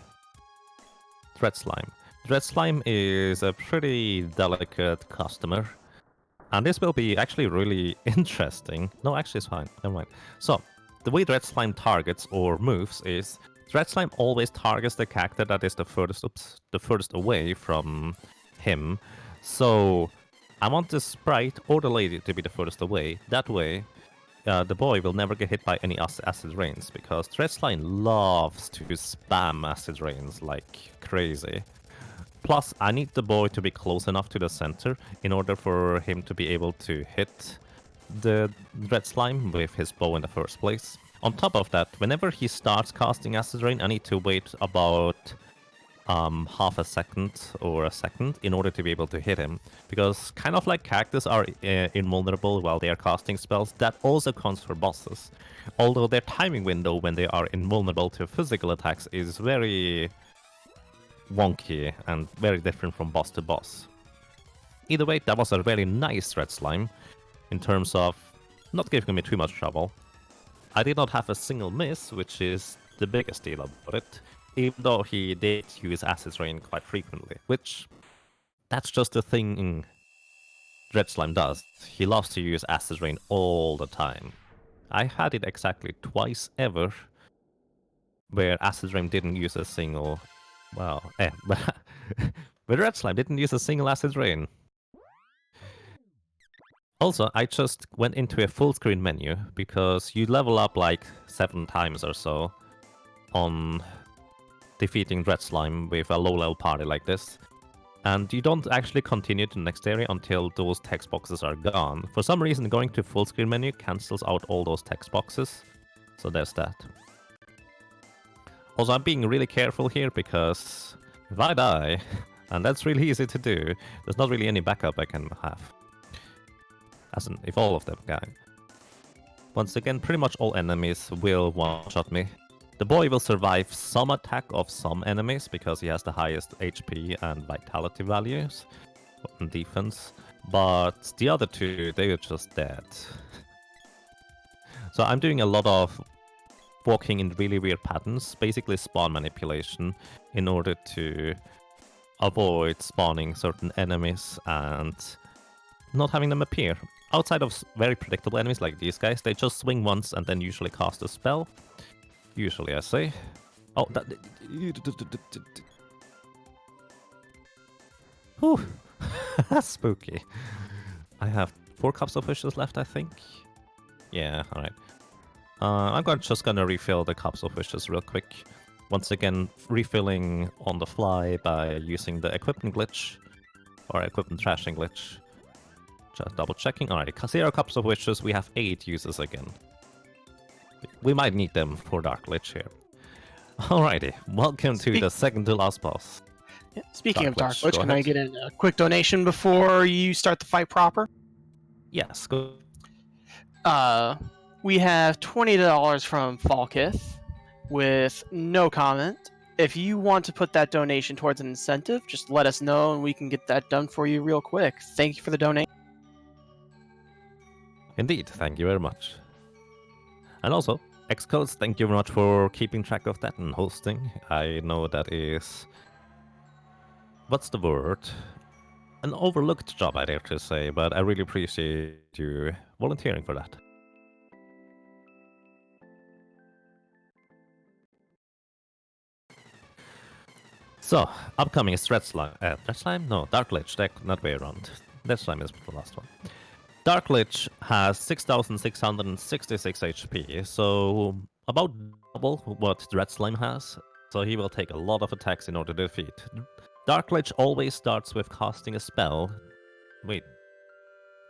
Dread Slime. Dread Slime is a pretty delicate customer, and this will be actually really interesting. No, actually it's fine, never mind. So, the way Dread Slime targets or moves is Dread Slime always targets the character that is the furthest away from him. So, I want the sprite or the lady to be the furthest away. That way, the boy will never get hit by any acid rains, because Dread Slime loves to spam acid rains like crazy. Plus, I need the boy to be close enough to the center in order for him to be able to hit the Dread Slime with his bow in the first place. On top of that, whenever he starts casting Acid Rain, I need to wait about half a second or a second in order to be able to hit him. Because kind of like Cactus are invulnerable while they are casting spells, that also counts for bosses. Although their timing window when they are invulnerable to physical attacks is very wonky and very different from boss to boss. Either way, that was a really nice Red Slime in terms of not giving me too much trouble. I did not have a single miss, which is the biggest deal about it, even though he did use Acid Rain quite frequently, which that's just the thing Red Slime does. He loves to use Acid Rain all the time. I had it exactly twice ever where Acid Rain didn't use a single... Well, but Red Slime didn't use a single Acid Rain. Also, I just went into a full screen menu because you level up like 7 times or so on defeating Dread Slime with a low level party like this. And you don't actually continue to the next area until those text boxes are gone. For some reason, going to full screen menu cancels out all those text boxes. So there's that. Also, I'm being really careful here because if I die, and that's really easy to do, there's not really any backup I can have. As in, if all of them can. Once again, pretty much all enemies will one-shot me. The boy will survive some attack of some enemies because he has the highest HP and vitality values and defense, but the other 2, they are just dead. So I'm doing a lot of walking in really weird patterns, basically spawn manipulation, in order to avoid spawning certain enemies and not having them appear. Outside of very predictable enemies like these guys, they just swing once and then usually cast a spell. Usually, I say. Oh, that... Whew. That's spooky. I have 4 cups of wishes left, I think. Yeah, alright. I'm just gonna refill the cups of wishes real quick. Once again, refilling on the fly by using the equipment glitch. Or equipment trashing glitch. Just double checking. Alright, 0 cups of wishes, we have 8 uses again. We might need them for Dark Lich here. Alrighty, welcome to the second to last boss. Yeah, speaking of Dark Lich, can I get in a quick donation before you start the fight proper? Yes, go. We have $20 from Falkith with no comment. If you want to put that donation towards an incentive, just let us know and we can get that done for you real quick. Thank you for the donation. Indeed, thank you very much. And also, Xcodes, thank you very much for keeping track of that and hosting. I know that is... What's the word? An overlooked job, I dare to say, but I really appreciate you volunteering for that. So, upcoming is Dread Slime. Dread Slime? No, Dark Lich, not way around. Dread Slime is the last one. Dark Lich has 6,666 HP, so about double what Dread Slime has, so he will take a lot of attacks in order to defeat. Dark Lich always starts with casting a spell. Wait.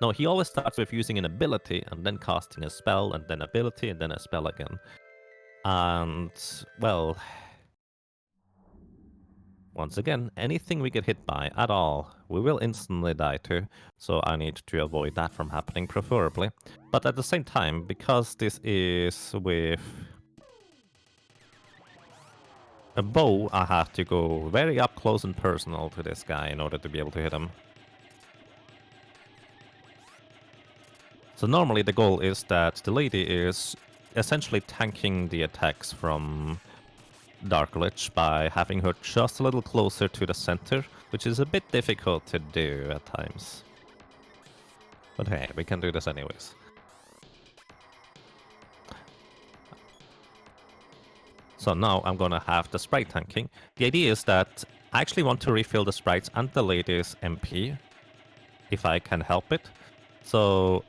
No, he always starts with using an ability, and then casting a spell, and then ability, and then a spell again. And, well... Once again, anything we get hit by at all, we will instantly die to, so I need to avoid that from happening preferably. But at the same time, because this is with a bow, I have to go very up close and personal to this guy in order to be able to hit him. So normally the goal is that the lady is essentially tanking the attacks from Dark Lich by having her just a little closer to the center, which is a bit difficult to do at times. But hey, we can do this anyways. So now I'm gonna have the sprite tanking. The idea is that I actually want to refill the sprites and the lady's MP, if I can help it. So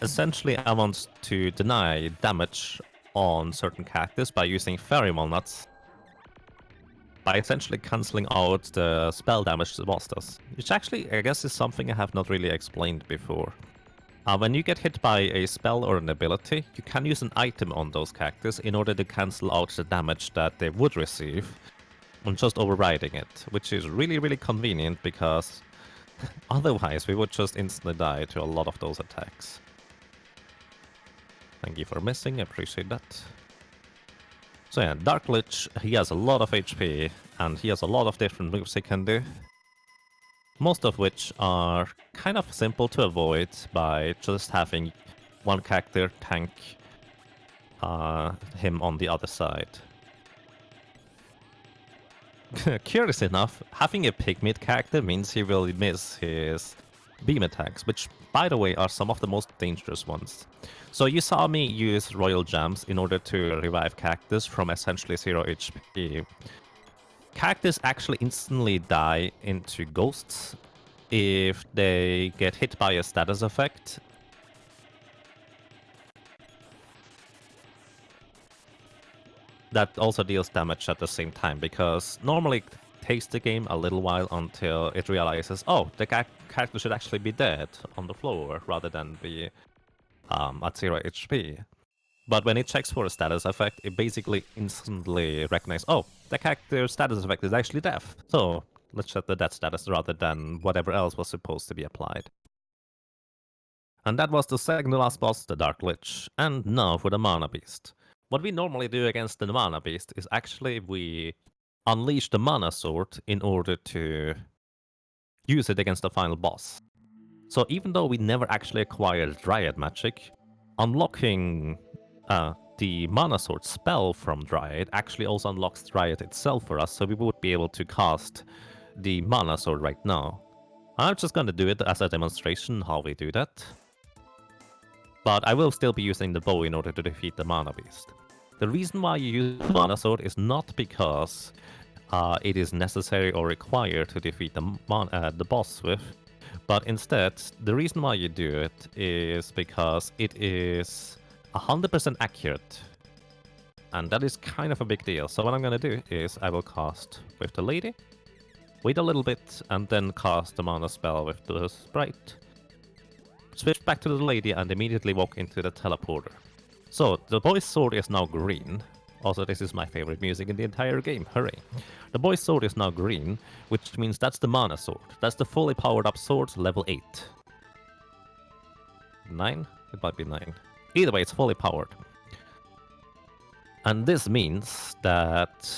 essentially I want to deny damage on certain characters by using Pheromone Nuts, by essentially cancelling out the spell damage the boss does. Which actually, I guess, is something I have not really explained before. When you get hit by a spell or an ability, you can use an item on those characters in order to cancel out the damage that they would receive on just overriding it, which is really, really convenient because otherwise we would just instantly die to a lot of those attacks. Thank you for missing, I appreciate that. So yeah, Dark Lich, he has a lot of HP, and he has a lot of different moves he can do. Most of which are kind of simple to avoid by just having one character tank him on the other side. Curious enough, having a pygmy character means he will miss his beam attacks, which, by the way, are some of the most dangerous ones. So you saw me use Royal Gems in order to revive characters from essentially 0 HP. Characters actually instantly die into ghosts if they get hit by a status effect. That also deals damage at the same time, because normally it takes the game a little while until it realizes, oh, the character should actually be dead on the floor rather than be at 0 HP. But when it checks for a status effect, it basically instantly recognizes, oh, the character's status effect is actually death. So let's set the death status rather than whatever else was supposed to be applied. And that was the second to last boss, the Dark Lich. And now for the Mana Beast. What we normally do against the Mana Beast is actually we unleash the Mana Sword in order to use it against the final boss. So even though we never actually acquired Dryad magic, unlocking the Mana Sword spell from Dryad actually also unlocks Dryad itself for us, so we would be able to cast the Mana Sword right now. I'm just gonna do it as a demonstration how we do that. But I will still be using the bow in order to defeat the Mana Beast. The reason why you use the Mana Sword is not because it is necessary or required to defeat the boss with, but instead, the reason why you do it is because it is 100% accurate. And that is kind of a big deal. So what I'm going to do is I will cast with the lady, wait a little bit, and then cast the mana spell with the sprite. Switch back to the lady and immediately walk into the teleporter. So, the boy's sword is now green. Also, this is my favorite music in the entire game, hooray. The boy's sword is now green, which means that's the mana sword. That's the fully powered up sword, level 8. 9? It might be 9. Either way, it's fully powered. And this means that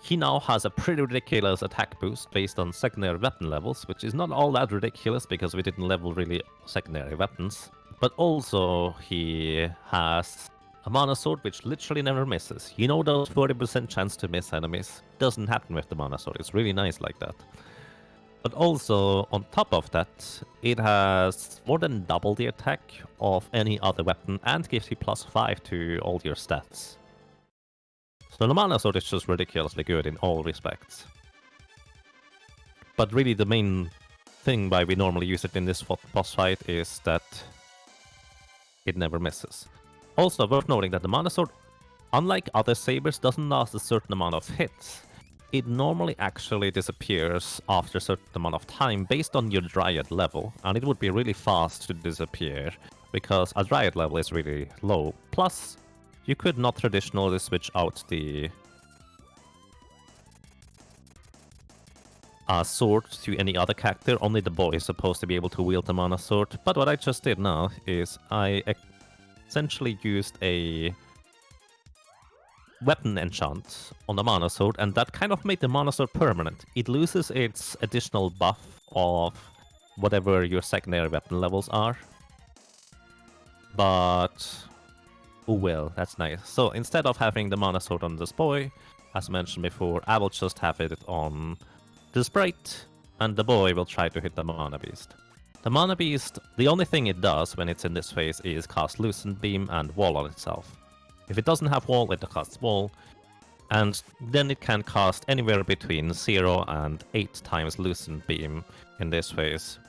he now has a pretty ridiculous attack boost based on secondary weapon levels, which is not all that ridiculous because we didn't level really secondary weapons. But also, he has a mana sword which literally never misses. You know those 40% chance to miss enemies? Doesn't happen with the mana sword, it's really nice like that. But also, on top of that, it has more than double the attack of any other weapon and gives you +5 to all your stats. So the mana sword is just ridiculously good in all respects. But really the main thing why we normally use it in this boss fight is that it never misses. Also worth noting that the mana sword, unlike other sabers, doesn't last a certain amount of hits. It normally actually disappears after a certain amount of time based on your Dryad level, and it would be really fast to disappear because a Dryad level is really low. Plus, you could not traditionally switch out the sword to any other character. Only the boy is supposed to be able to wield the mana sword. But what I just did now is I essentially used a weapon enchant on the Mana Sword, and that kind of made the Mana Sword permanent. It loses its additional buff of whatever your secondary weapon levels are. But... oh well, that's nice. So instead of having the Mana Sword on this boy, as mentioned before, I will just have it on the Sprite, and the boy will try to hit the Mana Beast. The Mana Beast, the only thing it does when it's in this phase is cast Lucent Beam and Wall on itself. If it doesn't have Wall, it casts Wall, and then it can cast anywhere between 0 and 8 times Lucent Beam in this phase.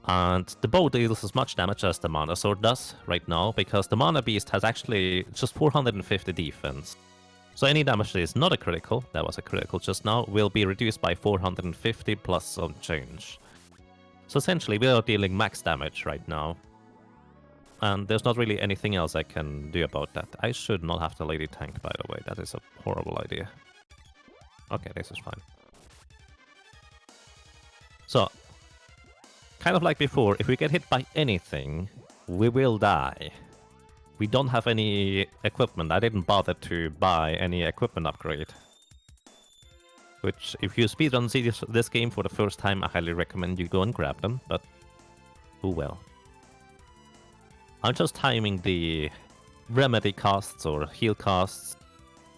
And the bow deals as much damage as the Mana Sword does right now, because the Mana Beast has actually just 450 defense. So any damage that is not a critical, that was a critical just now, will be reduced by 450 plus some change. So essentially we are dealing max damage right now. And there's not really anything else I can do about that. I should not have the lady tank, by the way. That is a horrible idea. Okay, this is fine. So, kind of like before, if we get hit by anything, we will die. We don't have any equipment. I didn't bother to buy any equipment upgrade. Which, if you speedrun this game for the first time, I highly recommend you go and grab them, but oh well. I'm just timing the remedy costs or heal costs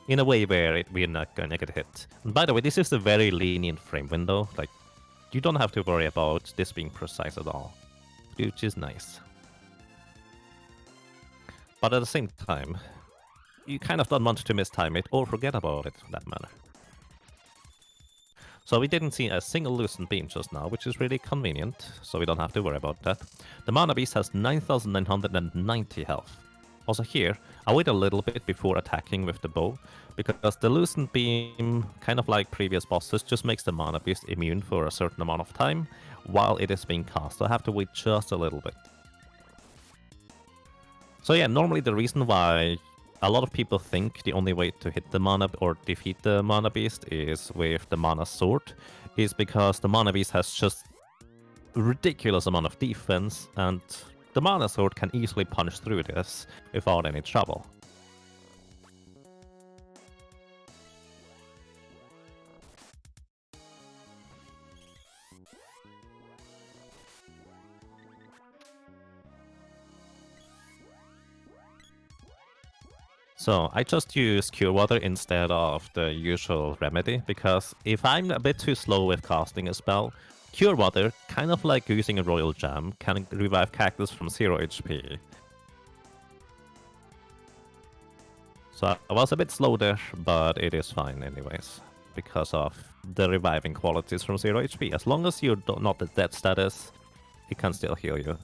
in a way where we're not gonna get hit. And by the way, this is a very lenient frame window. Like, you don't have to worry about this being precise at all, which is nice. But at the same time, you kind of don't want to mistime it or forget about it for that matter. So we didn't see a single Lucent Beam just now, which is really convenient, so we don't have to worry about that. The Mana Beast has 9,990 health. Also here, I wait a little bit before attacking with the bow, because the Lucent Beam, kind of like previous bosses, just makes the Mana Beast immune for a certain amount of time while it is being cast, so I have to wait just a little bit. So yeah, normally the reason why a lot of people think the only way to hit the Mana or defeat the Mana Beast is with the Mana Sword, is because the Mana Beast has just a ridiculous amount of defense, and the Mana Sword can easily punch through this without any trouble. So I just use Cure Water instead of the usual remedy, because if I'm a bit too slow with casting a spell, Cure Water, kind of like using a Royal Jam, can revive Cactus from 0 HP. So I was a bit slow there, but it is fine anyways, because of the reviving qualities from 0 HP. As long as you're not at dead status, it can still heal you.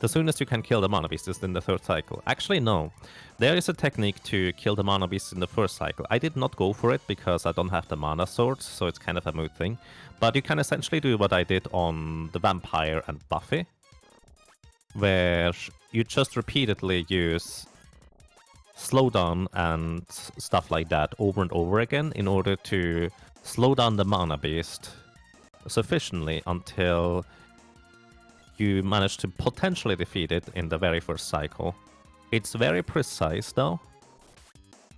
The soonest you can kill the Mana Beast is in the third cycle. Actually, no. There is a technique to kill the Mana Beast in the first cycle. I did not go for it because I don't have the Mana Sword, so it's kind of a moot thing. But you can essentially do what I did on the Vampire and Buffy, where you just repeatedly use slowdown and stuff like that over and over again in order to slow down the Mana Beast sufficiently until you manage to potentially defeat it in the very first cycle. It's very precise though,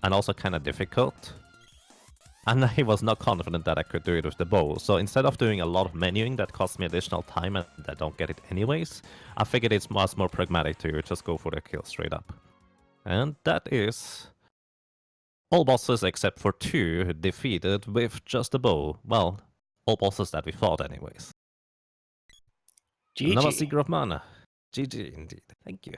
and also kind of difficult. And I was not confident that I could do it with the bow, so instead of doing a lot of menuing that costs me additional time and I don't get it anyways, I figured it's much more pragmatic to just go for the kill straight up. And that is all bosses except for 2 defeated with just a bow. Well, all bosses that we fought anyways. GG. Another Seeker of Mana. GG indeed. Thank you.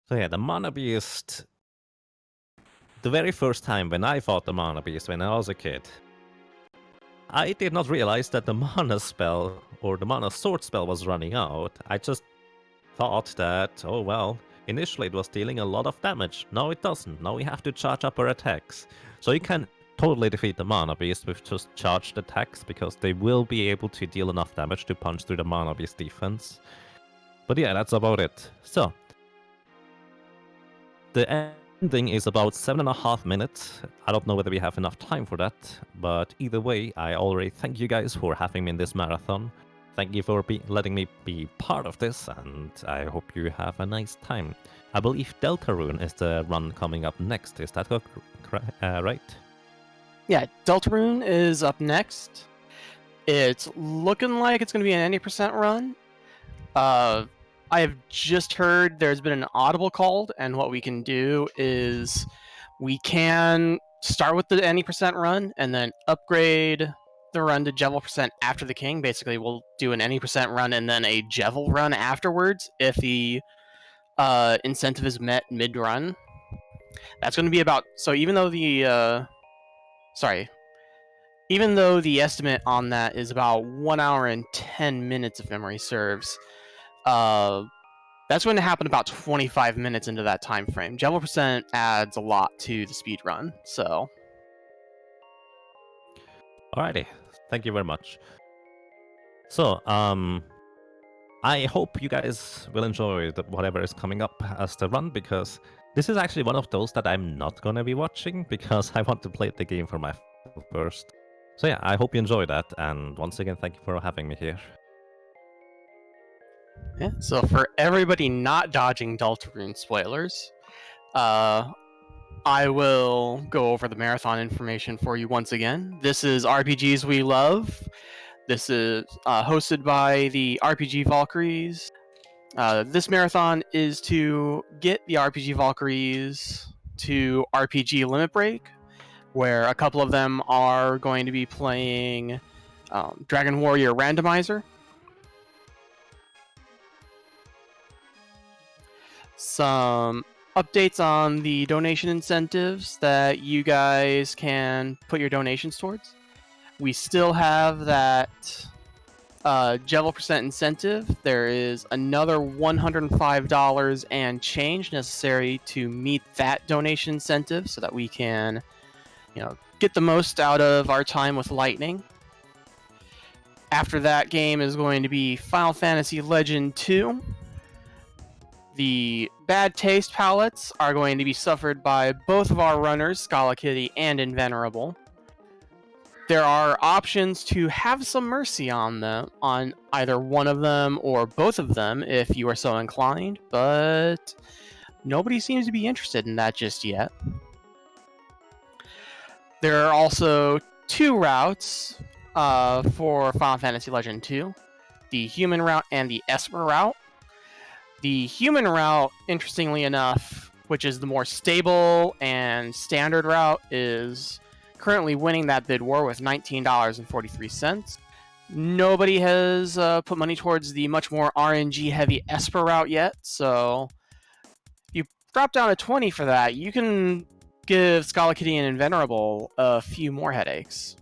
So yeah, the Mana Beast. The very first time when I fought the Mana Beast when I was a kid, I did not realize that the Mana spell, or the Mana Sword spell, was running out. I just thought that, oh well, initially it was dealing a lot of damage. No, it doesn't. Now we have to charge up our attacks. So you can totally defeat the Mana Beast with just charged attacks, because they will be able to deal enough damage to punch through the Mana Beast defense. But yeah, that's about it. So, the ending is about 7.5 minutes. I don't know whether we have enough time for that, but either way, I already thank you guys for having me in this marathon. Thank you for letting me be part of this, and I hope you have a nice time. I believe Deltarune is the run coming up next. Is that right? Yeah, Deltarune is up next. It's looking like it's going to be an 90% run. I have just heard there's been an audible called, and what we can do is we can start with the 90% run and then upgrade the run to Jevil percent after the king. Basically, we'll do an 90% run and then a Jevil run afterwards if the incentive is met mid-run. That's going to be about... So even though the... Even though the estimate on that is about 1 hour and 10 minutes if memory serves, that's going to happen about 25 minutes into that time frame. Jevil percent adds a lot to the speed run, so... Alrighty, thank you very much. So, I hope you guys will enjoy whatever is coming up as the run, because this is actually one of those that I'm not gonna be watching, because I want to play the game for myself first. So yeah, I hope you enjoy that, and once again, thank you for having me here. Yeah, so for everybody not dodging Deltarune spoilers, I will go over the marathon information for you once again. This is RPGs We Love. This is hosted by the RPG Valkyries. This marathon is to get the RPG Valkyries to RPG Limit Break, where a couple of them are going to be playing Dragon Warrior Randomizer. Some updates on the donation incentives that you guys can put your donations towards. We still have that Jevil percent incentive. There is another $105 and change necessary to meet that donation incentive so that we can, get the most out of our time with Lightning. After that game is going to be Final Fantasy Legend 2. The bad taste palettes are going to be suffered by both of our runners, Scala Kitty and Invenerable. There are options to have some mercy on them, on either one of them or both of them if you are so inclined, but nobody seems to be interested in that just yet. There are also 2 routes for Final Fantasy Legend 2, the human route and the Esper route. The human route, interestingly enough, which is the more stable and standard route, is currently winning that bid war with $19.43. Nobody has put money towards the much more RNG-heavy Esper route yet, so if you drop down to 20 for that, you can give Scala Kitty and Invenerable a few more headaches.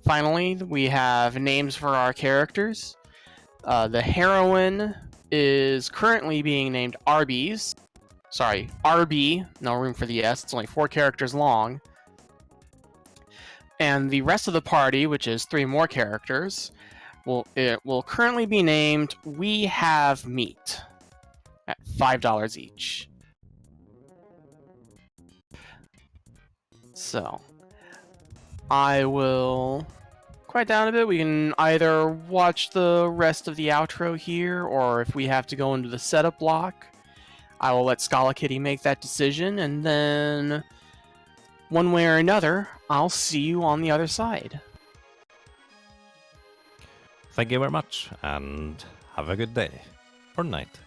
Finally, we have names for our characters. The heroine is currently being named Arby's. Sorry, RB, no room for the S, it's only 4 characters long. And the rest of the party, which is 3 more characters, will currently be named We Have Meat at $5 each. So, I will quiet down a bit. We can either watch the rest of the outro here, or if we have to go into the setup block, I will let Scala Kitty make that decision, and then one way or another, I'll see you on the other side. Thank you very much, and have a good day or night.